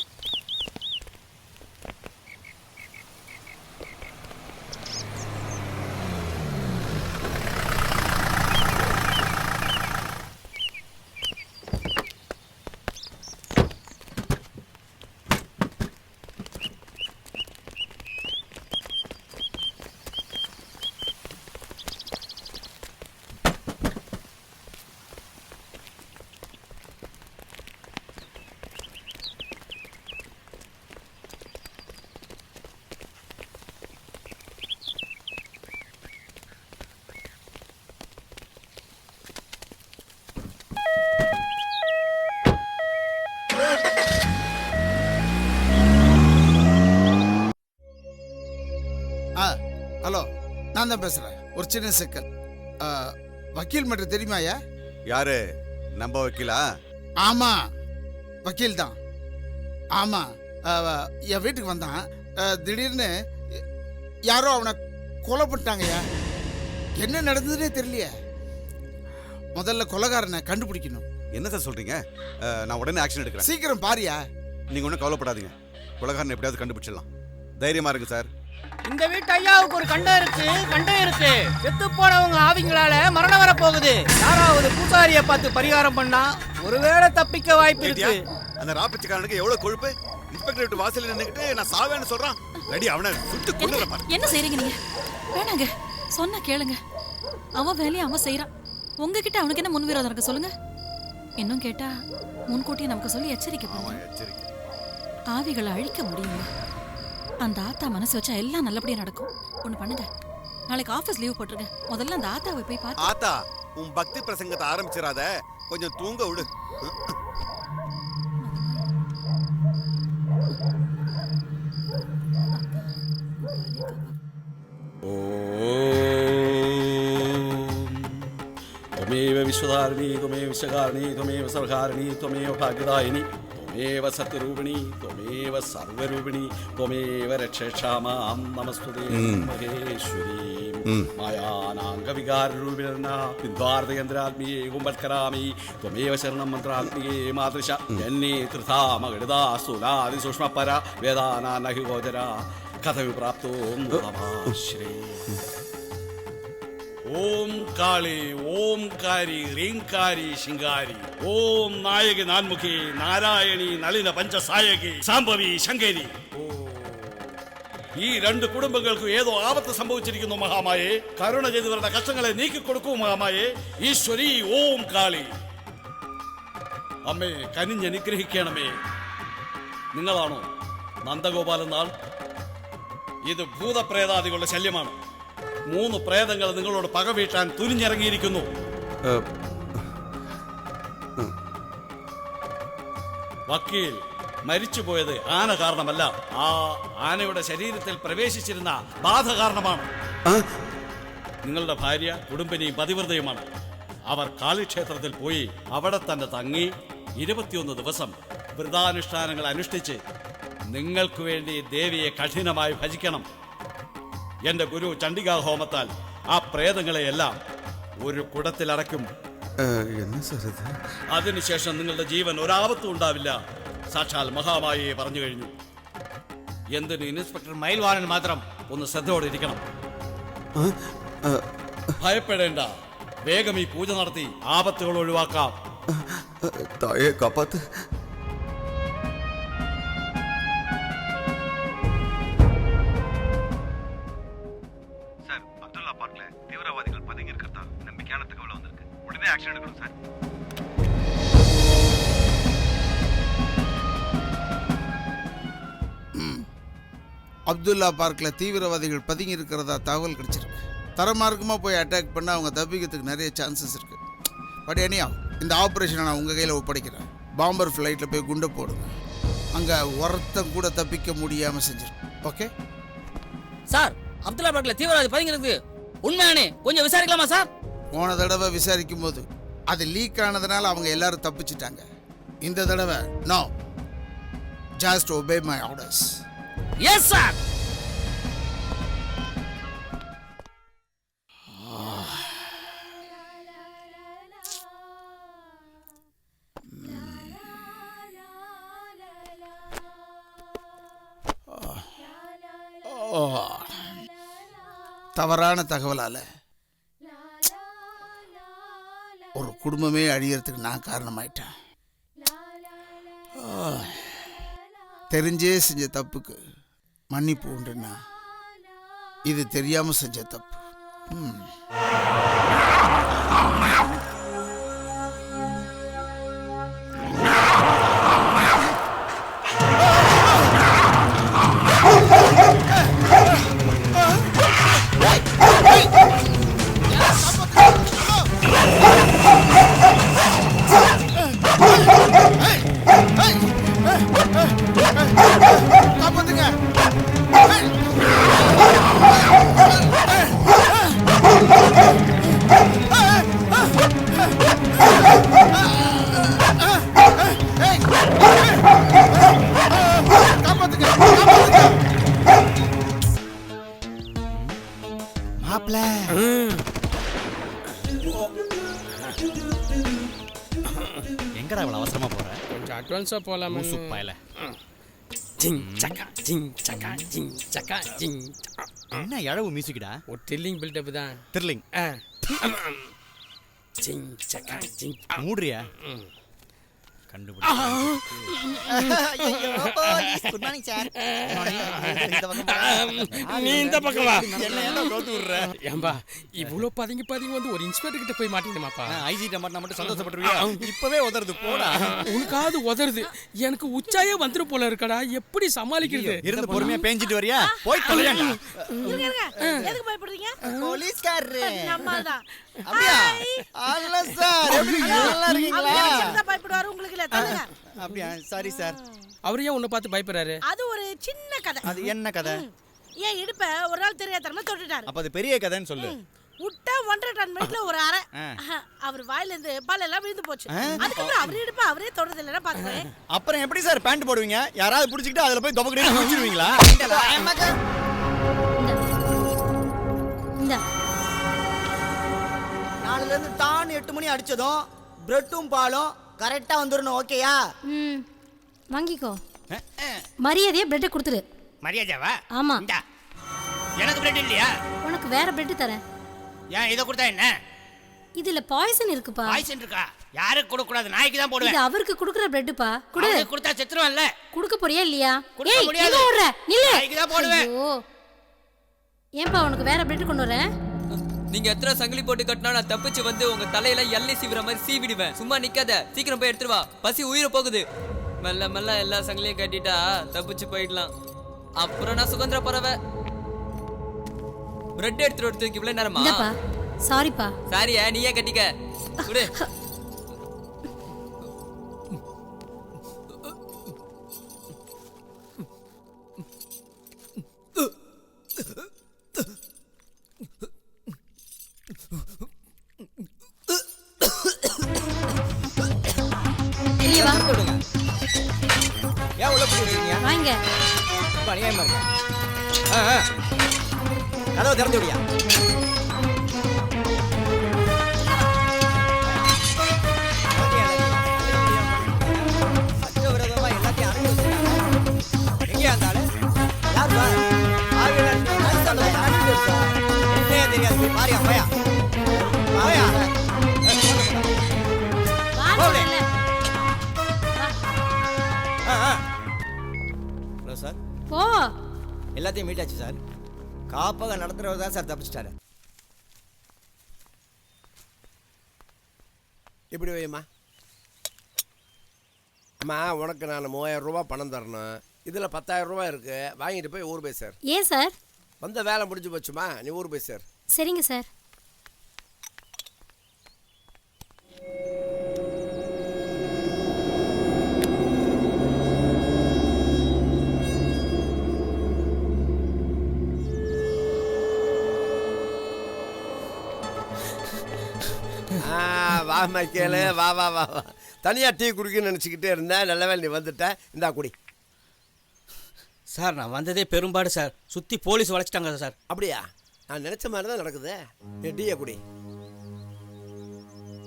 ஹலோ, நான் தான் பேசுறேன். ஒரு சின்ன சிக்கல். வக்கீல் மட்டும் தெரியுமாயா? யாரு? நம்ம வக்கீலா? ஆமா, வக்கீல் தான். ஆமா, என் வீட்டுக்கு வந்தான். திடீர்னு யாரோ அவனை கொலை பண்ணிட்டாங்கய்யா. என்ன நடந்ததுன்னே தெரியலையே. முதல்ல கொலைகாரனை கண்டுபிடிக்கணும். என்ன சார் சொல்றீங்க? நான் உடனே ஆக்ஷன் எடுக்கிறேன். சீக்கிரம் பாரியா. நீங்க ஒன்றும் கவலைப்படாதீங்க. கொலைகாரனை எப்படியாவது கண்டுபிடிச்சிடலாம். தைரியமா இருக்கு சார். இந்த வீட்டு ஐயாவுக்கு ஒரு கண்டம் இருக்கு. செத்து போனவங்க ஆவிங்களால மரணம் வர போகுது. யாராவது பூசாரிய பார்த்து பரிகாரம் பண்ணா ஒருவேளை தப்பிக்க வாய்ப்பு இருக்கு. அந்த ராப்பிச்சக்காரனுக்கு எவ்வளவு கொழுப்பு. இன்ஸ்பெக்டர் வீட்டு வாசல்ல நின்னுக்கிட்டு நான் சாவேன்னு சொல்றான். ரெடி அவனை சுட்டு கொல்லுறேன் பாரு. என்ன செய்றீங்க நீங்க? வேணாங்க, சொன்னா கேளுங்க. அவன் வேலையை அவன் செய்யறான். உங்ககிட்ட அவனுக்கு என்ன முன்விரோதம் இருக்கு சொல்லுங்க. இன்னும் கேட்டா முன்கூட்டியே நமக்கு சொல்லி எச்சரிக்கை பண்ணுங்க. ஆவிகளை அழிக்க முடியுமா? அந்த ஆத்தா மனசு வச்சா எல்லாம் நல்லபடியா நடக்கும். ஒண்ணு பண்ணுங்க, நாளைக்கு ஆபீஸ் லீவ் போட்டுருங்க. முதல்ல அந்த ஆத்தாவை போய் பாத்து. ஆத்தா, உன் பக்தி பிரசங்கத்தை ஆரம்பிச்சிராத, கொஞ்சம் தூங்க விடு. ஓ विश्वधारिणी त्वमेव विश्वकारिणी त्वमेव सर्वकारिणी त्वमेव भाग्यदायिनी त्वमेव सत्यरूपिणी त्वमेव सर्वरूपिणी त्वमेव रक्षामां नमस्ते महेश्वरी मायानाङ्गविकाररूपिणा बिन्दार्धकेन्द्रात्मीये कुम्भत्करामि त्वमेव शरणं मन्त्रात्मीये मातृशा जन्ये त्रिधा मगडिदा स्थूलादिसूक्ष्मपरा वेदाना न हि गोचरा कथमि प्राप्तो श्री ओम काली ओंकारी ह्रींकारी शिंगारी ओम नायक नान्मुखी नारायणी नलिन पंचसायकी സാംഭവി ശങ്കരി ഈ രണ്ട് കുടുംബങ്ങൾക്കും ഏതോ ആപത്ത് സംഭവിച്ചിരിക്കുന്നു മഹാമായേ കരുണ ചെയ്തവരുടെ കഷ്ടങ്ങളെ നീക്കിക്കൊടുക്കൂ മഹാമായേ ഈശ്വരി ഓം കാളി അമ്മേ കനിഞ്ഞ് അനുഗ്രഹിക്കണമേ നിങ്ങളാണോ നന്ദഗോപാലൻ നാൾ ഇത് ഭൂതപ്രേതാദികളുടെ ശല്യമാണ് 3 പ്രേതങ്ങൾ നിങ്ങളോട് പക വീട്ടാൻ തുനിഞ്ഞിറങ്ങിയിരിക്കുന്നു വക്കീൽ മരിച്ചുപോയത് ആന കാരണമല്ല ആ ആനയുടെ ശരീരത്തിൽ പ്രവേശിച്ചിരുന്ന ബാധ കാരണമാണ് നിങ്ങളുടെ ഭാര്യ കുടുംബിനിയും പതിവ്രതയുമാണ് അവർ കാളിക്ഷേത്രത്തിൽ പോയി അവിടെ തന്നെ തങ്ങി 21 ദിവസം വ്രതാനുഷ്ഠാനങ്ങൾ അനുഷ്ഠിച്ച് നിങ്ങൾക്ക് വേണ്ടി ദേവിയെ കഠിനമായി ഭജിക്കണം എന്റെ ഗുരു ചണ്ഡികാ ഹോമത്താൽ ആ പ്രേതങ്ങളെയെല്ലാം ഒരു കുടത്തിലടയ്ക്കും അതിനുശേഷം നിങ്ങളുടെ ജീവൻ ഒരാപത്തും ഉണ്ടാവില്ല സാക്ഷാൽ മഹാമായയെ പറഞ്ഞു കഴിഞ്ഞു എന്തിന് ഇൻസ്പെക്ടർ മയിൽവാനൻ മാത്രം ഒന്ന് ശ്രദ്ധയോടെ ഇരിക്കണം ഭയപ്പെടേണ്ട വേഗം ഈ പൂജ നടത്തി ആപത്തുകൾ ഒഴിവാക്കാം தீவிரவாதிகள் பதுங்கி இருக்கிறதா நம்பிக்கையான தகவல் வந்திருக்கு உடனே ஆக்ஷன் எடுக்கணும் சார் அப்துல்லா பார்க்கில் தீவிரவாதிகள் பதுங்கி இருக்கிறதா தகவல் கிடைச்சிருக்கு தரமார்க்கமாக போய் அட்டாக் பண்ண அவங்க தப்பிக்கிறதுக்கு நிறைய சான்சஸ் இருக்கு பட் எனியா இந்த ஆப்ரேஷனை நான் உங்கள் கையில் ஒப்படைக்கிறேன் பாம்பர் ஃப்ளைட்டில் போய் குண்டை போடுங்க அங்கே ஒருத்தன் கூட தப்பிக்க முடியாமல் செஞ்சிருக்கேன் ஓகே சார் அப்துல்லா பார்க்கில் தீவிரவாதி பதுங்கி இருக்கு உண்மையானே கொஞ்சம் விசாரிக்கலாமா சார் போன தடவை விசாரிக்கும் போது அது லீக் ஆனதுனால அவங்க எல்லாரும் தப்பிச்சிட்டாங்க இந்த தடவை no just obey my orders yes sir தவறான தகவலால் ஒரு குடும்பமே அழியறதுக்கு நான் காரணமாயிட்டேன் தெரிஞ்சே செஞ்ச தப்புக்கு மன்னிப்பு உண்டுன்னா இது தெரியாம செஞ்ச தப்பு எங்கடா இவ்வளவு அவசரமா போற கொஞ்சம் அட்வான்ஸா போலாமா சூப்பைல ஜிங் சக்கா ஜிங் சக்கா ஜிங் சக்கா ஜிங் என்ன இழவு மியூசிக்டா ஒரு த்ரில்லிங் பில்டப் தான் த்ரில்லிங் ஜிங் சக்கா ஜிங் மூடுறியா நீ இந்த பக்கம் வா ஏம்பா இவ்வளவு பதுங்கி வந்து ஒரு இன்ஸ்பெக்டர் கிட்ட போய் மாட்டீங்கமாப்பா ஐஜி டமாட்டா மட்டும் சந்தோஷப்பட்டுருவியா இப்பவே உதறது போடா உனக்காவது உதறது எனக்கு உச்சாயே வந்துரு போல இருக்கடா எப்படி சமாளிக்கிறது இருந்து பொறுமையா பேஞ்சிட்டு வரியா போய் தொலைங்க எதுக்கு பயப்படுறீங்க போலீஸ்காரரு நம்மதான் அப்படியா ஆளா சார் நல்லா இருக்கீங்களா பயப்படுவாரு உங்களுக்கு இல்ல தள்ளுங்க அப்படியா சாரி சார் அவர் ஏன் உன்னை பார்த்து பயப்படுறாரு அது ஒரு சின்ன கதை அது என்ன கதை ஏன் இடுப்ப ஒரு நாள் தெரியாதனமா தொட்டுட்டாரு அப்ப அது பெரிய கதைன்னு சொல்லு விட்டா 1.5 டன் வெயிட்ல ஒரு அரை. அவர் வாயில இருந்து பால் எல்லாம் விழுந்து போச்சு. அதுக்கப்புறம் அவரே எடுப்பா அவரே தொடறது இல்லைன்னா பாத்துக்கிறேன். அப்புறம் எப்படி சார் பேண்ட் போடுவீங்க? யாராவது பிடிச்சிக்கிட்டு அதுல போய் தொபக்கடி முடிச்சிருவீங்களா? நாளைல இருந்து தான் 8 மணி அடிச்சதும் பிரெட்டும் பாலும் கரெக்டா வந்துடணும். ஓகேயா? வாங்கிக்கோ. மரியாதையா பிரெட் கொடுத்துரு. மரியாதையாவா? ஆமா. எனக்கு பிரெட் இல்லையா? உனக்கு வேற பிரெட் தரேன். ஏன் இத கொடுத்தா என்ன? இதுல பாய்சன் இருக்குப்பா. பாய்சன் இருக்கா? யாருக்கு கொடுக்க கூடாது? நாய்க்கு தான் போடுவேன். இது அவருக்கு குடுக்குற பிரெட்ப்பா. குடு. அவருக்கு கொடுத்தா செத்துருவான்ல. குடுக்க போறியா இல்லையா? குடுக்க முடியாது. எங்க ஓடுற? நில்லு. நாய்க்கு தான் போடுவேன். ஐயோ. ஏன்பா உனக்கு வேற பிரெட் கொண்டு வரேன்? நீங்க எத்தனை சங்கிலி போட்டு கட்டினா நான் தப்பிச்சு வந்து உங்க தலையில எல்லை சீவிர மாதிரி சீவிடுவேன். சும்மா நிக்காத, சீக்கிரம் போய் எடுத்துட்டு வா, பசி உயிரை போகுது. மெல்ல மெல்ல எல்லா சங்கிலியும் கட்டிட்டா தப்பிச்சு போயிடலாம். அப்புறம் நான் சுதந்திர பறவை. பிரெட் எடுத்துட்டு வரதுக்கு இவ்வளவு நேரமா? சாரிப்பா. சாரியா, நீயே கட்டிக்க. குடு. ஏன் உள்ள போறீங்க? வாங்க. பணியாயமா இருக்க. கதவை திறந்து விடியா. சட்டவிரோதமா எல்லாத்தையும் அடங்கி வச்சிருக்காங்க. எங்கேயா இருந்தாலும் யார் என்னையே தெரியாது. பாரியா பையா பாயா சார். போ. எல்லாத்தையும் மீட்டாச்சு சார். காப்பகம் நடத்துறவர் தான் சார் தப்பிச்சிட்டாரு. இப்படி வையம்மா. அம்மா உனக்கு நான் 3000 ரூபா பணம் தரணும். இதில் 10,000 ரூபா இருக்கு. வாங்கிட்டு போய் ஊர் போய் சார். ஏன் சார்? வந்த வேலை முடிஞ்சு போச்சுமா, நீ ஊர் போய் சார். சரிங்க சார். வா மைக்கேலு, வா வா வா வா. தனியாக டீ குடிக்கணும்னு நினச்சிக்கிட்டே இருந்தேன். நல்ல வேலை நீ வந்துட்ட. இந்தா குடி. சார் நான் வந்ததே பெரும்பாடு சார். சுற்றி போலீஸ் வளைச்சிட்டாங்க சார். அப்படியா? நான் நினச்ச மாதிரி தான் நடக்குது. நீ டீயை குடி.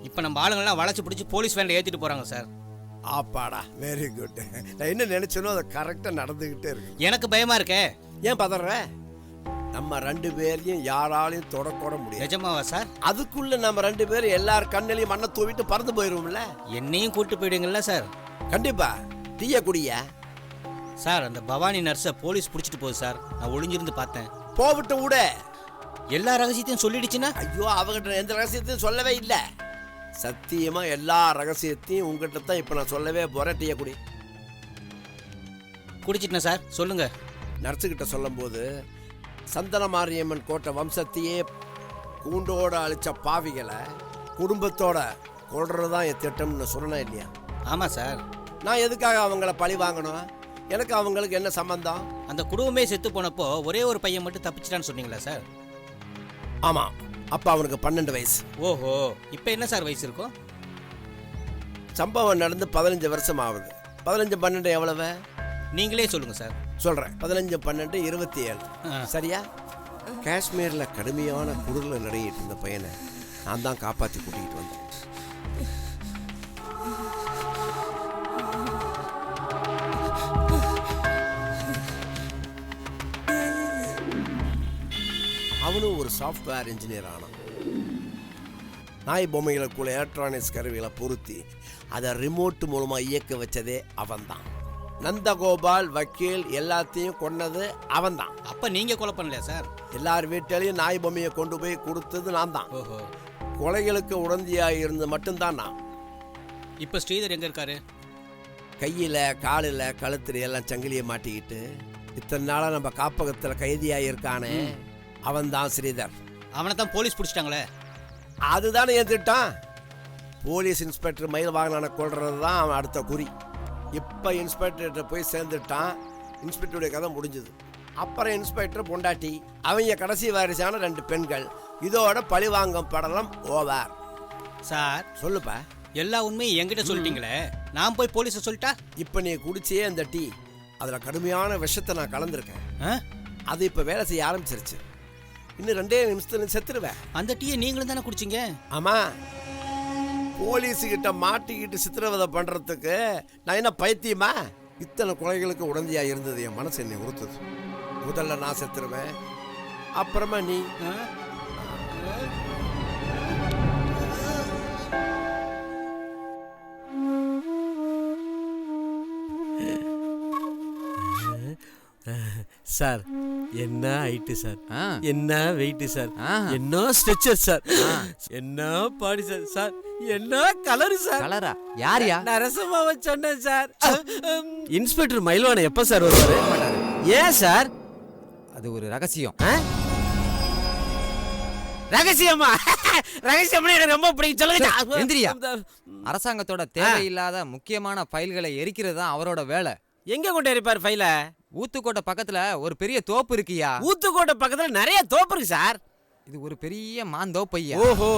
இப்போ நம்ம ஆளுங்கள்லாம் வளைச்சி பிடிச்சி போலீஸ் வேனில் ஏற்றிட்டு போகிறாங்க சார். ஆப்பாடா, very good. நான் என்ன நினச்சேனோ அதை கரெக்டாக நடந்துக்கிட்டே இருக்கு. எனக்கு பயமாக இருக்கே. ஏன் பதற? நம்ம 2 பேரையும் யாராலையும் தொடக்கூட முடியாது. நிஜமாவா சார்? அதுக்குள்ள நம்ம 2 பேரும் எல்லார் கண்ணிலையும் மண்ணை தூவிட்டு பறந்து போயிடுவோம்ல. என்னையும் கூட்டு போயிடுங்கல்ல சார்? கண்டிப்பா. டீயை குடியா சார். அந்த பவானி நர்ஸை போலீஸ் பிடிச்சிட்டு போகுது சார். நான் ஒளிஞ்சிருந்து பார்த்தேன். போவிட்டு விட. எல்லா ரகசியத்தையும் சொல்லிடுச்சுன்னா? ஐயோ, அவகிட்ட எந்த ரகசியத்தையும் சொல்லவே இல்லை. சத்தியமா எல்லா ரகசியத்தையும் உங்ககிட்ட தான் இப்போ நான் சொல்லவே போறேன். டீயை குடி. குடிச்சிட்டேன் சார். சொல்லுங்க. நர்ஸுக்கிட்ட சொல்லும் போது சந்தன மாரியம்மன் கோட்டை வம்சத்தையே கூண்டோட அழிச்ச பாவிகளை குடும்பத்தோட கொள்றதுதான் என் திட்டம்னு சொன்னேன் இல்லையா? ஆமாம் சார். நான் எதுக்காக அவங்கள பழி வாங்கணும்? எனக்கு அவங்களுக்கு என்ன சம்பந்தம்? அந்த குடும்பமே செத்து போனப்போ ஒரே ஒரு பையன் மட்டும் தப்பிச்சிட்டான்னு சொன்னீங்களா சார்? ஆமாம். அப்போ அவனுக்கு 12 வயசு. ஓஹோ, இப்போ என்ன சார் வயசு இருக்கும்? சம்பவம் நடந்து 15 வருஷம் ஆகுது. 15 12 எவ்வளவு? நீங்களே சொல்லுங்க சார். சொல்கிறேன். 15 12 27. சரியா? காஷ்மீரில் கடுமையான குளிரில் நடையிட்டு இருந்த பையனை நான் தான் காப்பாற்றி கூட்டிகிட்டு வந்தேன். அவனும் ஒரு சாஃப்ட்வேர் இன்ஜினியர் ஆனான். நாய் பொம்மைகளுக்குள்ள எலக்ட்ரானிக்ஸ் கருவிகளை பொருத்தி அதை ரிமோட் மூலமாக இயக்க வச்சதே அவன்தான். நந்தகோபால் வக்கீல் எல்லாத்தையும் கொன்னது அவன்தான். அப்போ நீங்கள் கொலை பண்ணலையா சார்? எல்லார் வீட்டிலையும் நாய் பொம்மையை கொண்டு போய் கொடுத்தது நான் தான். ஓஹோ. கொலைகளுக்கு உடந்தையாக இருந்து மட்டும்தான் நான். இப்போ ஸ்ரீதர் எங்கே இருக்காரு? கையில் காலில் கழுத்துல எல்லாம் சங்கிலியை மாட்டிக்கிட்டு இத்தனை நாளாக நம்ம காப்பகத்தில் கைதியாக இருக்கானே, அவன் தான் ஸ்ரீதர். அவனை தான் போலீஸ் பிடிச்சிட்டாங்களே. அதுதானே என் திட்டம். போலீஸ் இன்ஸ்பெக்டர் மயில் வாகனான கொள்றது தான் அவன் அடுத்த குறி. இப்போ இன்ஸ்பெக்டர்கிட்ட போய் சேர்ந்துட்டான். இன்ஸ்பெக்டருடைய கதை முடிஞ்சுது. அப்புறம் இன்ஸ்பெக்டர் பொண்டாட்டி, அவங்க கடைசி வாரிசான 2 பெண்கள். இதோட பழிவாங்கும் படலம் ஓவர். சார் சொல்லுப்பா. எல்லா உண்மையும் என்கிட்ட சொல்லிட்டீங்களே, நான் போய் போலீஸை சொல்லிட்டா? இப்போ நீ குடிச்சே அந்த டீ, அதில் கடுமையான விஷத்தை நான் கலந்துருக்கேன். அது இப்போ வேலை செய்ய ஆரம்பிச்சிருச்சு. இன்னும் 2 நிமிஷத்துல செத்துருவேன். அந்த டீயை நீங்களும் தானே குடிச்சிங்க? ஆமா. போலீஸுக்கிட்ட மாட்டிக்கிட்டு சித்திரவதை பண்றதுக்கு நான் என்ன பைத்தியமா? இத்தனை கொலைகளுக்கு உடந்தையா இருந்தது என் மனசு என்னை உறுத்துது. முதல்ல நான் செத்துருவேன், அப்புறமா நீ. சார் என்ன ஹைட்டு சார், என்ன வெயிட் சார், என்ன ஸ்ட்ரெச்சர் சார், என்ன பாடி சார், சார் என்ன கலரு சார். கலரா? யாரியா? நரசிம்மாவை சொன்னேன் சார். இன்ஸ்பெக்டர் மயில்வான எப்ப சார் வருவாரு? ஏன் சார்? அது ஒரு ரகசியம். ரகசியமா? ரகசியம்னா எனக்கு ரொம்ப பிடிக்கும். சொல்லுங்க. எந்திரியா. அரசாங்கத்தோட தேவையில்லாத முக்கியமான ஃபைல்களை எரிக்கிறது தான் அவரோட வேலை. எங்க கொண்டு எரிப்பார் ஃபைல? ஊத்துக்கோட்டை பக்கத்துல ஒரு பெரிய தோப்பு இருக்குயா. ஊத்துக்கோட்டை பக்கத்துல நிறைய தோப்பு இருக்கு சார். இது ஒரு பெரிய மாந்தோப்பு ஐயா. ஓஹோ,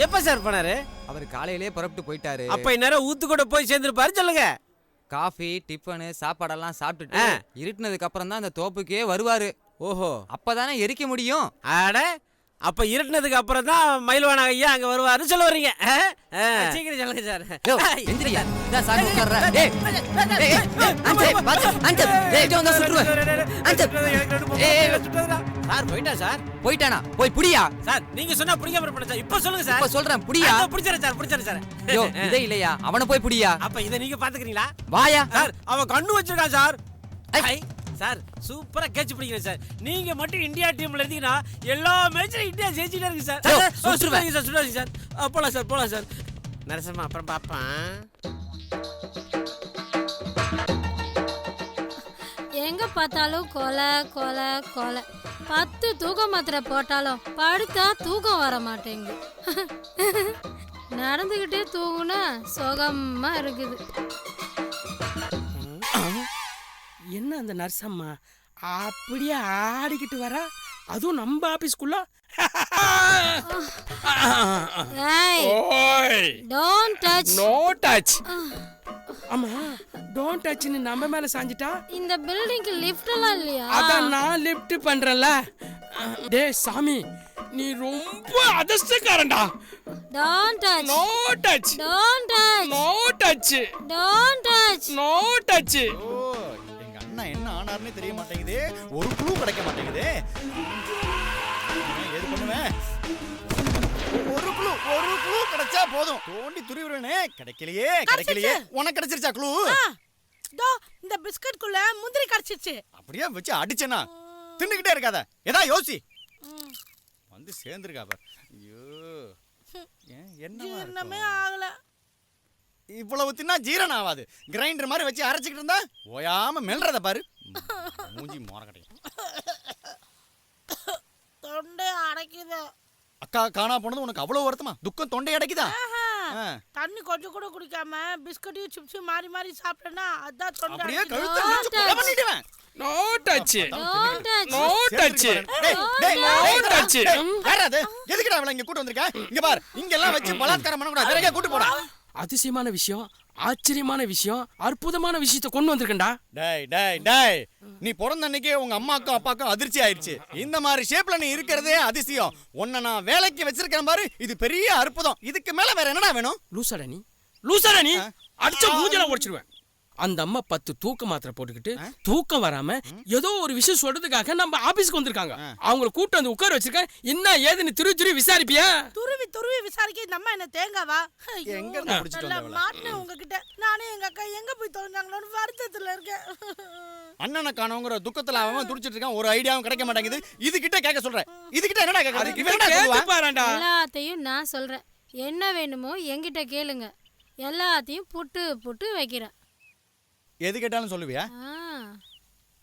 எப்ப சார் பண்ணாரு? அவர் காலையிலே புறப்பட்டு போயிட்டாரு. அப்ப இந்நேரம் ஊத்துக்கோட்டை போய் சேர்ந்துருப்பாரு. சொல்லுங்க. காஃபி டிஃபனு சாப்பாடெல்லாம் சாப்பிட்டுட்டு இருட்டினதுக்கு அப்புறம் தான் அந்த தோப்புக்கே வருவாரு. ஓஹோ, அப்பதானே எரிக்க முடியும். அட, அப்ப இருட்டினதுக்கு அப்புறம் தான் மயில்வான ஐயா அங்க வருவாருன்னு சொல்ல வர்றீங்க. சீக்கிரம் சொல்லுங்க சார். எந்திரியா. இதான் சாமி உட்கார்றா. டேய் டேய் அஞ்சே பாத்து அஞ்சே டேய் வந்து சுற்றுவேன். அஞ்சே சார் போய்டா சார். போய்டானா? போய் புடியா. சார் நீங்க சொன்னா புடிக்காம இருப்பேன் சார். இப்போ சொல்லுங்க சார். இப்ப சொல்றேன் புடியா. புடிச்சறேன் சார், புடிச்சறேன் சார். யோ இதே இல்லையா? அவனை போய் புடியா. அப்ப இத நீங்க பாத்துக்கிறீங்களா? வாயா. சார் அவன் கண்ணு வச்சிருக்கான் சார். ஐ சார் சூப்பரா கேட்ச் பிடிக்கிறேன் சார். நீங்க மட்டும் இந்தியா டீம்ல இருந்தீங்கன்னா எல்லா மேட்ச்லயும் இந்தியா ஜெயிச்சிட்டே இருக்கு சார். சுற்றுவாங்க சார், சுற்றுவாங்க சார். போலாம் சார், போலாம் சார். நரசிம்மா அப்புறம் பாப்பேன். எங்க பார்த்தாலும் கொலை கொலை கொலை. 10 தூக்க மாத்திரை போட்டாலும் படுத்தா தூக்கம் வர மாட்டேங்குது. நடந்துகிட்டே தூங்குனா சுகமா இருக்குது. என்ன அந்த நர்சம்மா அப்படியே ஆடிக்கிட்டு வரா? அதுவும் நம்ம ஆபீஸ்க்குள்ள. Don't touch. No touch. ஆமா, டோன்ட் டச்னு நம்ம மேல சாஞ்சிட்டா? இந்த பில்டிங்க்கு லிஃப்ட் எல்லாம் இல்லையா? அதான் நான் லிஃப்ட் பண்றேன்ல. டேய் சாமி, நீ ரொம்ப அதிர்ஷ்டக்காரன்டா. Don't touch. No touch. Don't touch. No touch. Don't touch. No touch. எங்க அண்ணா என்ன ஆனார்னே தெரிய மாட்டேங்குது. ஒரு க்ளூ கிடைக்க மாட்டேங்குது. எது பண்ணுவேன்? ஒரு க்ளூ கிடைச்சா போதும். தோண்டி துருவிறனே. கிடைக்கலையே, கிடைக்கலையே. உனக்கு கிடைச்சிருச்சா க்ளூ? தோ இந்த பிஸ்கட்குள்ள முந்திரி கிடைச்சிருச்சு. அப்படியே வச்சு அடிச்சேனா தின்னுக்கிட்டே இருக்காத. ஏதா யோசி. வந்து சேர்ந்துருக்கா பார். ஐயோ என்னமே ஆகல. இவ்வளவு தின்னா ஜீரணம் ஆகாது. கிரைண்டர் மாதிரி வச்சு அரைச்சிக்கிட்டு இருந்தா ஓயாம மெல்றத பாரு. மூஞ்சி மோரக்கட்டை. தொண்டை அடைக்குது. அக்கா காணா போனது உனக்கு அவ்வளவு வருத்தமா? துக்கம் தொண்டை அடைக்குதா? தண்ணி கொஞ்சம் கூட குடிக்காம பிஸ்கட்டையும் சிப்ஸையும் மாறி மாறி சாப்பிட்டேன்னா அதான் தொண்டை அப்படியே அடைக்குது. கழுத்து கொலை பண்ணிடுவேன். No touch. No touch. யாராது? எதுக்குடா அவளை இங்க கூட்டி வந்திருக்க? இங்க பார், இங்க எல்லாம் வச்சு பலாத்காரம் பண்ண கூடாது. வேற கூட்டி போடா. அதிசயமான விஷயம், ஆச்சரியமான விஷயம், அற்புதமான விஷயத்தை கொண்டு வந்திருக்கேன்டா. டேய் டேய் டேய், நீ பிறந்த அன்னைக்கே உங்க அம்மாக்கும் அப்பாக்கும் அதிர்ச்சி ஆயிடுச்சு. இந்த மாதிரி ஷேப்ல நீ இருக்கிறதே அதிசயம். உன்னை நான் வேலைக்கு வச்சிருக்கேன் பாரு, இது பெரிய அற்புதம். இதுக்கு மேல வேற என்னடா வேணும்? லூசாடா நீ, லூசாடா நீ. அடிச்ச மூஞ்சல உடைச்சிடுவேன். அந்த அம்மா 10 தூக்க மாத்திரை போட்டுக்கிட்டு தூக்கம் வராம ஏதோ ஒரு விஷயம் சொல்றதுக்காக நம்ம ஆபீஸ்க்கு வந்திருக்காங்க. அவங்களை கூட்டு வந்து உட்கார வச்சிருக்கேன். என்ன ஏதுன்னு துருவி விசாரிப்பியா? துருவி விசாரிக்க இந்த அம்மா என்ன தேங்காவா? எங்க இருந்து பிடிச்சிட்டு வந்தவள? மாட்டேன் உங்ககிட்ட. நானே எங்க அக்கா எங்க போய் தொலைஞ்சாங்களோன்னு வருத்தத்துல இருக்கேன். அண்ணனை காணோங்கிற துக்கத்துல அவன் துடிச்சிட்டு இருக்கான். ஒரு ஐடியாவும் கிடைக்க மாட்டேங்குது. இது கிட்ட கேட்க சொல்றேன். இது கிட்ட என்னடா கேக்குறது? எல்லாத்தையும் நான் சொல்றேன். என்ன வேணுமோ என்கிட்ட கேளுங்க. எல்லாத்தையும் புட்டு புட்டு வைக்கிறேன். எது கேட்டாலும் சொல்லுவியா?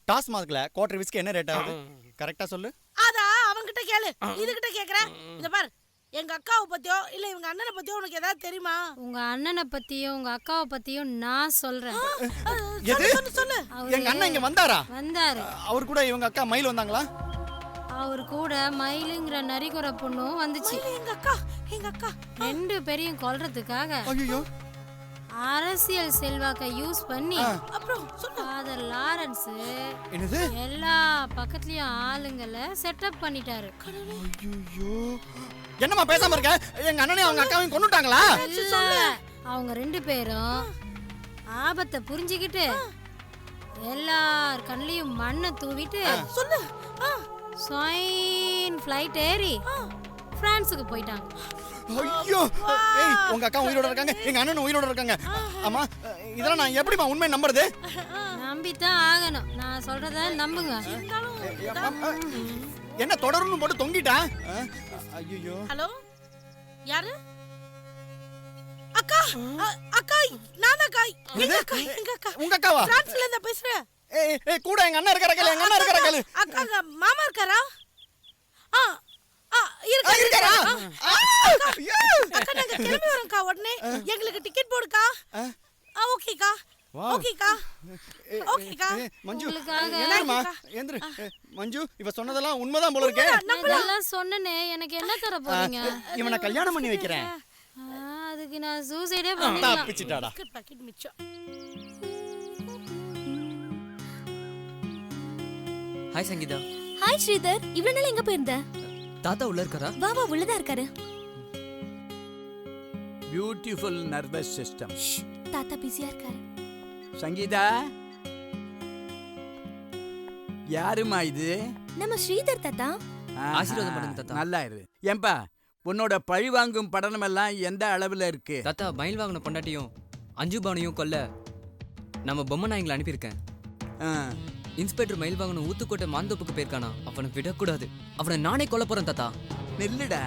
டாஸ்மார்க்ல குவார்டர் விஸ்கி என்ன ரேட் ஆகுது? கரெக்டா சொல்லு. அதா அவங்கிட்ட கேளு. இதுகிட்ட கேக்குறேன். இத பார், எங்க அக்காவை பத்தியோ இல்ல இவங்க அண்ணனை பத்தியோ உனக்கு ஏதாவது தெரியுமா? உங்க அண்ணனை பத்தியும் உங்க அக்காவை பத்தியும் நான் சொல்றேன். எது? சொல்லு. எங்க அண்ணன் இங்க வந்தாரா? வந்தாரு. அவர் கூட இவங்க அக்கா மயில் வந்தாங்களா? அவர் கூட மயிலுங்கிற நரிக்குற பொண்ணும் வந்துச்சு. எங்க அக்கா 2 பேரையும் கொல்றதுக்காக ஐயோ அரசியல் செல்வாக்கை யூஸ் பண்ணி அப்புறம் ஃபாதர் லாரன்ஸ் என்னது எல்லா பக்கத்துலயும் ஆளுங்களை செட்டப் பண்ணிட்டாரு. ஐயோ என்னம்மா பேசாம இருக்க? எங்க அண்ணனையும் அவங்க அக்காவையும் கொன்னுட்டாங்களா? அவங்க 2 பேரும் ஆபத்தை புரிஞ்சுக்கிட்டு எல்லார் கண்ணிலையும் மண்ணை தூவிட்டு சொல்லு ஸ்வைன் ஃப்ளைட் ஏறி பிரான்ஸுக்கு போயிட்டாங்க. ஐயோ ஏய் உங்க அக்கா உயிரோட இருக்காங்க, எங்க அண்ணனும் உயிரோட இருக்காங்க. அம்மா இதெல்லாம் நான் எப்படிமா உண்மை நம்புறது? நம்பித்தான் ஆகணும். நான் சொல்றத நம்புங்க. என்ன தொடர்ந்து போட்டு தொங்கிட்டா? ஐயோ ஹலோ யாரு? அக்கா அக்கா நான் அக்கா எங்க அக்கா உங்க அக்காவா? பிரான்ஸ்ல இருந்து பேசுறேன். ஏய் கூட எங்க அண்ணன் இருக்கற எங்க அண்ணன் இருக்கற அக்கா மாமா இருக்காரா? இருக்காரா? அக்கா நாங்க கிளம்பி வரோம்க்கா உடனே. எங்களுக்கு டிக்கெட் போடுக்கா. ஓகேக்கா ஓகேக்கா ஓகேக்கா. மஞ்சு என்னம்மா ஏந்திரு. மஞ்சு இவ சொன்னதெல்லாம் உண்மைதான் போல இருக்கே. நான் சொன்னனே எனக்கு என்ன தர போறீங்க? இவனை கல்யாணம் பண்ணி வைக்கிறேன். அதுக்கு நான் சூசைடே பண்ணிடலாம். தப்பிச்சிட்டாடா. பாக்கெட் மிச்சம். ஹாய் சங்கீதா. ஹாய் ஸ்ரீதர், இவ்வளவு நாள் எங்க போயிருந்த? தாத்தா உள்ள இருக்காரா? வா வா உள்ளதா இருக்காரு. Beautiful nervous system. தாத்தா பிஸியா இருக்காரு. சங்கீதா யாருமா இது? நம்ம ஸ்ரீதர் தாத்தா. ஆசீர்வாதம் பண்ணுங்க தாத்தா. நல்லா இரு. ஏம்பா உன்னோட பழி வாங்கும் படலம் எல்லாம் எந்த அளவுல இருக்கு? தாத்தா மயில் வாங்கின பொண்டாட்டியும் அஞ்சு பானையும் கொல்ல நம்ம பொம்மை நாயங்களை அனுப்பியிருக்கேன். இன்ஸ்பெக்டர் மயில் வாங்கின ஊத்துக்கோட்டை மாந்தோப்புக்கு போயிருக்கானா? அவனை விடக்கூடாது. அவனை நானே கொல்ல போறேன் தாத்தா. நெல்லுடா,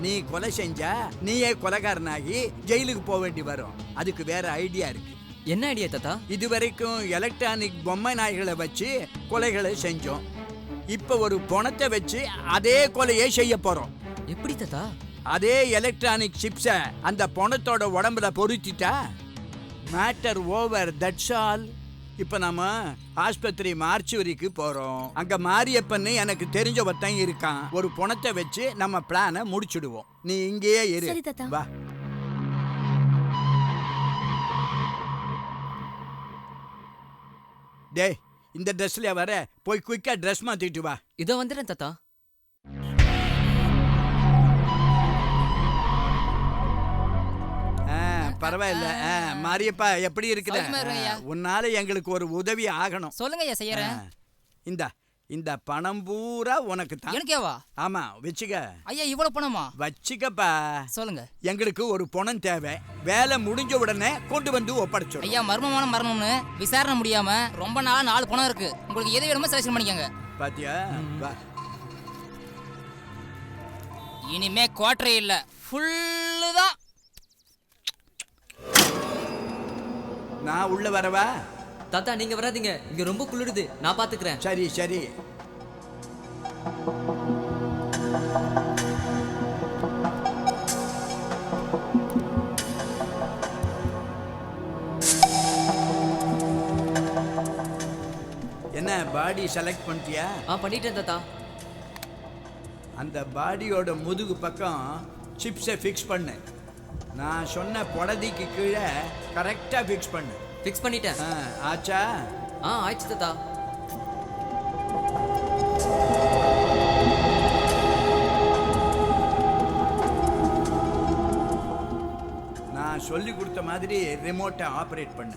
நீ கொலை செஞ்சா நீயே கொலைகாரனாகி ஜெயிலுக்கு போக வேண்டி வரும். அதுக்கு வேற ஐடியா இருக்கு. என்ன ஐடியா தாத்தா? இதுவரைக்கும் எலக்ட்ரானிக் பொம்மை நாய்களை வச்சு கொலைகளை செஞ்சோம். இப்ப ஒரு பணத்தை வச்சு அதே கொலையை செய்ய போறோம். எப்படி தாத்தா? அதே எலக்ட்ரானிக் சிப்ஸை அந்த பணத்தோட உடம்புல பொருத்திட்டா மேட்டர் ஓவர். That's all. இப்ப நம்ம ஆஸ்பத்திரி மார்ச்சுவரிக்கு போறோம். அங்க மாரியப்பன்னு எனக்கு தெரிஞ்ச ஒருத்தன் இருக்கான். ஒரு பணத்தை வச்சு நம்ம பிளானை முடிச்சிடுவோம். நீ இங்கேயே இரு. வா. டேய் இந்த ட்ரெஸ்ல வர, போய் குயிக்கா ட்ரெஸ் மாத்திட்டு வா. இதோ வந்துடுறேன் தாத்தா. பரவாயில்ல. மாரியப்பா எப்படி இருக்கிற? உன்னால எங்களுக்கு ஒரு உதவி ஆகணும். சொல்லுங்க ஐயா, செய்யறேன். இந்த பணம் பூரா உனக்கு தான். எனக்கேவா? ஆமா வச்சுக்க. ஐயா இவ்வளவு பணமா? வச்சுக்கப்பா. சொல்லுங்க. எங்களுக்கு ஒரு பணம் தேவை. வேலை முடிஞ்ச உடனே கொண்டு வந்து ஒப்படைச்சோம். ஐயா மர்மமான மரணம்னு விசாரணை முடியாம ரொம்ப நாளா 4 பணம் இருக்கு. உங்களுக்கு எது வேணுமோ செலக்ஷன் பண்ணிக்கங்க. பாத்தியா? வா. இனிமே குவார்டரே இல்ல, ஃபுல்லு தான். நான் உள்ள வரவா? தாத்தா நீங்க வராதீங்க, இங்க ரொம்ப குளிருது. நான் பாத்துக்கிறேன். சரி சரி. என்ன பாடி செலக்ட் பண்ணிட்டியா? பண்ணிட்டேன் தாத்தா. அந்த பாடியோட முதுகு பக்கம் சிப்ஸை ஃபிக்ஸ் பண்ணு. நான் சொன்ன பொடதிக்கு கீழே கரெக்டா ஃபிக்ஸ் பண்ணு. ஃபிக்ஸ் பண்ணிட்டேன். ஆச்சா? ஆயிடுச்சு தாத்தா. நான் சொல்லி கொடுத்த மாதிரி ரிமோட்டை ஆபரேட் பண்ணு.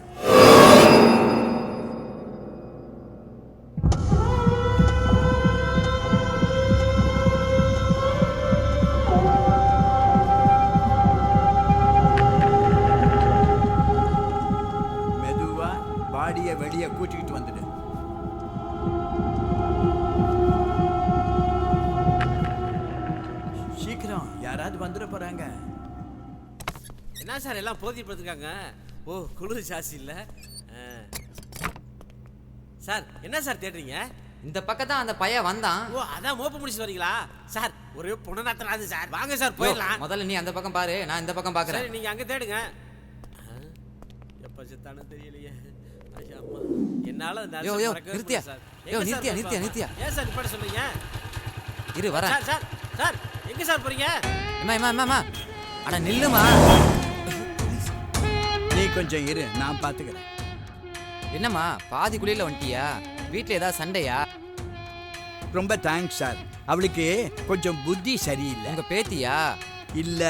பாடியை வெளியே கூட்டிக்கிட்டு வந்துடு. சீக்கிரம், யாராவது வந்துட போறாங்க. என்ன சார் எல்லாம் போதி படுத்துருக்காங்க? ஓ குளிர் ஜாஸ்தி இல்லை சார். என்ன சார் தேடுறீங்க? இந்த பக்கம் தான் அந்த பையன் வந்தான். ஓ அதான் மோப்ப முடிச்சு வரீங்களா சார்? ஒரே புனநாத்தனாது சார். வாங்க சார் போயிடலாம். முதல்ல நீ அந்த பக்கம் பாரு, நான் இந்த பக்கம் பாக்குறேன். சரி நீங்க அங்க தேடுங்க. எப்ப செத்தானு தெரியலையே. என்னால நிறுத்தியா. ஏன் சார் நிப்பாட்ட சொல்றீங்க? இரு வரேன். சார் சார் சார் எங்க சார் போறீங்க? அம்மா அட நில்லுமா. நீ கொஞ்சம் இரு, நான் பாத்துக்கிறேன். என்னம்மா பாதி குளியில வந்துட்டியா? வீட்டுல ஏதாவது சண்டையா? ரொம்ப தேங்க்ஸ் சார். அவளுக்கு கொஞ்சம் புத்தி சரியில்லை. உங்க பேத்தியா? இல்ல.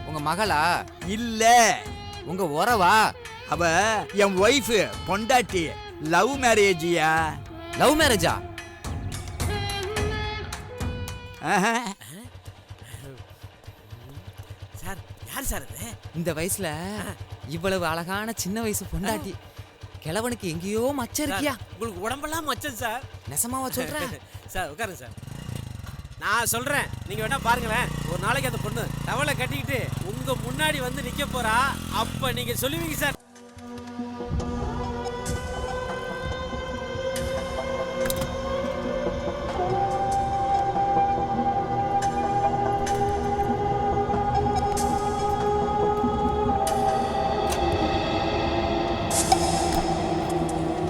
உங்க மகளா? இல்ல. உங்க உறவா? அவ என் ஒய்ஃப், பொண்டாட்டி. லவ் மேரேஜியா? லவ் மேரேஜா? சார் யார் சார் இது? இந்த வயசுல இவ்வளவு அழகான சின்ன வயசு பொண்டாட்டி. கிழவனுக்கு எங்கேயோ மச்சம் இருக்கியா? உங்களுக்கு உடம்பெல்லாம் மச்சம் சார். நெசமாவா சொல்றேன்? சார் உட்காருங்க சார். நான் சொல்றேன், நீங்க வேணா பாருங்களேன். ஒரு நாளைக்கு அந்த பொண்ணு டவலை கட்டிக்கிட்டு உங்க முன்னாடி வந்து நிக்க போறா. அப்ப நீங்க சொல்லுவீங்க சார்.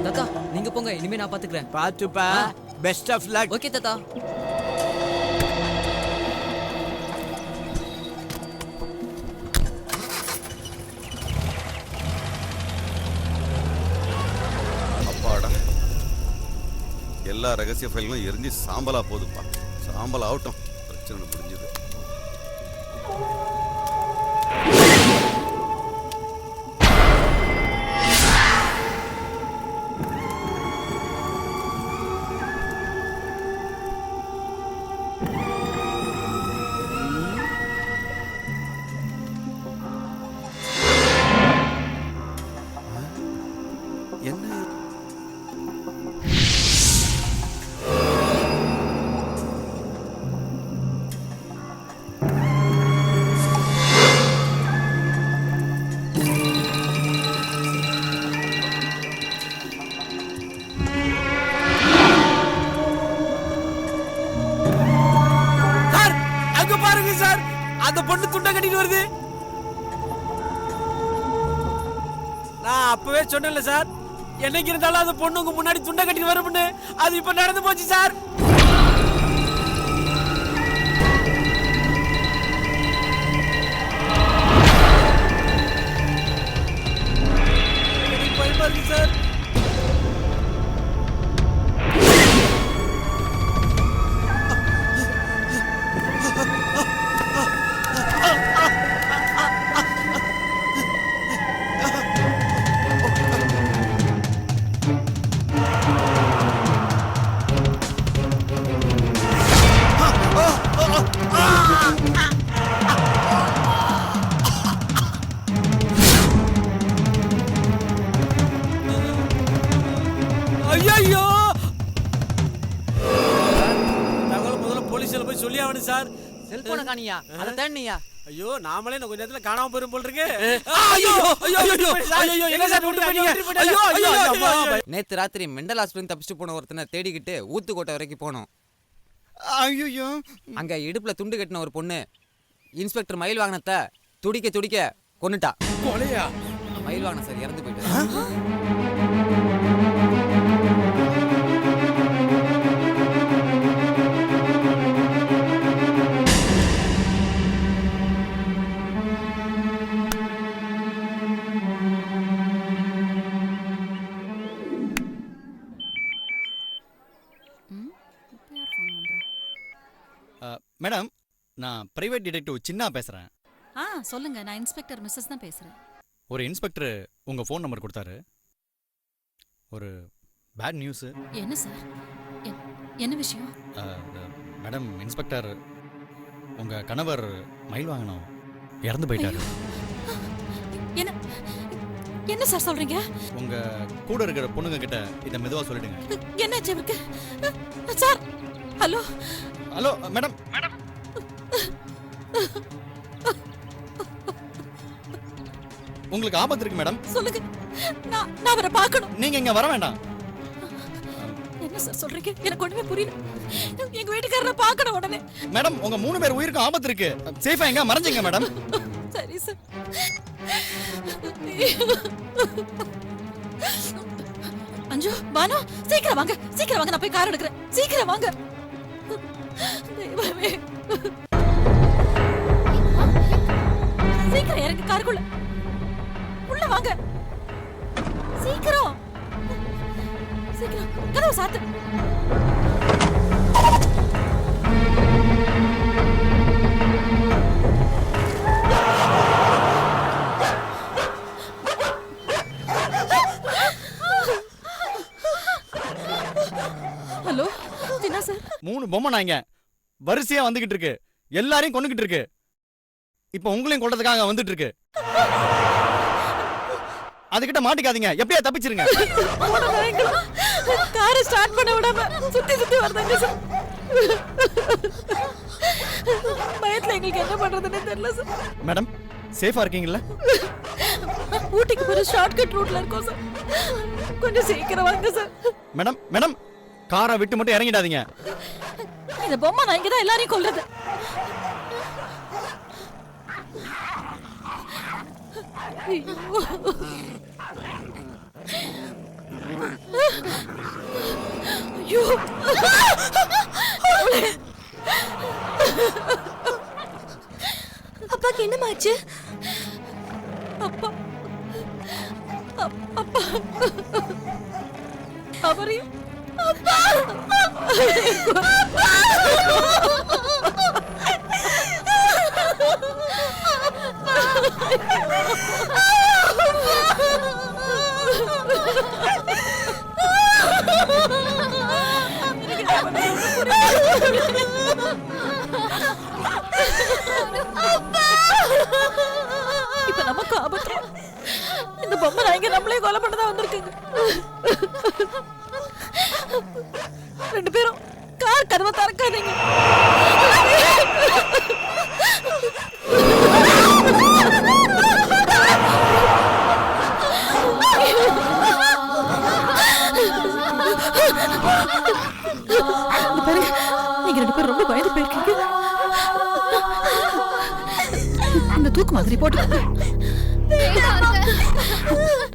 தாத்தா நீங்க போங்க, இனிமே நான் பாத்துக்கிறேன். பாத்துப்பா. Best of luck. ஓகே தாத்தா. அப்பாடா, எல்லா ரகசிய ஃபைல்களும் எரிஞ்சு சாம்பலா போகுதுப்பா. சாம்பல் ஆகட்டும், பிரச்சனை முடிஞ்சது. என்ன சார் அங்க பாருங்க சார், அந்த பொண்ணு துண்டை கட்டிட்டு வருது. நான் அப்பவே சொன்னேன்ல சார், என்னைக்கு இருந்தாலும் அந்த பொண்ணு உங்க முன்னாடி துண்டை கட்டிட்டு வரும்னு. அது இப்ப நடந்து போச்சு சார். எனக்கு பயமா இருக்கு சார். ஐயோ, தகவல் முதல்ல போலீஸ்ல போய் சொல்லி ஆகணும் சார். செல்போனை காணியா? அதை தேடினியா? ஐயோ, நாமளே கொஞ்ச நேரத்துல காணாம போயிரும் போல் இருக்கு. ஐயோ ஐயோ ஐயோ ஐயோ, என்ன சார் விட்டு போறீங்க? ஐயோ ஐயோ, நேத்து ராத்திரி மெண்டல் ஹாஸ்பிட்டல் தப்பிச்சுட்டு போன ஒருத்தனை தேடிக்கிட்டு ஊத்துக்கோட்டை வரைக்கும் போனோம். ஐயோ, அங்க இடுப்புல துண்டு கட்டின ஒரு பொண்ணு இன்ஸ்பெக்டர் மயில் வாகனத்தை துடிக்க துடிக்க கொன்னுட்டா. கொலையா? மயில் வாகனம் சார் இறந்து போயிட்டு. மேடம், நான் பிரைவேட் டிடெக்டிவ் சின்னா பேசுகிறேன். சொல்லுங்க, நான் இன்ஸ்பெக்டர் மிஸ்ஸஸ் தான் பேசுறேன். ஒரு இன்ஸ்பெக்டர் உங்கள் ஃபோன் நம்பர் கொடுத்தாரு. ஒரு பேட் நியூஸு. என்ன சார்? என்ன விஷயம்? மேடம், இன்ஸ்பெக்டர் உங்கள் கணவர் மயில் வாகனம் இறந்து போயிட்டாரு. என்ன என்ன சார் சொல்றீங்க? உங்கள் கூட இருக்கிற பொண்ணுங்க கிட்ட இதை மெதுவாக சொல்லிடுங்க. என்னாச்சு இவருக்கு? Sir, hello hello madam. Madam, உங்களுக்கு ஆபத்து இருக்கு மேடம். சொல்லுங்க, நான் அவரை பார்க்கணும். நீங்க இங்க வர வேண்டாம். என்ன சார் சொல்றீங்க? எனக்கு ஒண்ணுமே புரியல. எங்க வீட்டுக்காரரை பார்க்கணும் உடனே. மேடம், உங்க 3 பேர் உயிருக்கும் ஆபத்து இருக்கு. சேஃபா எங்க மறைஞ்சிங்க மேடம். சரி சார். அஞ்சு, பானு, சீக்கிரம் வாங்க, நான் போய் கார் எடுக்கிறேன். சீக்கிரம் வாங்க. தெய்வமே. சீக்கிரம் இறங்கு காருக்குள்ள. உள்ள வாங்க. சீக்கிரம். சீக்கிரம் கதவை சாத்து. ஹலோ ஜினா சார். 3 பொம்மை நாய்ங்க வரிசையா வந்துகிட்டு இருக்கு. எல்லாரையும் கொண்டுகிட்டு இருக்கு. இப்போ உங்களையும் கொல்றதுக்காக வந்துட்டு இருக்கு. அதுகிட்ட மாட்டிக்காதீங்க. எப்படியா தப்பிச்சிருங்க. காரை ஸ்டார்ட் பண்ண விடாம சுத்தி சுத்தி வர்றாங்க சார். பயத்துல எங்களுக்கு என்ன பண்றதுன்னு தெரியல சார். மேடம் சேஃபா இருக்கீங்களா? ஊட்டிக்கு போற ஷார்ட்கட் ரூட்ல இருக்கோம் சார். கொஞ்சம் சீக்கிரம் வாங்க சார். மேடம் மேடம் காரை விட்டு மட்டும் இறங்கிடாதீங்க. இந்த பொம்மை நான் இங்கதான் எல்லாரையும் கொல்றது. ஐயோ அப்பாக்கு என்னமாச்சு? அப்பா அப்பா அவரையும் அப்பா இப்ப நமக்கு ஆபத்து. இந்த பொம்மை நாய்ங்க நம்மளே கொலை பண்ணதான் வந்திருக்குங்க. 2 பேரும் கார் கதவை திறக்காதீங்க. பாருங்க நீங்க 2 பேரும் ரொம்ப பயந்து போயிருக்கீங்க. இந்த தூக்கு மாதிரி போட்டுக்கோங்க.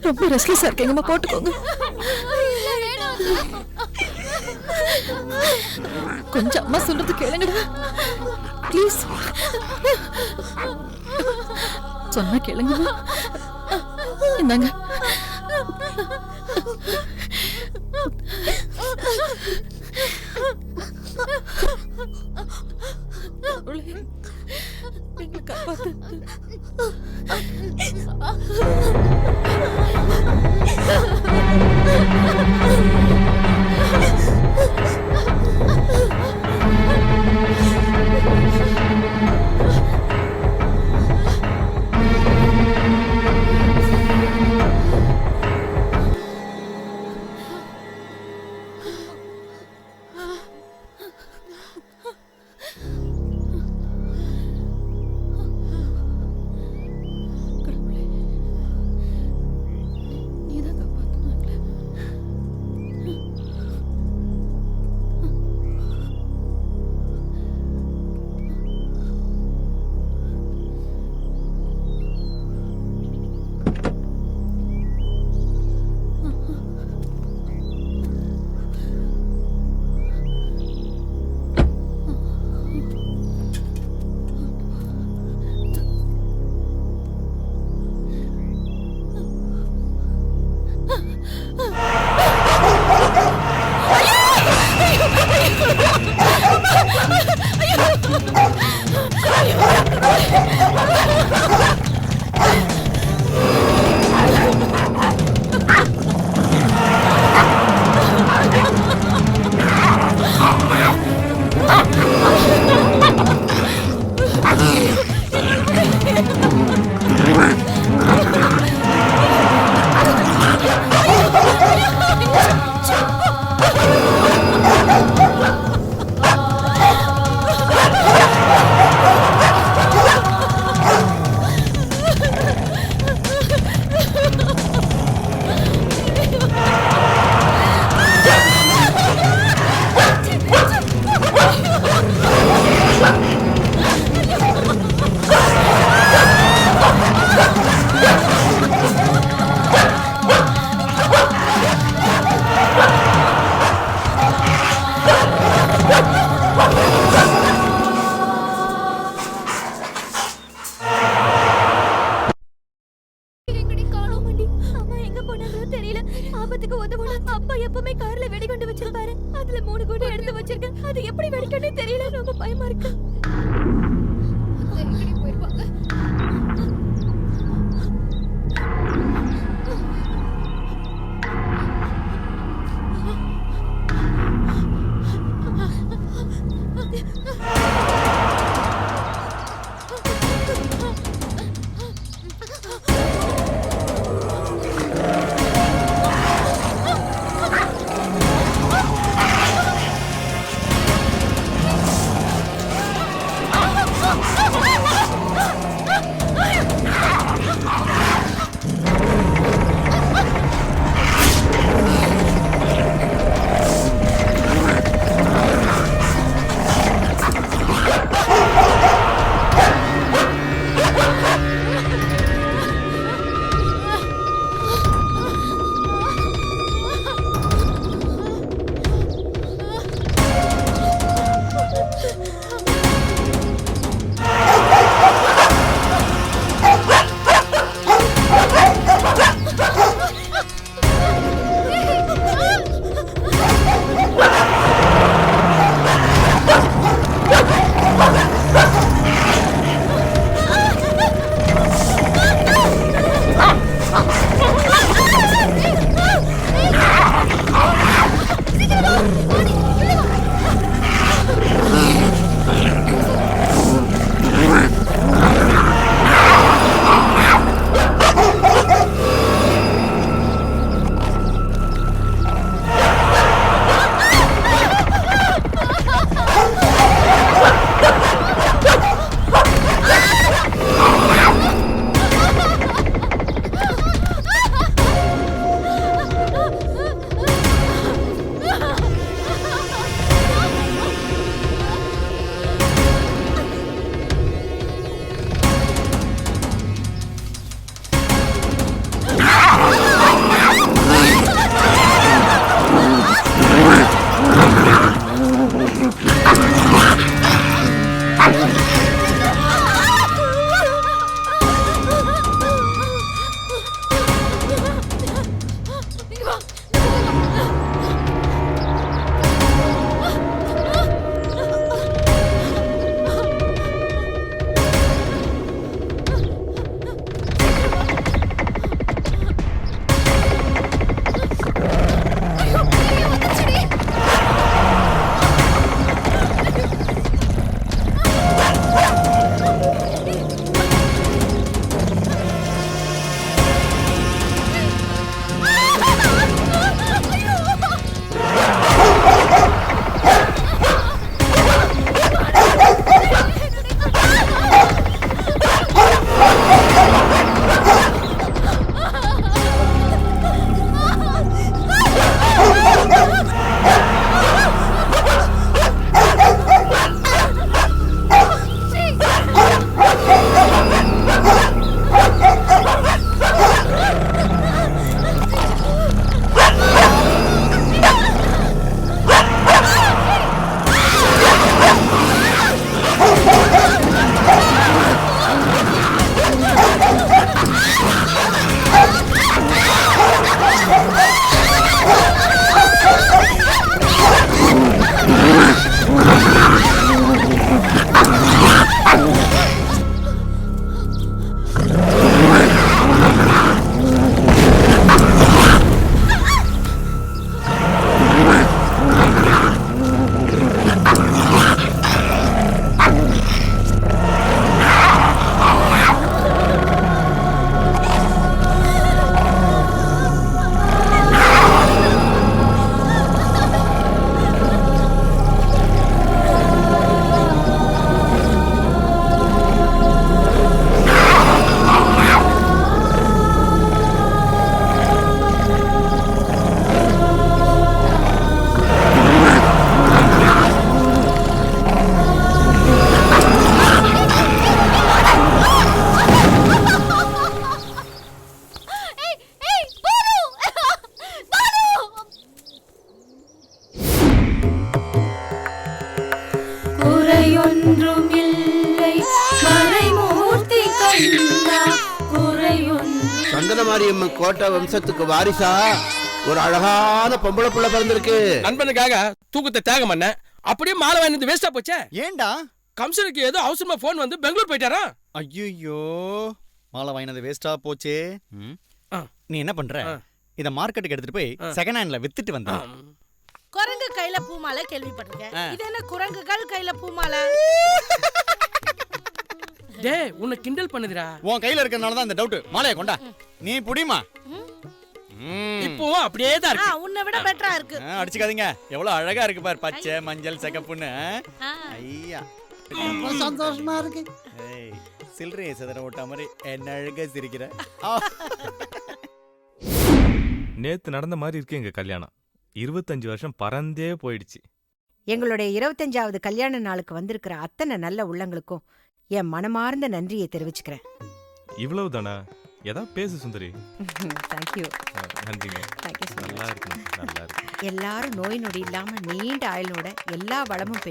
ரொம்ப ரெஸ்ட்லெஸ்ஸா இருக்கீங்கம்மா, போட்டுக்கோங்க. கொஞ்சம் அம்மா சொல்றது கேளுங்கடா ப்ளீஸ். சொன்னா கேளுங்கம்மா. இந்தாங்க. எங்களை காப்பாத்து. நீதான் காப்பாத்து. இருக்கு. எங்கடி போயிருப்பாங்க? சந்தனமாரியம்மன் கோட்டை வம்சத்துக்கு வாரிசா ஒரு அழகான பொம்பளை புள்ள பிறந்திருக்கு. நண்பனுக்காக தூக்கத்தை தியாகம் பண்ண அப்படியே மாலை வாங்கி வேஸ்டா போச்சே. ஏண்டா கம்சனுக்கு ஏதோ அவசரமா ஃபோன் வந்து பெங்களூர் போயிட்டாரா? ஐயோ மாலை வாங்கினது வேஸ்டா போச்சே. நீ என்ன பண்ற, இத மார்க்கெட்டுக்கு எடுத்துட்டு போய் செகண்ட் ஹேண்ட்ல வித்துட்டு வந்த. குரங்கு கையில பூமாலை கேள்விப்பட்டிருக்கேன். இது என்ன குரங்குகள் கையில பூமாலை? டேய் உன்னை கிண்டல் பண்ணுதுடா. உன் கையில இருக்கறனால தான் அந்த டவுட். மாலைய கொண்டா, நீ புடிமா. இப்போ அப்படியே தான் இருக்கு. உன்னை விட பெட்டரா இருக்கு. அடிச்சுக்காதீங்க, எவ்வளவு அழகா இருக்கு பார், பச்சை மஞ்சள் சிகப்புன்னு. ஐயா ரொம்ப சந்தோஷமா இருக்கு. ஏய் சில்றைய சதற ஓட்ட மாதிரி என்ன அழகா சிரிக்கிற. நேத்து நடந்த மாதிரி இருக்கு எங்க கல்யாணம். 25 வருஷம் பறந்தே போயிடுச்சு. எங்களுடைய 25வது கல்யாண நாளுக்கு வந்திருக்கிற அத்தனை நல்ல உள்ளங்களுக்கும் என் மனமார்ந்த நன்றியை தெரிவிச்சுக்கிறேன். இவ்வளவு தானா? ஏதா பேசு சுந்தரி. தேங்க்யூ. நன்றிங்க. நல்லா இருக்கு, நல்லா இருக்கு. எல்லாரும் நோய் நொடி இல்லாம நீண்ட ஆயுளோட எல்லா வளமும்